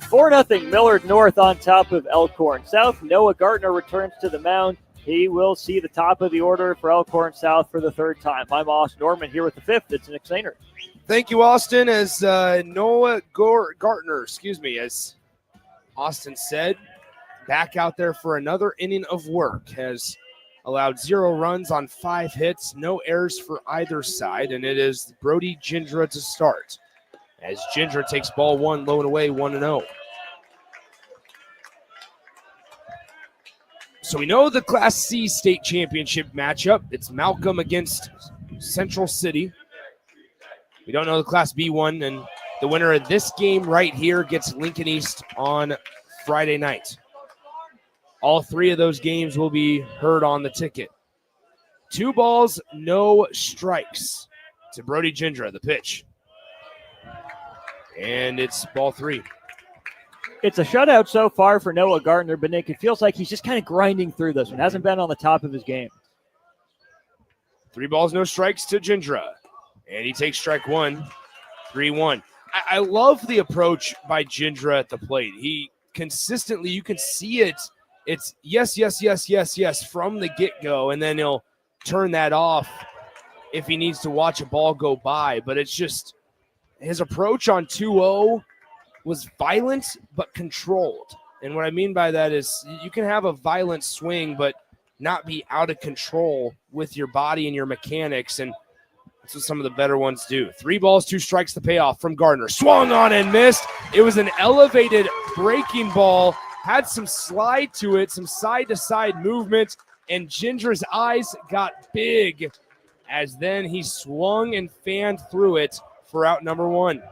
4-0 Millard North on top of Elkhorn South. Noah Gartner returns to the mound. He will see the top of the order for Elkhorn South for the 3rd time. I'm Austin Norman here with the 5th. It's Nick Sainer. Thank you, Austin. As Noah Gartner, as Austin said, back out there for another inning of work. Has allowed 0 runs on 5 hits, no errors for either side, and it is Brody Gindra to start. As Gindra takes ball 1, low and away, 1-0. So we know the Class C state championship matchup. It's Malcolm against Central City. We don't know the Class B one, and the winner of this game right here gets Lincoln East on Friday night. All 3 of those games will be heard on the ticket. 2 balls, no strikes to Brody Gindra, the pitch. And it's ball 3. It's a shutout so far for Noah Gartner, but Nick, it feels like he's just kind of grinding through this one. Hasn't been on the top of his game. 3 balls, no strikes to Gindra. And he takes strike 1, 3-1. I love the approach by Gindra at the plate. He consistently, you can see it. It's yes, yes, yes, yes, yes from the get-go, and then he'll turn that off if he needs to watch a ball go by. But it's just his approach on 2-0 was violent but controlled. And what I mean by that is you can have a violent swing but not be out of control with your body and your mechanics, and that's what some of the better ones do. 3 balls, 2 strikes, the payoff from Gardner. Swung on and missed. It was an elevated breaking ball, had some slide to it, some side-to-side movement, and Gindra's eyes got big as then he swung and fanned through it for out number 1.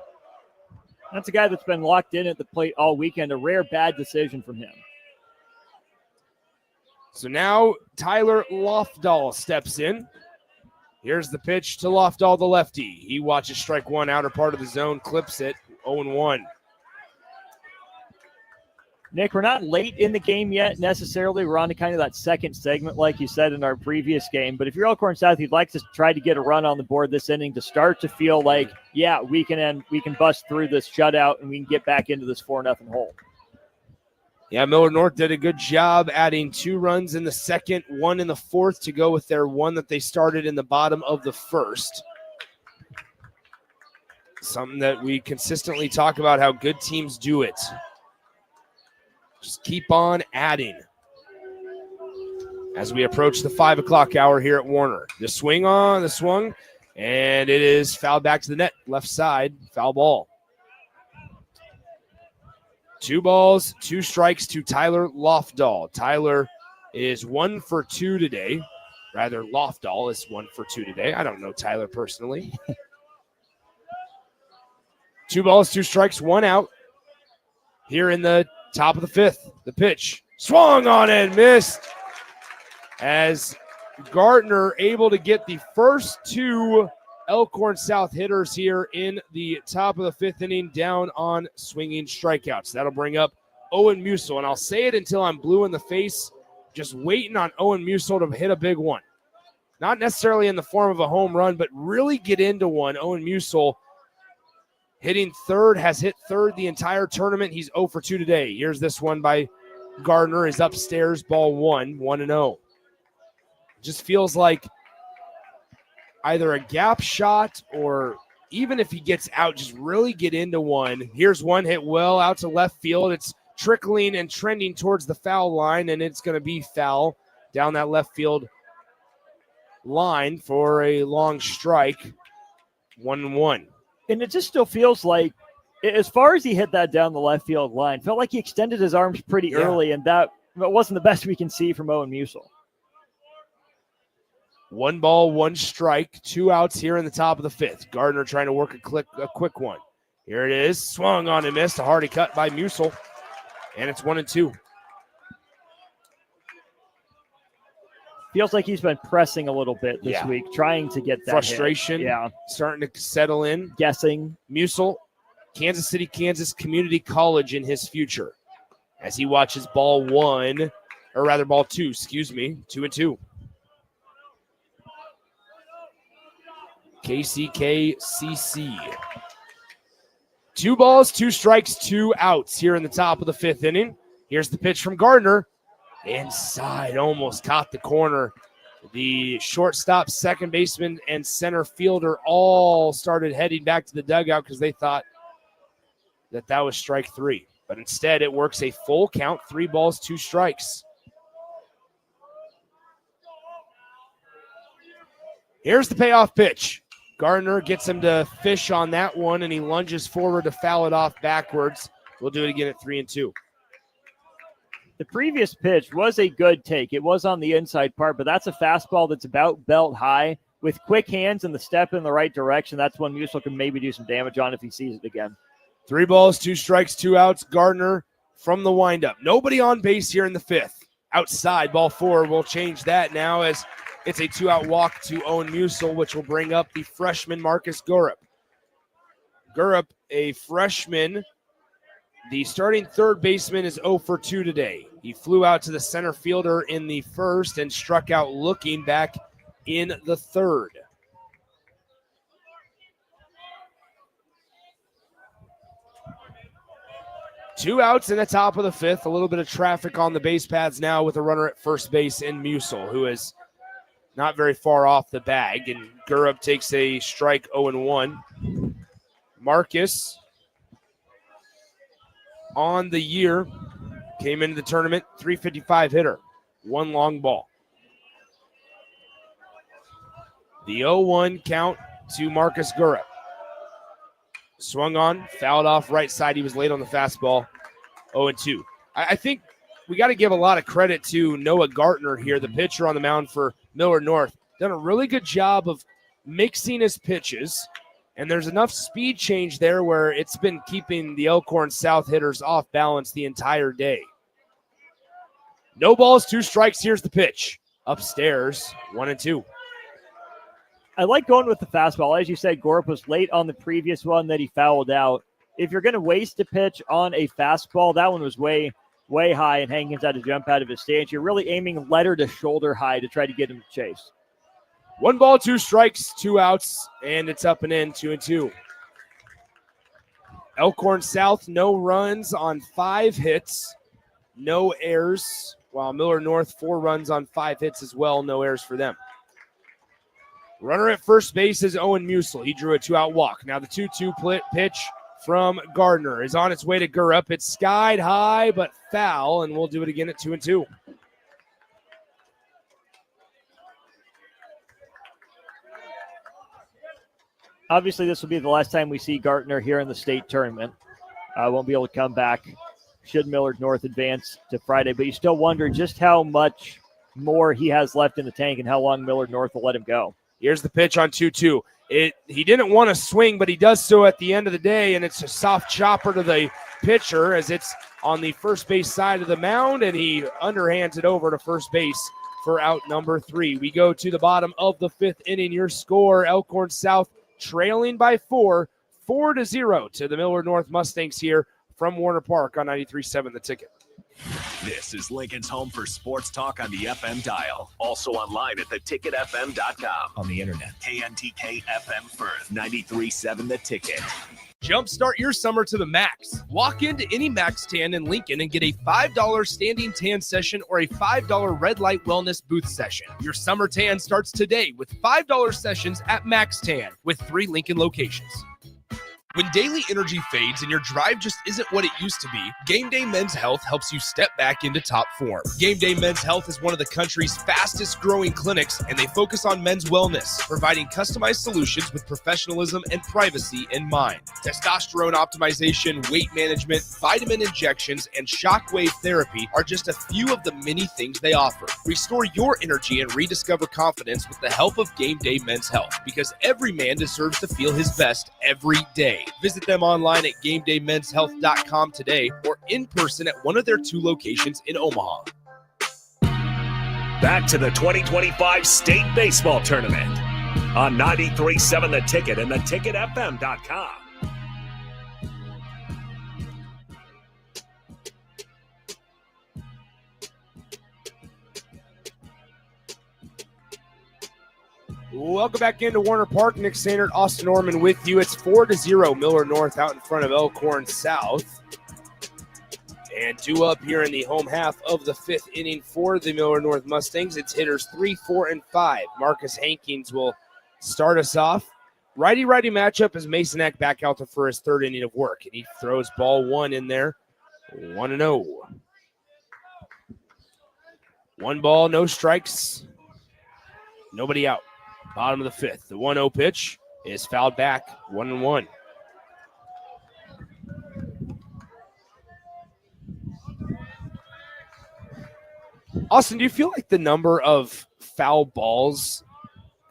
That's a guy that's been locked in at the plate all weekend. A rare bad decision from him. So now Tyler Lofdahl steps in. Here's the pitch to Lofdahl, the lefty. He watches strike 1, outer part of the zone, clips it, 0-1. Nick, we're not late in the game yet necessarily. We're on to kind of that second segment, like you said in our previous game. But if you're Elkhorn South, you'd like to try to get a run on the board this inning to start to feel like, yeah, we can bust through this shutout and we can get back into this 4-0 hole. Yeah, Millard North did a good job adding 2 runs in the second, 1 in the fourth to go with their 1 that they started in the bottom of the first. Something that we consistently talk about how good teams do it. Just keep on adding. As we approach the 5 o'clock hour here at Warner. The swung, and it is fouled back to the net, left side, foul ball. 2 balls, 2 strikes to Tyler Lofdahl. Tyler is 1 for 2 today. Rather, Lofdahl is 1 for 2 today. I don't know Tyler personally. 2 balls, 2 strikes, 1 out. Here in the top of the 5th, the pitch. Swung on and missed. As Gardner able to get the first 2 Elkhorn South hitters here in the top of the 5th inning down on swinging strikeouts. That'll bring up Owen Musil, and I'll say it until I'm blue in the face, just waiting on Owen Musil to hit a big one. Not necessarily in the form of a home run, but really get into one. Owen Musil hitting third, has hit third the entire tournament. He's 0 for 2 today. Here's this one by Gardner is upstairs, ball 1-0. Just feels like either a gap shot or even if he gets out, just really get into one. Here's one hit well out to left field. It's trickling and trending towards the foul line, and it's going to be foul down that left field line for a long strike. 1-1. And it just still feels like, as far as he hit that down the left field line, felt like he extended his arms pretty early, and that wasn't the best we can see from Owen Musil. 1 ball, 1 strike, 2 outs here in the top of the 5th. Gardner trying to work a quick one. Here it is, swung on and missed. A hardy cut by Musil, and it's 1-2. Feels like he's been pressing a little bit this week, trying to get that frustration. hit. Starting to settle in. Guessing. Musil, Kansas City, Kansas Community College in his future, as he watches ball 2, 2-2. KCKCC. 2 balls, 2 strikes, 2 outs here in the top of the 5th inning. Here's the pitch from Gardner. Inside, almost caught the corner. The shortstop, second baseman, and center fielder all started heading back to the dugout because they thought that was strike 3. But instead, it works a full count, 3 balls, 2 strikes. Here's the payoff pitch. Gardner gets him to fish on that one, and he lunges forward to foul it off backwards. We'll do it again at 3-2. The previous pitch was a good take. It was on the inside part, but that's a fastball that's about belt high. With quick hands and the step in the right direction, that's when Musil can maybe do some damage on if he sees it again. 3 balls, 2 strikes, 2 outs. Gardner from the windup. Nobody on base here in the 5th. Outside, ball 4. We'll change that now as it's a 2-out walk to Owen Musil, which will bring up the freshman Marcus Gurup. Gurup, a freshman. The starting third baseman is 0 for 2 today. He flew out to the center fielder in the 1st and struck out looking back in the 3rd. Two outs in the top of the 5th. A little bit of traffic on the base paths now with a runner at first base in Musil, who is not very far off the bag. And Gurup takes a strike, 0-1. Marcus, on the year, came into the tournament, .355 hitter, 1 long ball. The 0-1 count to Marcus Gurup. Swung on, fouled off right side. He was late on the fastball, 0-2. I think we got to give a lot of credit to Noah Gartner here, the pitcher on the mound for Millard North. Done a really good job of mixing his pitches, and there's enough speed change there where it's been keeping the Elkhorn South hitters off balance the entire day. No balls, 2 strikes. Here's the pitch. Upstairs, 1-2. I like going with the fastball. As you said, Gurup was late on the previous one that he fouled out. If you're going to waste a pitch on a fastball, that one was way high, and Hankins had to jump out of his stance. You're really aiming letter to shoulder high to try to get him to chase. 1 ball, 2 strikes, 2 outs, and it's up and in, 2-2. Elkhorn South, no runs on 5 hits, no errors, while Millard North, 4 runs on 5 hits as well, no errors for them. Runner at first base is Owen Musil. He drew a 2-out walk. Now the 2-2 pitch from Gardner is on its way to Gurup. It's skied high, but foul, and we'll do it again at 2-2. Obviously, this will be the last time we see Gartner here in the state tournament. Won't be able to come back should Millard North advance to Friday, but you still wonder just how much more he has left in the tank and how long Millard North will let him go. Here's the pitch on 2-2. He didn't want to swing, but he does so at the end of the day, and it's a soft chopper to the pitcher as it's on the first base side of the mound, and he underhands it over to first base for out number 3. We go to the bottom of the 5th inning. Your score, Elkhorn South trailing by 4-0 to the Millard North Mustangs here from Warner Park on 93.7 The Ticket. This is Lincoln's home for sports talk on the FM dial. Also online at theticketfm.com. On the internet. KNTK FM Firth, 93.7 The Ticket. Jumpstart your summer to the max. Walk into any Max Tan in Lincoln and get a $5 standing tan session or a $5 red light wellness booth session. Your summer tan starts today with $5 sessions at Max Tan with 3 Lincoln locations. When daily energy fades and your drive just isn't what it used to be, Game Day Men's Health helps you step back into top form. Game Day Men's Health is one of the country's fastest growing clinics, and they focus on men's wellness, providing customized solutions with professionalism and privacy in mind. Testosterone optimization, weight management, vitamin injections, and shockwave therapy are just a few of the many things they offer. Restore your energy and rediscover confidence with the help of Game Day Men's Health, because every man deserves to feel his best every day. Visit them online at GameDayMen'sHealth.com today or in person at one of their 2 locations in Omaha. Back to the 2025 State Baseball Tournament on 93.7 The Ticket and theticketfm.com. Welcome back into Warner Park. Nick Sainert, Austin Norman with you. It's 4-0 Millard North out in front of Elkhorn South. And 2 up here in the home half of the 5th inning for the Millard North Mustangs. It's hitters 3, 4, and 5. Marcus Hankins will start us off. Righty-righty matchup as Mason Eck back out there for his 3rd inning of work. And he throws ball 1 in there. 1-0. 1 ball, no strikes. Nobody out. Bottom of the 5th. The 1-0 pitch is fouled back. 1-1. Austin, do you feel like the number of foul balls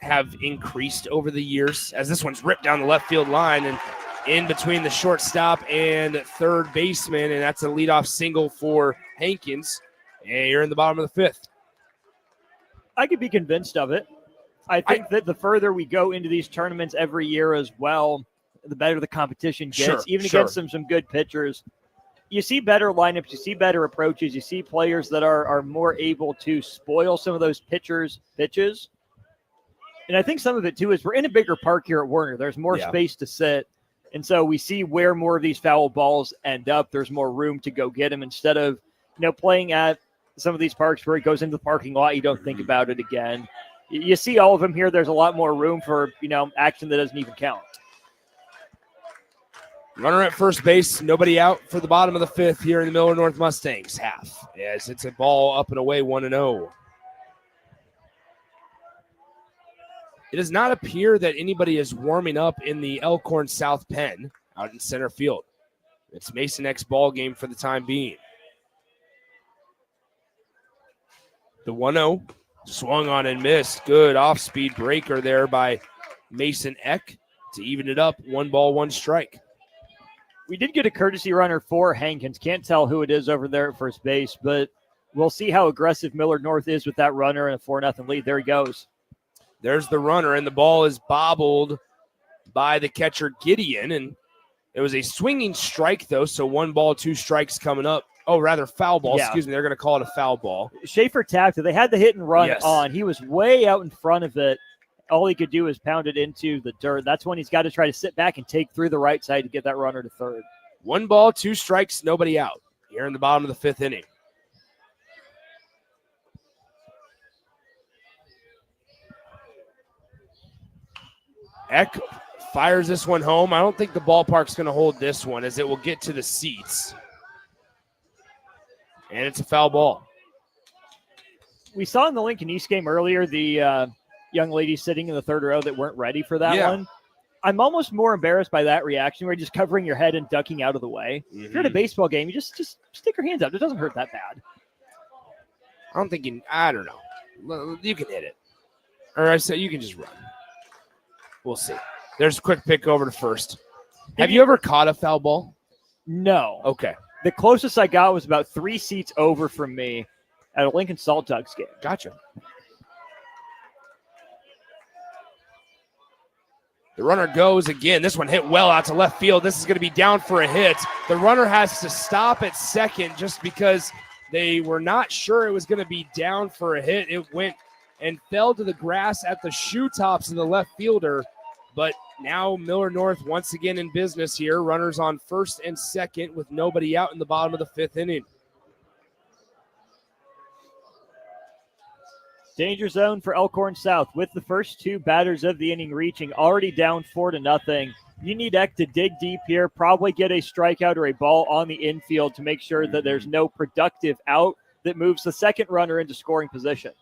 have increased over the years? As this one's ripped down the left field line and in between the shortstop and third baseman, and that's a leadoff single for Hankins. And you're in the bottom of the 5th. I could be convinced of it. I think that the further we go into these tournaments every year as well, the better the competition gets, even against some good pitchers. You see better lineups, you see better approaches, you see players that are more able to spoil some of those pitchers' pitches. And I think some of it, too, is we're in a bigger park here at Warner. There's more space to sit. And so we see where more of these foul balls end up. There's more room to go get them instead of, playing at some of these parks where it goes into the parking lot, you don't think about it again. You see all of them here. There's a lot more room for, action that doesn't even count. Runner at first base, nobody out for the bottom of the 5th here in the Millard North Mustangs half. Yes, it's a ball up and away, 1-0. It does not appear that anybody is warming up in the Elkhorn South pen out in center field. It's Mason Eck's ball game for the time being. The 1-0. Swung on and missed. Good off-speed breaker there by Mason Eck to even it up. 1 ball, 1 strike. We did get a courtesy runner for Hankins. Can't tell who it is over there at first base, but we'll see how aggressive Millard North is with that runner and a 4-0 lead. There he goes. There's the runner, and the ball is bobbled by the catcher Gideon, and it was a swinging strike, though, so 1 ball, 2 strikes coming up. Oh, rather foul ball. Yeah. Excuse me. They're going to call it a foul ball. Schaefer tapped it. They had the hit and run on. He was way out in front of it. All he could do is pound it into the dirt. That's when he's got to try to sit back and take through the right side to get that runner to third. 1 ball, 2 strikes, nobody out here in the bottom of the 5th inning. Eck fires this one home. I don't think the ballpark's going to hold this one as it will get to the seats. And it's a foul ball. We saw in the Lincoln East game earlier the young ladies sitting in the 3rd row that weren't ready for that one. I'm almost more embarrassed by that reaction where you're just covering your head and ducking out of the way. If you're at a baseball game, you just stick your hands up. It doesn't hurt that bad. I don't know. You can hit it. Or I said you can just run. We'll see. There's a quick pick over to first. Have you ever caught a foul ball? No. Okay. The closest I got was about 3 seats over from me at a Lincoln Salt Ducks game. Gotcha. The runner goes again. This one hit well out to left field. This is going to be down for a hit. The runner has to stop at second just because they were not sure it was going to be down for a hit. It went and fell to the grass at the shoe tops of the left fielder, but now Millard North once again in business here. Runners on first and second with nobody out in the bottom of the 5th inning. Danger zone for Elkhorn South with the first 2 batters of the inning reaching, already down 4-0. You need Eck to dig deep here, probably get a strikeout or a ball on the infield to make sure that there's no productive out that moves the second runner into scoring position.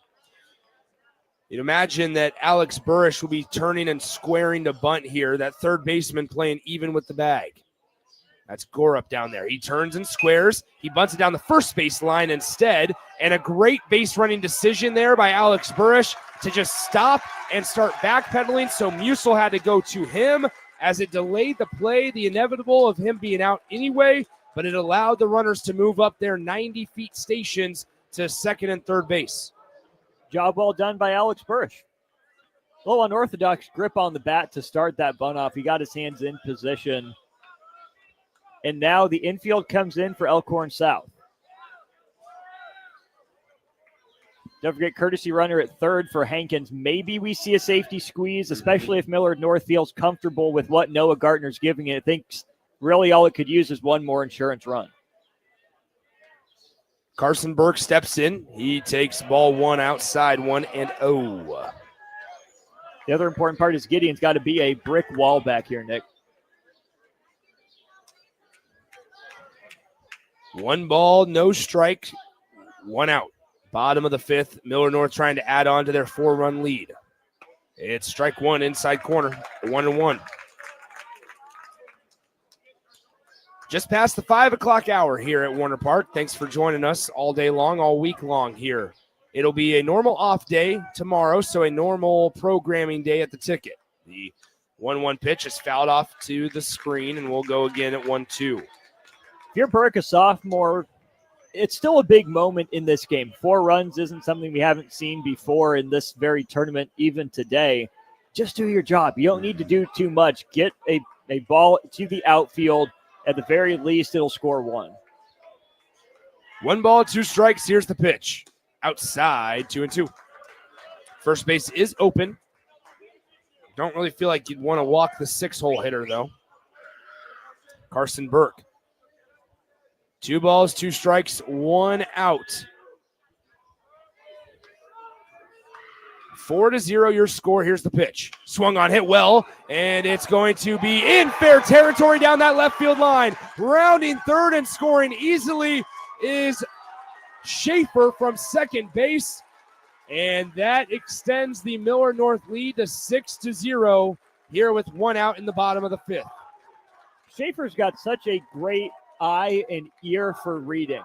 You'd imagine that Alex Burrish will be turning and squaring to bunt here. That third baseman playing even with the bag. That's Gorup down there. He turns and squares. He bunts it down the first base line instead. And a great base running decision there by Alex Burrish to just stop and start backpedaling. So Musil had to go to him as it delayed the play, the inevitable of him being out anyway, but it allowed the runners to move up their 90 feet stations to second and third base. Job well done by Alex Burrish. A little unorthodox grip on the bat to start that bunt off. He got his hands in position. And now the infield comes in for Elkhorn South. Don't forget courtesy runner at third for Hankins. Maybe we see a safety squeeze, especially if Millard North feels comfortable with what Noah Gartner's giving it. Thinks really all it could use is one more insurance run. Carson Burke steps in. He takes ball 1 outside, 1-0. The other important part is Gideon's got to be a brick wall back here, Nick. 1 ball, no strike, 1 out. Bottom of the 5th, Millard North trying to add on to their 4-run lead. It's strike 1 inside corner, 1-1. Just past the 5 o'clock hour here at Warner Park. Thanks for joining us all day long, all week long here. It'll be a normal off day tomorrow, so a normal programming day at the Ticket. The 1-1 pitch is fouled off to the screen, and we'll go again at 1-2. If you're Burke, a sophomore, it's still a big moment in this game. 4 runs isn't something we haven't seen before in this very tournament, even today. Just do your job. You don't need to do too much. Get a ball to the outfield. At the very least, it'll score 1. 1 ball, 2 strikes. Here's the pitch. Outside, 2-2. First base is open. Don't really feel like you'd want to walk the 6-hole hitter, though. Carson Burke. 2 balls, 2 strikes, 1 out. 4-0 your score. Here's the pitch. Swung on, hit well, and it's going to be in fair territory down that left field line. Rounding third and scoring easily is Schaefer from second base, and that extends the Millard North lead to 6-0 here with 1 out in the bottom of the 5th. Schaefer's got such a great eye and ear for reading.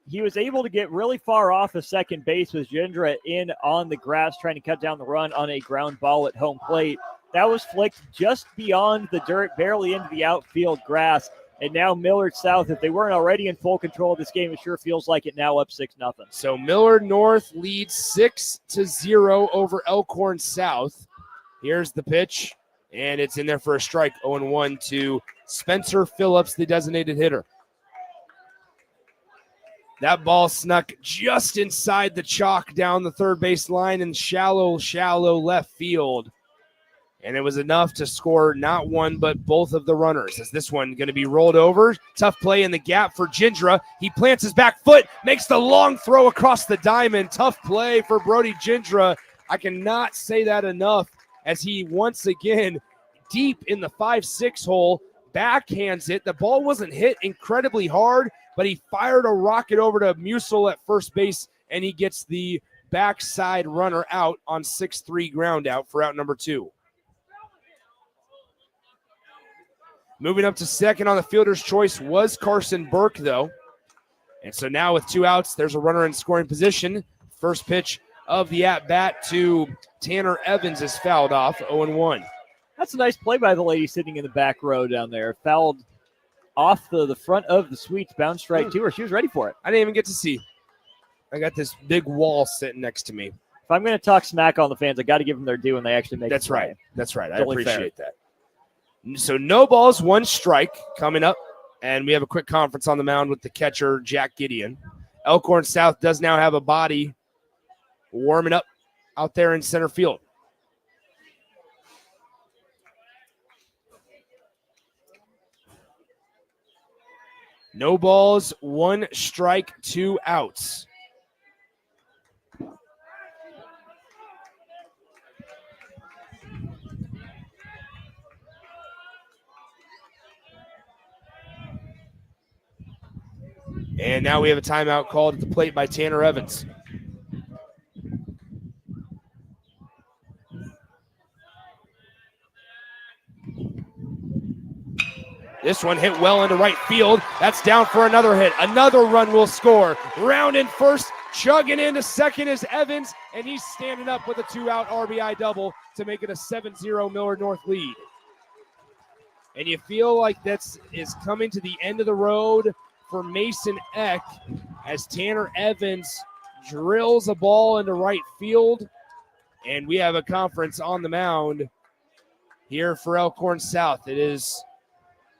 He was able to get really far off of second base with Jindra in on the grass, trying to cut down the run on a ground ball at home plate. That was flicked just beyond the dirt, barely into the outfield grass. And now Millard South, if they weren't already in full control of this game, it sure feels like it now up 6-0. So Millard North leads 6-0 over Elkhorn South. Here's the pitch, and it's in there for a strike. 0-1 to Spencer Phillips, the designated hitter. That ball snuck just inside the chalk down the third base line in shallow left field. And it was enough to score not one, but both of the runners. Is this one going to be rolled over? Tough play in the gap for Jindra. He plants his back foot, makes the long throw across the diamond. Tough play for Brody Jindra. I cannot say that enough as he once again, deep in the 5-6 hole, backhands it. The ball wasn't hit incredibly hard, but he fired a rocket over to Musil at first base, and he gets the backside runner out on 6-3 ground out for out number 2. Moving up to second on the fielder's choice was Carson Burke, though. And so now with 2 outs, there's a runner in scoring position. First pitch of the at-bat to Tanner Evans is fouled off, 0-1. That's a nice play by the lady sitting in the back row down there. Fouled off the front of the suites, bounced right to her. She was ready for it. I didn't even get to see. I got this big wall sitting next to me. If I'm going to talk smack on the fans, I got to give them their due when they actually make That's it. right. That's right. I Totally appreciate that. So no balls, 1 strike coming up, and we have a quick conference on the mound with the catcher, Jack Gideon. Elkhorn South does now have a body warming up out there in center field. No balls, 1 strike, 2 outs. And now we have a timeout called at the plate by Tanner Evans. This one hit well into right field. That's down for another hit. Another run will score. Round in first, chugging into second is Evans, and he's standing up with a 2-out RBI double to make it a 7-0 Millard North lead. And you feel like that's is coming to the end of the road for Mason Eck as Tanner Evans drills a ball into right field. And we have a conference on the mound here for Elkhorn South. It is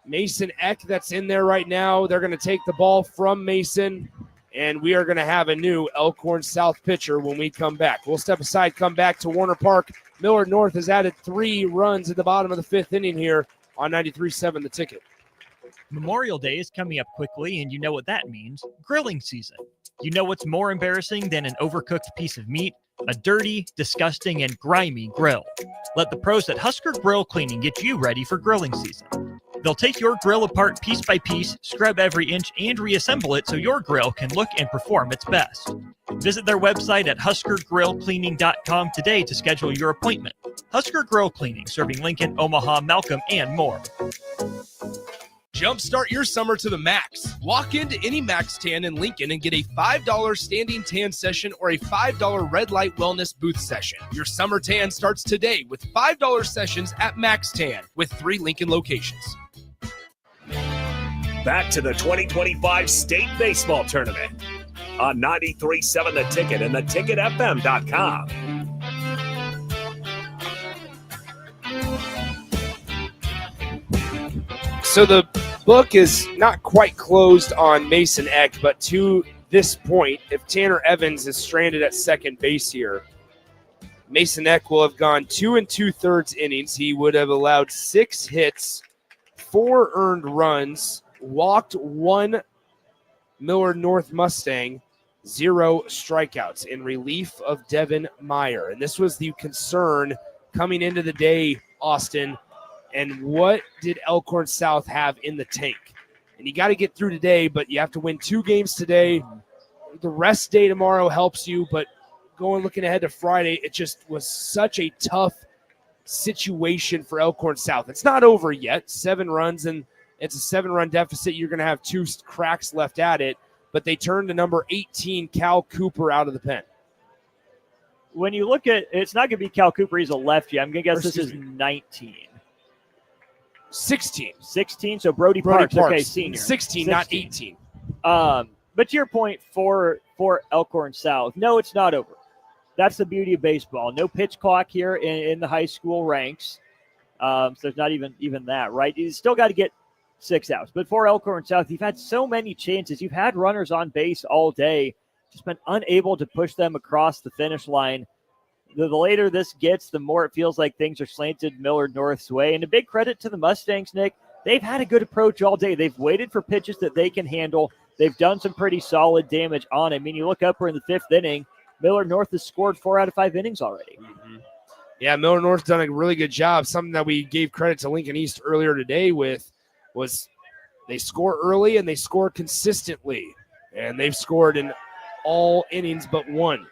Mason Eck that's in there right now. They're going to take the ball from Mason, and we are going to have a new Elkhorn South pitcher when we come back. We'll step aside, come back to Warner Park. Millard North has added 3 runs at the bottom of the 5th inning here on 93.7 The Ticket. Memorial Day is coming up quickly, and you know what that means. Grilling season. You know what's more embarrassing than an overcooked piece of meat? A dirty, disgusting, and grimy grill. Let the pros at Husker Grill Cleaning get you ready for grilling season. They'll take your grill apart piece by piece, scrub every inch, and reassemble it so your grill can look and perform its best. Visit their website at huskergrillcleaning.com today to schedule your appointment. Husker Grill Cleaning, serving Lincoln, Omaha, Malcolm, and more. Jumpstart your summer to the max. Walk into any Max Tan in Lincoln and get a $5 standing tan session or a $5 red light wellness booth session. Your summer tan starts today with $5 sessions at Max Tan with 3 Lincoln locations. Back to the 2025 State Baseball Tournament on 93.7 The Ticket and theticketfm.com. So the book is not quite closed on Mason Eck, but to this point, if Tanner Evans is stranded at second base here, Mason Eck will have gone 2 2/3 innings. He would have allowed 6 hits, 4 earned runs, walked 1 Millard North Mustang, 0 strikeouts in relief of Devin Meyer. And this was the concern coming into the day, Austin. And what did Elkhorn South have in the tank? And you got to get through today, but you have to win 2 games today. The rest day tomorrow helps you, but looking ahead to Friday, it just was such a tough situation for Elkhorn South. It's not over yet. 7 runs, and it's a 7-run deficit. You're going to have 2 cracks left at it, but they turned to number 18, Cal Cooper, out of the pen. When you look at it's not going to be Cal Cooper. He's a lefty. I'm going to guess this is 19. 16. So Brody Parks. Okay, senior. 16, not 18. But to your point for Elkhorn South, no, it's not over. That's the beauty of baseball. No pitch clock here in the high school ranks. So there's not even that, right? You still got to get 6 outs. But for Elkhorn South, you've had so many chances. You've had runners on base all day, just been unable to push them across the finish line. The later this gets, the more it feels like things are slanted Millard North's way. And a big credit to the Mustangs, Nick. They've had a good approach all day. They've waited for pitches that they can handle. They've done some pretty solid damage on it. I mean, you look up, we're in the 5th inning. Millard North has scored 4 out of 5 innings already. Mm-hmm. Yeah, Millard North's done a really good job. Something that we gave credit to Lincoln East earlier today with was they score early and they score consistently. And they've scored in all innings but 1.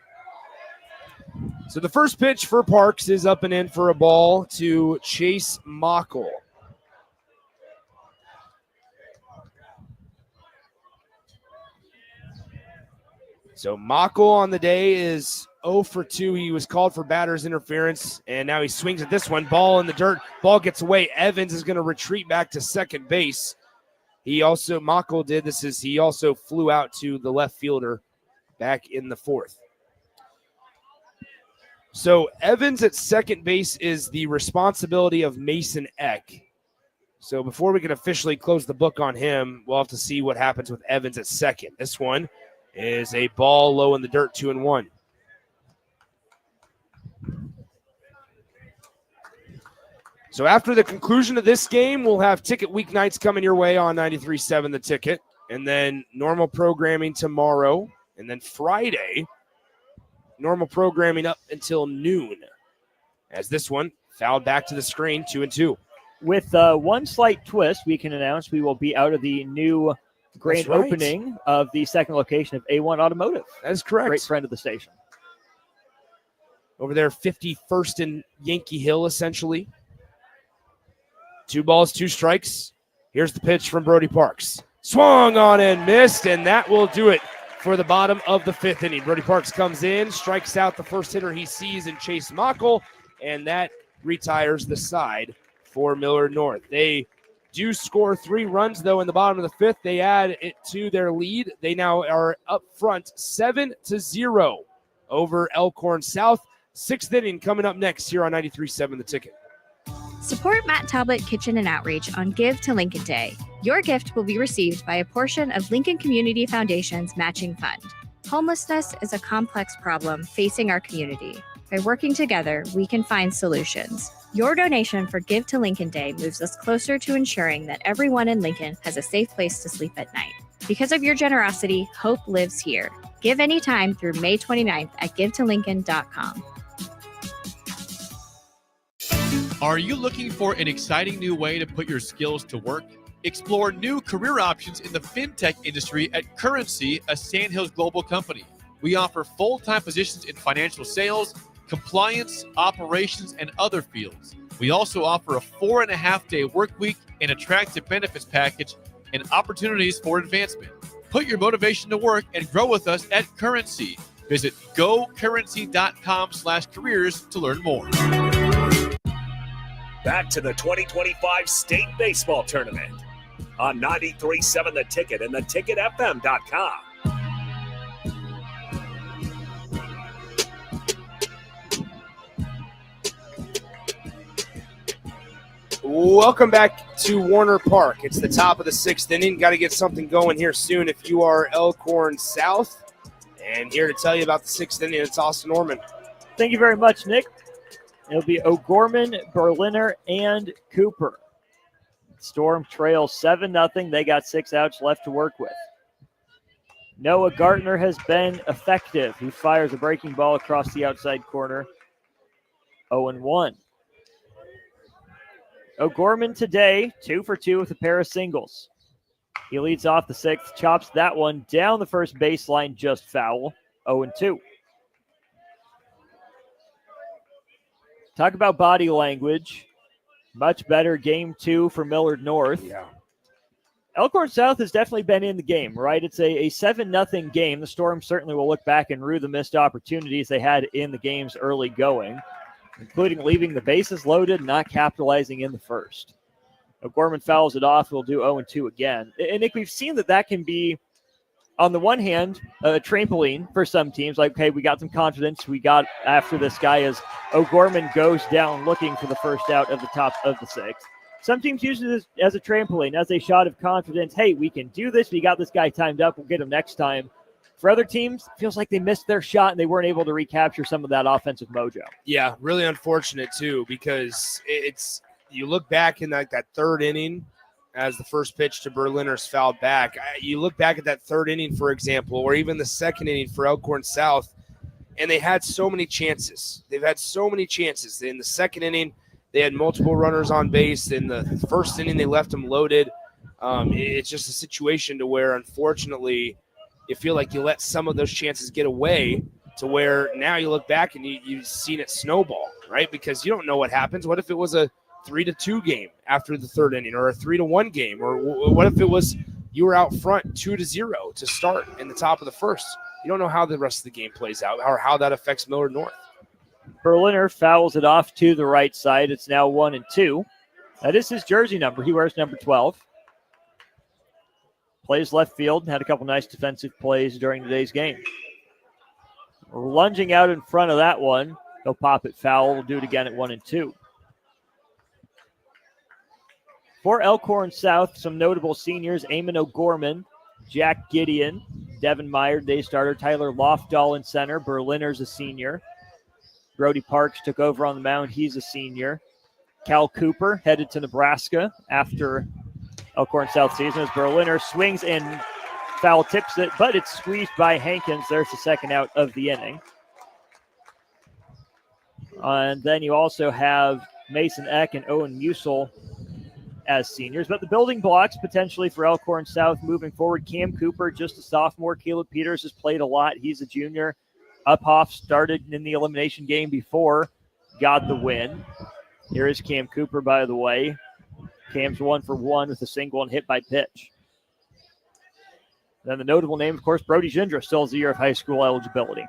So the first pitch for Parks is up and in for a ball to Chase Mockle. So Mockle on the day is 0 for 2. He was called for batter's interference, and now he swings at this one. Ball in the dirt. Ball gets away. Evans is going to retreat back to second base. Mockle did this is he also flew out to the left fielder back in the 4th. So Evans at second base is the responsibility of Mason Eck. So before we can officially close the book on him, we'll have to see what happens with Evans at second. This one is a ball low in the dirt, 2-1. So after the conclusion of this game, we'll have ticket weeknights coming your way on 93.7 The Ticket. And then normal programming tomorrow. And then Friday, normal programming up until noon. As this one fouled back to the screen, 2-2. With one slight twist, we can announce we will be out of the new grand opening of the second location of A1 Automotive. That is correct. Great friend of the station. Over there, 51st and Yankee Hill, essentially. 2 balls, 2 strikes. Here's the pitch from Brody Parks. Swung on and missed, and that will do it for the bottom of the 5th inning. Brody Parks comes in, strikes out the first hitter he sees in Chase Mockel, and that retires the side for Millard North. They do score 3 runs, though, in the bottom of the 5th. They add it to their lead. They now are up front 7-0 over Elkhorn South. 6th inning coming up next here on 93.7 The Ticket. Support Matt Talbot Kitchen and Outreach on Give to Lincoln Day. Your gift will be received by a portion of Lincoln Community Foundation's matching fund. Homelessness is a complex problem facing our community. By working together, we can find solutions. Your donation for Give to Lincoln Day moves us closer to ensuring that everyone in Lincoln has a safe place to sleep at night. Because of your generosity, hope lives here. Give anytime through May 29th at givetolincoln.com. Are you looking for an exciting new way to put your skills to work? Explore new career options in the fintech industry at Currency, a Sandhills global company. We offer full-time positions in financial sales, compliance, operations, and other fields. We also offer a 4.5-day work week, an attractive benefits package, and opportunities for advancement. Put your motivation to work and grow with us at Currency. Visit gocurrency.com/careers to learn more. Back to the 2025 State Baseball Tournament on 93.7 The Ticket and theticketfm.com. Welcome back to Warner Park. It's the top of the 6th inning. Got to get something going here soon if you are Elkhorn South. And here to tell you about the 6th inning, it's Austin Orman. Thank you very much, Nick. It'll be O'Gorman, Berliner, and Cooper. Storm trails 7-0. They got 6 outs left to work with. Noah Gartner has been effective. He fires a breaking ball across the outside corner. 0-1. O'Gorman today, 2 for 2 with a pair of singles. He leads off the 6th, chops that one down the first baseline, just foul. 0-2. Talk about body language. Much better game 2 for Millard North. Yeah. Elkhorn South has definitely been in the game, right? It's a 7-0 game. The Storm certainly will look back and rue the missed opportunities they had in the game's early going, including leaving the bases loaded and not capitalizing in the first. O'Gorman fouls it off. We'll do 0-2 again. And Nick, we've seen that can be, on the one hand, a trampoline for some teams. Like, okay, we got some confidence. We got after this guy as O'Gorman goes down looking for the first out of the top of the 6th. Some teams use it as a trampoline, as a shot of confidence. Hey, we can do this. We got this guy timed up. We'll get him next time. For other teams, it feels like they missed their shot and they weren't able to recapture some of that offensive mojo. Yeah, really unfortunate, too, because you look back in that 3rd inning, as the first pitch to Berliner's fouled back. You look back at that 3rd inning, for example, or even the 2nd inning for Elkhorn South, and they had so many chances. They've had so many chances. In the 2nd inning, they had multiple runners on base. In the 1st inning, they left them loaded. It's just a situation to where, unfortunately, you feel like you let some of those chances get away to where now you look back and you've seen it snowball, right? Because you don't know what happens. What if it was a 3-2 game after the 3rd inning, or a 3-1 game, or what if it was you were out front 2-0 to start in the top of the 1st? You don't know how the rest of the game plays out or how that affects Millard North. Berliner fouls it off to the right side. It's now 1-2. That is his jersey number. He wears number 12. Plays left field. Had a couple nice defensive plays during today's game. Lunging out in front of that one. He'll pop it foul. We'll do it again at 1-2. For Elkhorn South, some notable seniors: Eamon O'Gorman, Jack Gideon, Devin Meyer, day starter, Tyler Lofdahl in center. Berliner's a senior. Brody Parks took over on the mound. He's a senior. Cal Cooper headed to Nebraska after Elkhorn South season as Berliner swings and foul tips it, but it's squeezed by Hankins. There's the second out of the inning. And then you also have Mason Eck and Owen Musil as seniors. But the building blocks potentially for Elkhorn South moving forward, Cam Cooper, just a sophomore. Caleb Peters has played a lot. He's a junior. Uphoff started in the elimination game before, got the win. Here is Cam Cooper, by the way. Cam's 1 for 1 with a single and hit by pitch. Then the notable name, of course, Brody Gindra, still has a year of high school eligibility.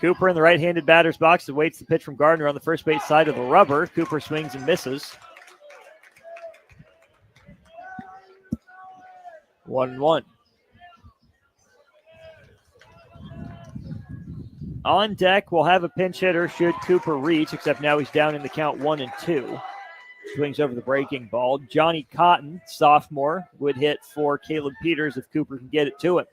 Cooper in the right-handed batter's box awaits the pitch from Gardner on the first base side of the rubber. Cooper swings and misses. 1-1. On deck, we'll have a pinch hitter should Cooper reach, except now he's down in the count 1-2. Swings over the breaking ball. Johnny Cotton, sophomore, would hit for Caleb Peters if Cooper can get it to him.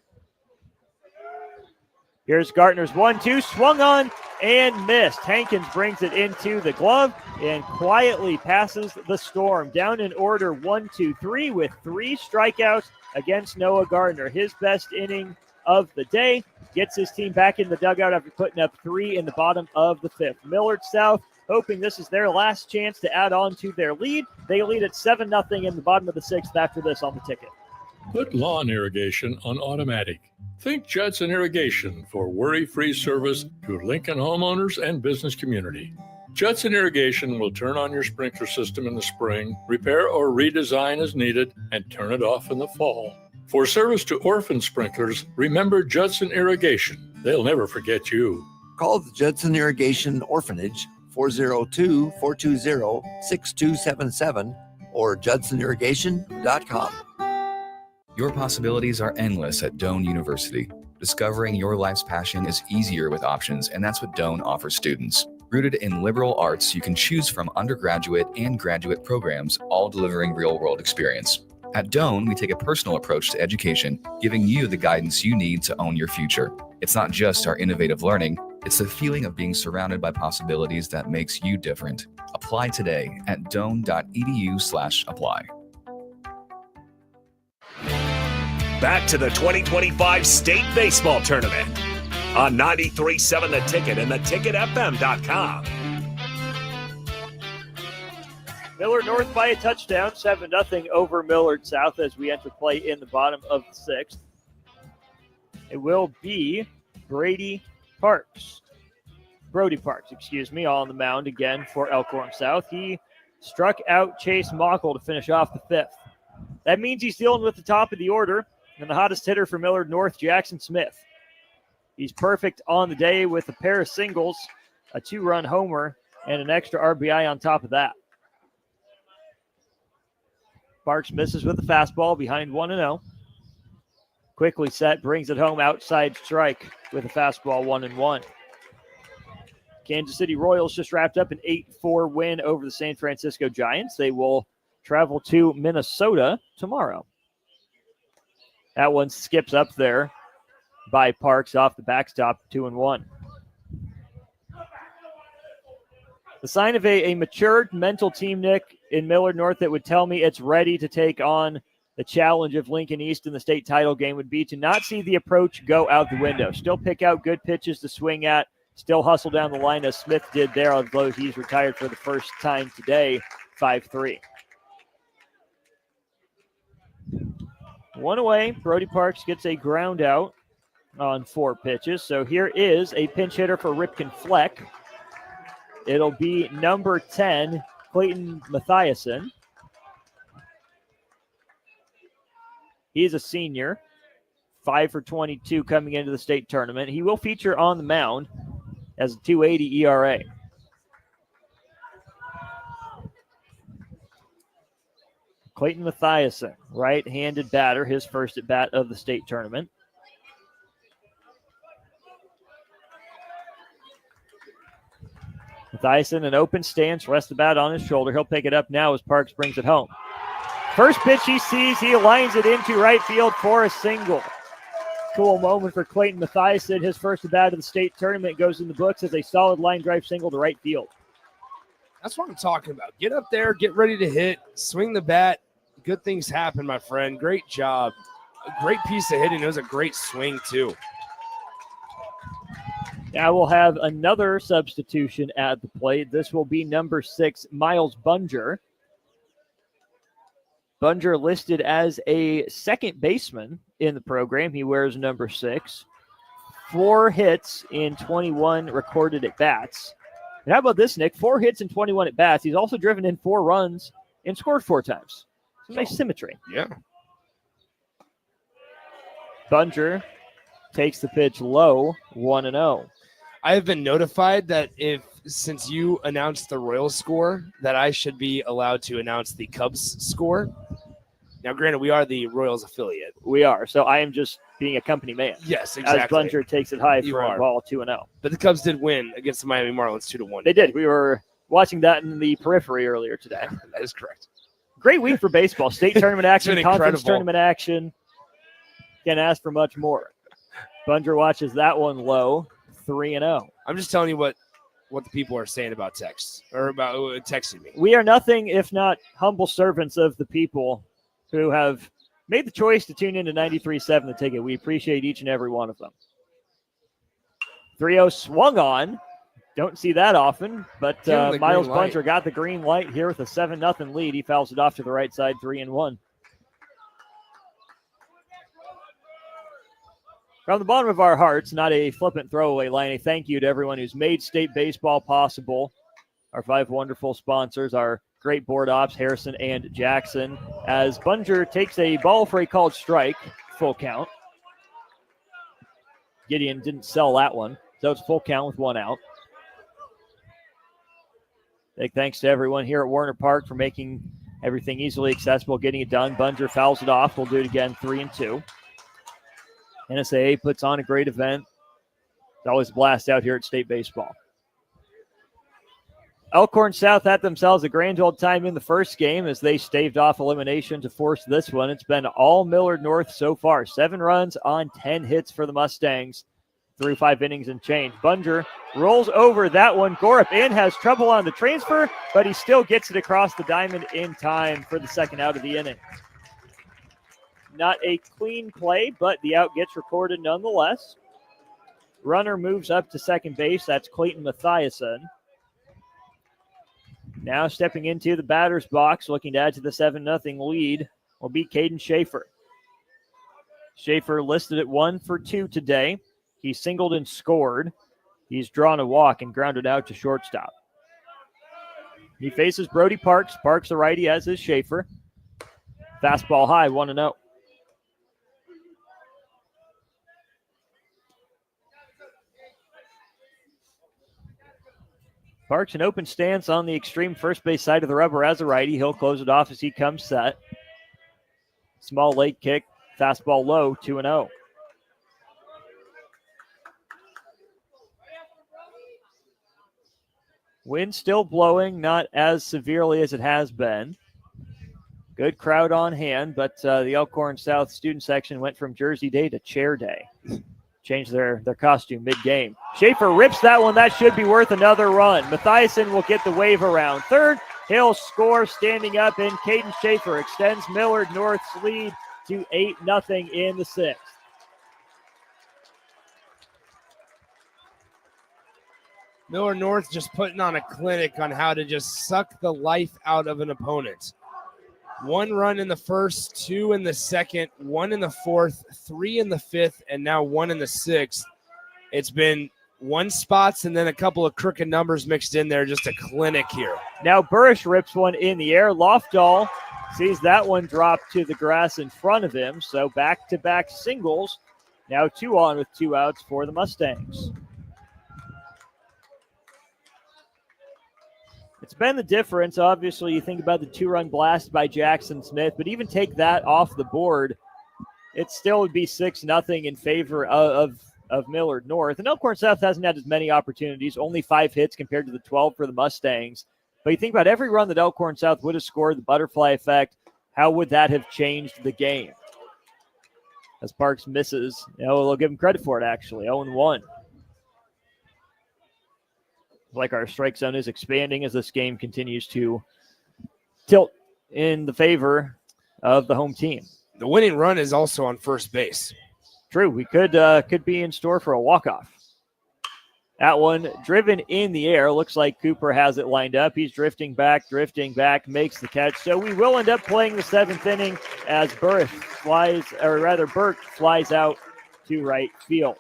Here's Gardner's 1-2, swung on and missed. Hankins brings it into the glove and quietly passes the Storm. Down in order 1-2-3 with 3 strikeouts against Noah Gardner. His best inning of the day. Gets his team back in the dugout after putting up 3 in the bottom of the 5th. Millard South hoping this is their last chance to add on to their lead. They lead at 7-0 in the bottom of the 6th after this on the ticket. Put lawn irrigation on automatic. Think Judson Irrigation for worry-free service to Lincoln homeowners and business community. Judson Irrigation will turn on your sprinkler system in the spring, repair or redesign as needed, and turn it off in the fall. For service to orphan sprinklers, remember Judson Irrigation. They'll never forget you. Call the Judson Irrigation Orphanage 402-420-6277 or judsonirrigation.com. Your possibilities are endless at Doane University. Discovering your life's passion is easier with options, and that's what Doane offers students. Rooted in liberal arts, you can choose from undergraduate and graduate programs, all delivering real-world experience. At Doane, we take a personal approach to education, giving you the guidance you need to own your future. It's not just our innovative learning, it's the feeling of being surrounded by possibilities that makes you different. Apply today at doane.edu/apply. Back to the 2025 State Baseball Tournament on 93.7 The Ticket and theticketfm.com. Millard North by a touchdown, 7-0 over Millard South as we enter play in the bottom of the 6th. It will be Brody Parks, on the mound again for Elkhorn South. He struck out Chase Mockle to finish off the 5th. That means he's dealing with the top of the order and the hottest hitter for Millard North, Jackson Smith. He's perfect on the day with a pair of singles, a 2-run homer, and an extra RBI on top of that. Parks misses with the fastball behind 1-0. Quickly set, brings it home, outside strike with a fastball 1-1. Kansas City Royals just wrapped up an 8-4 win over the San Francisco Giants. They will travel to Minnesota tomorrow. That one skips up there by Parks off the backstop, 2-1. The sign of a matured mental team, Nick, in Millard North that would tell me it's ready to take on the challenge of Lincoln East in the state title game would be to not see the approach go out the window. Still pick out good pitches to swing at, still hustle down the line as Smith did there, although he's retired for the first time today, 5-3. One away, Brody Parks gets a ground out on 4 pitches. So here is a pinch hitter for Ripken Fleck. It'll be number 10, Clayton Mathiasen. He's a senior, 5 for 22 coming into the state tournament. He will feature on the mound as a 2.80 ERA. Clayton Mathiasen, right-handed batter, his first at-bat of the state tournament. Mathiasen, an open stance, rests the bat on his shoulder. He'll pick it up now as Parks brings it home. First pitch he sees, he lines it into right field for a single. Cool moment for Clayton Mathiasen. His first at-bat of the state tournament goes in the books as a solid line drive single to right field. That's what I'm talking about. Get up there, get ready to hit, swing the bat, Good things happen, my friend. Great job. A great piece of hitting. It was a great swing, too. Now we'll have another substitution at the plate. This will be number 6, Miles Bunger. Bunger listed as a second baseman in the program. He wears number 6. 4 hits in 21 recorded at bats. And how about this, Nick? 4 hits in 21 at bats. He's also driven in 4 runs and scored 4 times. Some nice symmetry. Yeah. Bunger takes the pitch low, 1-0. I have been notified that since you announced the Royals score, that I should be allowed to announce the Cubs score. Now, granted, we are the Royals affiliate. We are. So I am just being a company man. Yes, exactly. As Bunger takes it high for a ball, 2-0. But the Cubs did win against the Miami Marlins 2-1. They did. We were watching that in the periphery earlier today. That is correct. Great week for baseball. State tournament action, conference incredible. tournament action. Can't ask for much more. Bunger watches that one low, 3-0. I'm just telling you what the people are saying about text or about texting me. We are nothing if not humble servants of the people who have made the choice to tune into 93.7 The Ticket. We appreciate each and every one of them. 3-0 swung on. Don't see that often, but Miles Bunger got the green light here with a 7-0 lead. He fouls it off to the right side, 3-1. From the bottom of our hearts, not a flippant throwaway line, a thank you to everyone who's made state baseball possible. Our 5 wonderful sponsors, our great board ops, Harrison and Jackson, as Bunger takes a ball for a called strike, full count. Gideon didn't sell that one, so it's full count with 1 out. Big thanks to everyone here at Warner Park for making everything easily accessible, getting it done. Bunger fouls it off. We'll do it again, 3-2. NSAA puts on a great event. It's always a blast out here at state baseball. Elkhorn South had themselves a grand old time in the first game as they staved off elimination to force this one. It's been all Millard North so far. 7 runs on 10 hits for the Mustangs through 5 innings and change. Bunger rolls over that one. Gorup in has trouble on the transfer, but he still gets it across the diamond in time for the second out of the inning. Not a clean play, but the out gets recorded nonetheless. Runner moves up to second base. That's Clayton Mathiasen. Now stepping into the batter's box, looking to add to the 7-0 lead, will be Caden Schaefer. Schaefer listed at 1 for 2 today. He singled and scored. He's drawn a walk and grounded out to shortstop. He faces Brody Parks. Parks the righty, as is Schaefer. Fastball high, 1-0. Parks an open stance on the extreme first base side of the rubber as a righty. He'll close it off as he comes set. Small leg kick, fastball low, 2-0. Wind still blowing, not as severely as it has been. Good crowd on hand, but the Elkhorn South student section went from Jersey Day to Chair Day. Changed their costume mid-game. Schaefer rips that one. That should be worth another run. Mathiasen will get the wave around third. He'll score standing up, and Caden Schaefer extends Millard North's lead to 8-0 in the 6th. Millard North just putting on a clinic on how to just suck the life out of an opponent. 1 run in the first, 2 in the second, 1 in the fourth, 3 in the fifth, and now 1 in the 6th. It's been 1 spots and then a couple of crooked numbers mixed in there. Just a clinic here. Now Burrish rips one in the air. Lofdahl sees that one drop to the grass in front of him. So back-to-back singles. Now 2 on with 2 outs for the Mustangs. It's been the difference. Obviously, you think about the 2-run blast by Jackson Smith, but even take that off the board, it still would be 6-0 in favor of Millard North. And Elkhorn South hasn't had as many opportunities, only 5 hits compared to the 12 for the Mustangs. But you think about every run that Elkhorn South would have scored, the butterfly effect, how would that have changed the game? As Parks misses, they'll give him credit for it, actually, 0-1. Like our strike zone is expanding as this game continues to tilt in the favor of the home team. The winning run is also on first base. True. We could be in store for a walk-off. That one driven in the air. Looks like Cooper has it lined up. He's drifting back, makes the catch. So we will end up playing the 7th inning as Burke flies out to right field.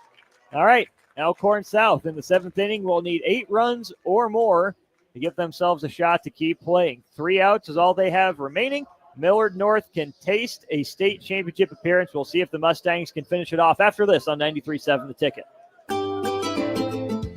All right, Elkhorn South in the 7th inning will need 8 runs or more to give themselves a shot to keep playing. 3 outs is all they have remaining. Millard North can taste a state championship appearance. We'll see if the Mustangs can finish it off after this on 93.7 The Ticket.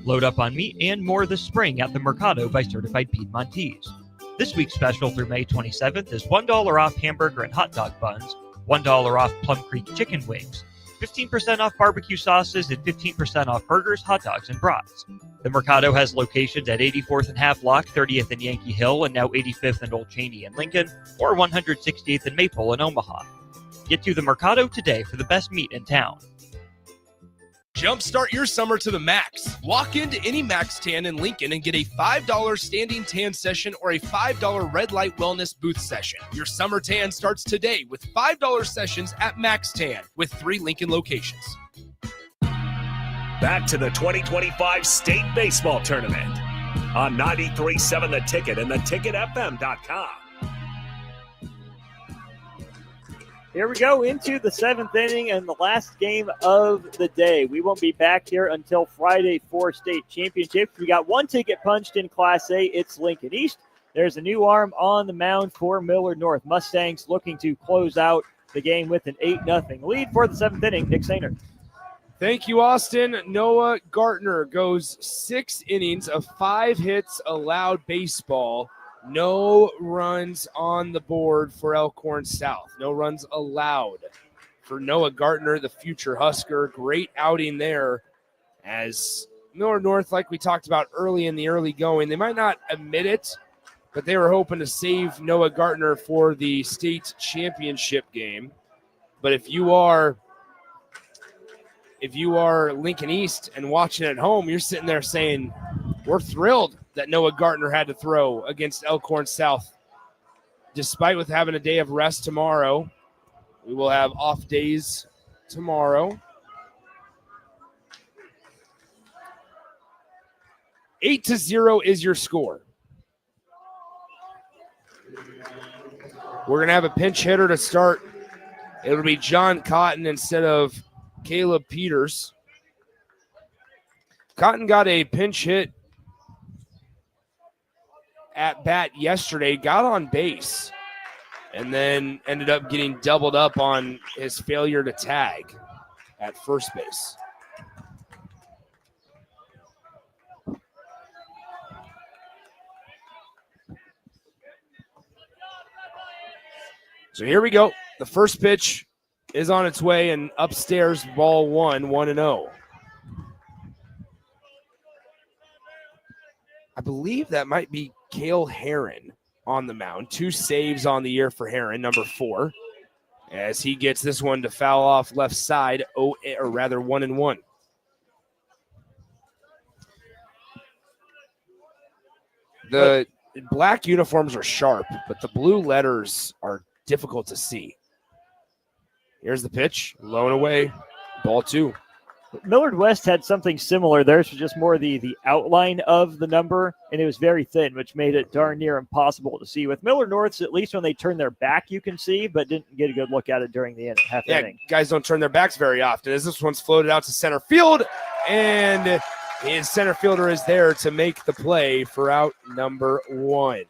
Load up on meat and more this spring at the Mercado by Certified Piedmontese. This week's special through May 27th is $1 off hamburger and hot dog buns, $1 off Plum Creek chicken wings, 15% off barbecue sauces, and 15% off burgers, hot dogs, and brats. The Mercado has locations at 84th and Havelock, 30th and Yankee Hill, and now 85th and Old Cheney in Lincoln, or 168th and Maple in Omaha. Get to the Mercado today for the best meat in town. Jumpstart your summer to the max. Walk into any Max Tan in Lincoln and get a $5 standing tan session or a $5 red light wellness booth session. Your summer tan starts today with $5 sessions at Max Tan with 3 Lincoln locations. Back to the 2025 State Baseball Tournament on 93.7 The Ticket and theticketfm.com. Here we go into the 7th inning and the last game of the day. We won't be back here until Friday for state championships. We got 1 ticket punched in Class A. It's Lincoln East. There's a new arm on the mound for Millard North. Mustangs looking to close out the game with an 8-0 lead for the 7th inning. Nick Sainer. Thank you, Austin. Noah Gartner goes 6 innings of 5 hits allowed baseball. No runs on the board for Elkhorn South. No runs allowed for Noah Gartner, the future Husker. Great outing there as Millard North, like we talked about early in the early going, they might not admit it, but they were hoping to save Noah Gartner for the state championship game. But if you are Lincoln East and watching at home, you're sitting there saying, we're thrilled that Noah Gartner had to throw against Elkhorn South. Despite with having a day of rest tomorrow, we will have off days tomorrow. 8-0 is your score. We're going to have a pinch hitter to start. It'll be John Cotton instead of Caleb Peters. Cotton got a pinch hit at bat yesterday, got on base, and then ended up getting doubled up on his failure to tag at first base. So here we go. The first pitch is on its way, and upstairs, ball 1-0. I believe that might be Cale Herron on the mound. 2 saves on the year for Herron, number 4, as he gets this one to foul off left side, 1-1. The black uniforms are sharp, but the blue letters are difficult to see. Here's the pitch, low and away, ball 2. Millard West had something similar. Theirs was just more the outline of the number, and it was very thin, which made it darn near impossible to see. With Millard North's, at least when they turn their back, you can see, but didn't get a good look at it during the half inning. Guys don't turn their backs very often, as this one's floated out to center field, and his center fielder is there to make the play for out number 1.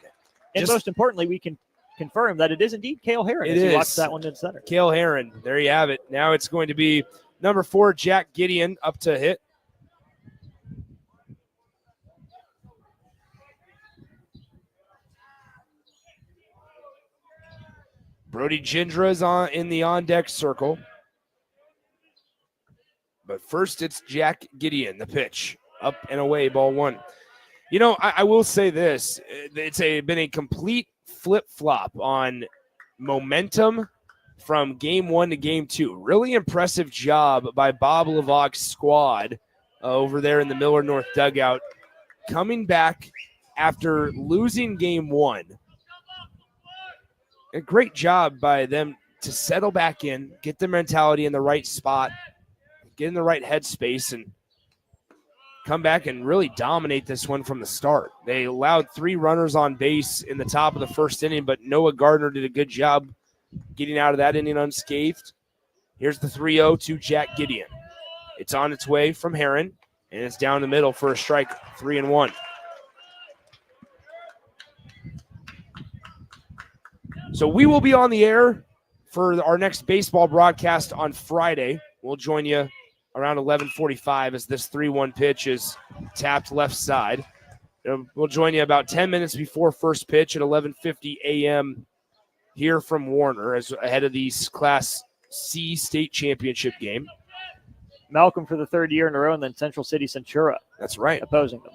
And most importantly, we can confirm that it is indeed Cale Herron as he watched that one in center. Cale Herron, there you have it. Now it's going to be number 4, Jack Gideon, up to hit. Brody Gindra is in the on-deck circle. But first, it's Jack Gideon, the pitch. Up and away, ball 1. You know, I will say this. It's been a complete flip-flop on momentum from game 1 to game 2. Really impressive job by Bob Levoc's squad over there in the Millard North dugout. Coming back after losing game 1 A great job by them to settle back in, get their mentality in the right spot, get in the right headspace, and come back and really dominate this one from the start. They allowed 3 runners on base in the top of the first inning, but Noah Gardner did a good job getting out of that inning unscathed. Here's the 3-0 to Jack Gideon. It's on its way from Heron, and it's down the middle for a strike, 3-1. So we will be on the air for our next baseball broadcast on Friday. We'll join you around 11:45 as this 3-1 pitch is tapped left side. We'll join you about 10 minutes before first pitch at 11:50 a.m. here from Warner as ahead of the Class C state championship game. Malcolm for the 3rd year in a row, and then Central City Centura. That's right. Opposing them.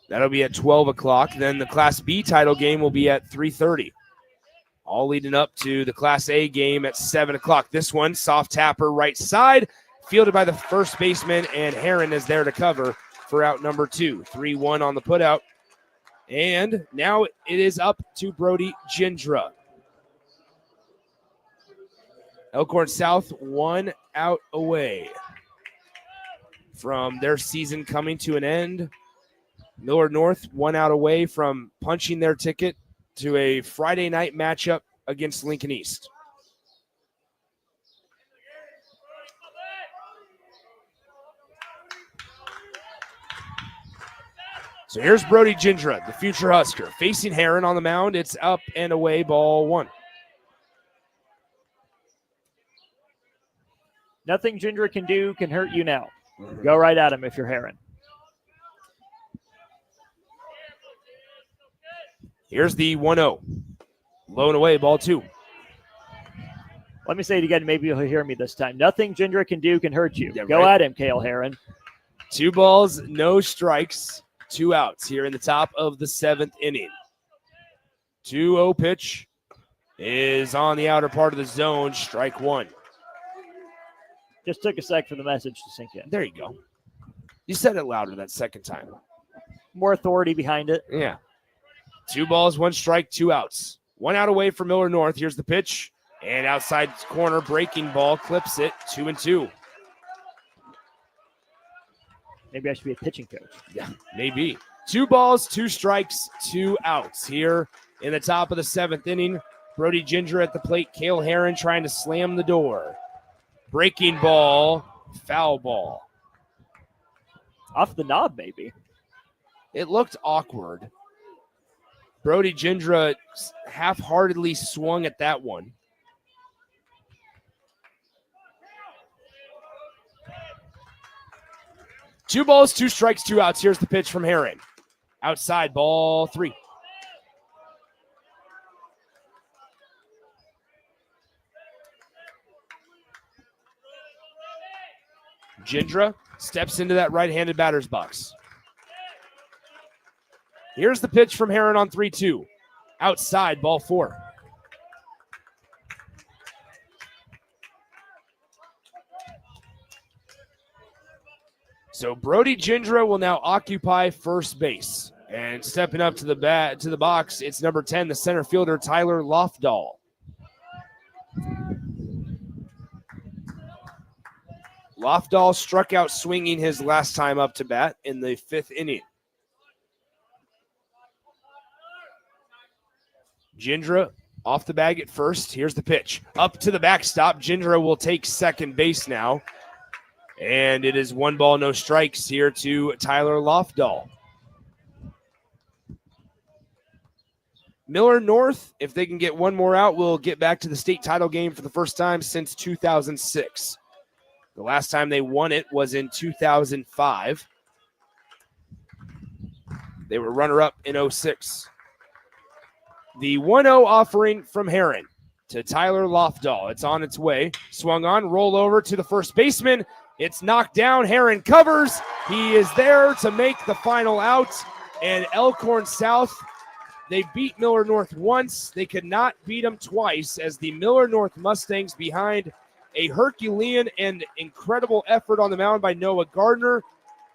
That'll be at 12 o'clock. Then the Class B title game will be at 3:30. All leading up to the Class A game at 7 o'clock. This one, soft tapper right side, fielded by the first baseman, and Heron is there to cover for out number 2. 3-1 on the putout. And now it is up to Brody Gindra. Elkhorn South 1 out away from their season coming to an end. Millard North 1 out away from punching their ticket to a Friday night matchup against Lincoln East. So here's Brody Gindra, the future Husker, facing Heron on the mound. It's up and away, ball 1. Nothing Gindra can do can hurt you now. Go right at him if you're Heron. Here's the 1-0. Low and away, ball 2. Let me say it again. Maybe you'll hear me this time. Nothing Gindra can do can hurt you. Yeah, Go right. at him, Cale Heron. 2 balls, no strikes, 2 outs here in the top of the 7th inning. 2-0 pitch is on the outer part of the zone, strike 1. Just took a sec for the message to sink in. There you go. You said it louder that second time. More authority behind it. Yeah. 2 balls, 1 strike, 2 outs. 1 out away from Millard North. Here's the pitch. And outside corner, breaking ball, clips it, 2-2. Maybe I should be a pitching coach. Yeah, maybe. 2 balls, 2 strikes, 2 outs here in the top of the 7th inning. Brody Gindra at the plate. Cale Heron trying to slam the door. Breaking ball, foul ball. Off the knob, maybe. It looked awkward. Brody Gindra half-heartedly swung at that one. Two balls, 2 strikes, 2 outs. Here's the pitch from Heron. Outside, ball 3. Gindra steps into that right-handed batter's box. Here's the pitch from Heron on 3-2. Outside, ball 4. So Brody Gindra will now occupy first base. And stepping up to the box, it's number 10, the center fielder, Tyler Lofdahl. Lofdahl struck out swinging his last time up to bat in the 5th inning. Gindra off the bag at first. Here's the pitch. Up to the backstop. Gindra will take second base now. And it is 1 ball, no strikes here to Tyler Lofdahl. Millard North, if they can get 1 more out, will get back to the state title game for the first time since 2006. The last time they won it was in 2005. They were runner-up in 06. The 1-0 offering from Heron to Tyler Lofdahl. It's on its way. Swung on, roll over to the first baseman. It's knocked down. Heron covers. He is there to make the final out. And Elkhorn South, they beat Millard North once. They could not beat them twice as the Millard North Mustangs, behind a Herculean and incredible effort on the mound by Noah Gardner.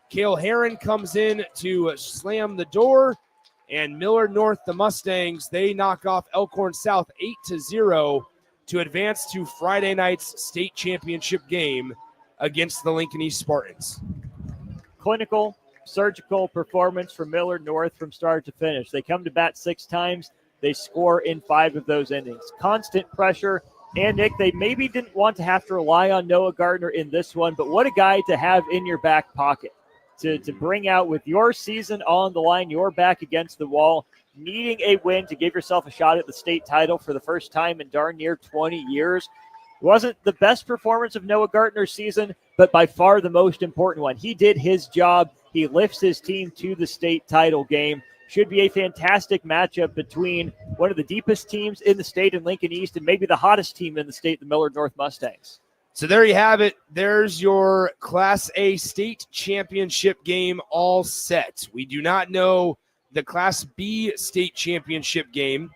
Cale Heron comes in to slam the door, And Millard North, the Mustangs, they knock off Elkhorn South 8-0 to advance to Friday night's state championship game against the Lincoln East Spartans. Clinical, surgical performance from Millard North from start to finish. They come to bat 6 times. They score in 5 of those innings. Constant pressure. And, Nick, they maybe didn't want to have to rely on Noah Gardner in this one, but what a guy to have in your back pocket to bring out with your season on the line, your back against the wall, needing a win to give yourself a shot at the state title for the first time in darn near 20 years. It wasn't the best performance of Noah Gardner's season, but by far the most important one. He did his job. He lifts his team to the state title game. Should be a fantastic matchup between one of the deepest teams in the state in Lincoln East and maybe the hottest team in the state, the Millard North Mustangs. So there you have it. There's your Class A state championship game all set. We do not know the Class B state championship game.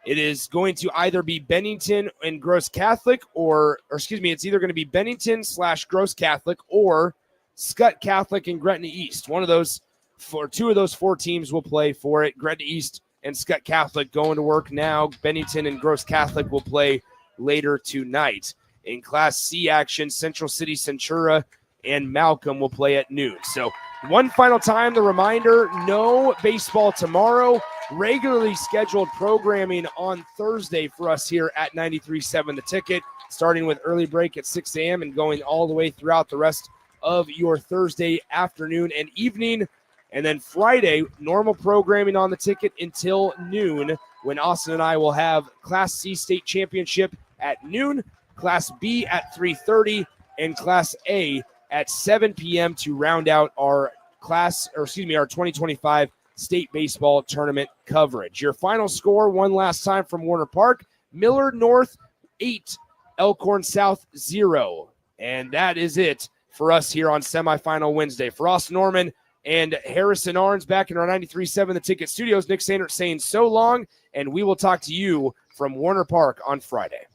It is going to either be Bennington and Gross Catholic it's either going to be Bennington / Gross Catholic or Skutt Catholic and Gretna East. Two of those 4 teams will play for it. Gretna East and Skutt Catholic going to work now. Bennington and Gross Catholic will play later tonight. In Class C action, Central City Centura and Malcolm will play at noon. So one final time, the reminder, no baseball tomorrow. Regularly scheduled programming on Thursday for us here at 93.7 The Ticket, starting with early break at 6 a.m. and going all the way throughout the rest of your Thursday afternoon and evening. And then Friday, normal programming on The Ticket until noon, when Austin and I will have Class C state championship at noon, Class B at 3:30, and Class A at 7 p.m. to round out our 2025 state baseball tournament coverage. Your final score one last time from Warner Park: Millard North 8, Elkhorn South 0. And that is it for us here on Semifinal Wednesday. For Austin Norman and Harrison Arns back in our 93.7 The Ticket studios, Nick Sainert saying so long, and we will talk to you from Warner Park on Friday.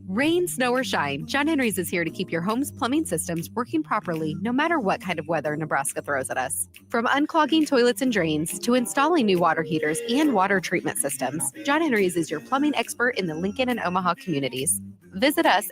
Rain, snow, or shine, John Henry's is here to keep your home's plumbing systems working properly no matter what kind of weather Nebraska throws at us. From unclogging toilets and drains to installing new water heaters and water treatment systems, John Henry's is your plumbing expert in the Lincoln and Omaha communities. Visit us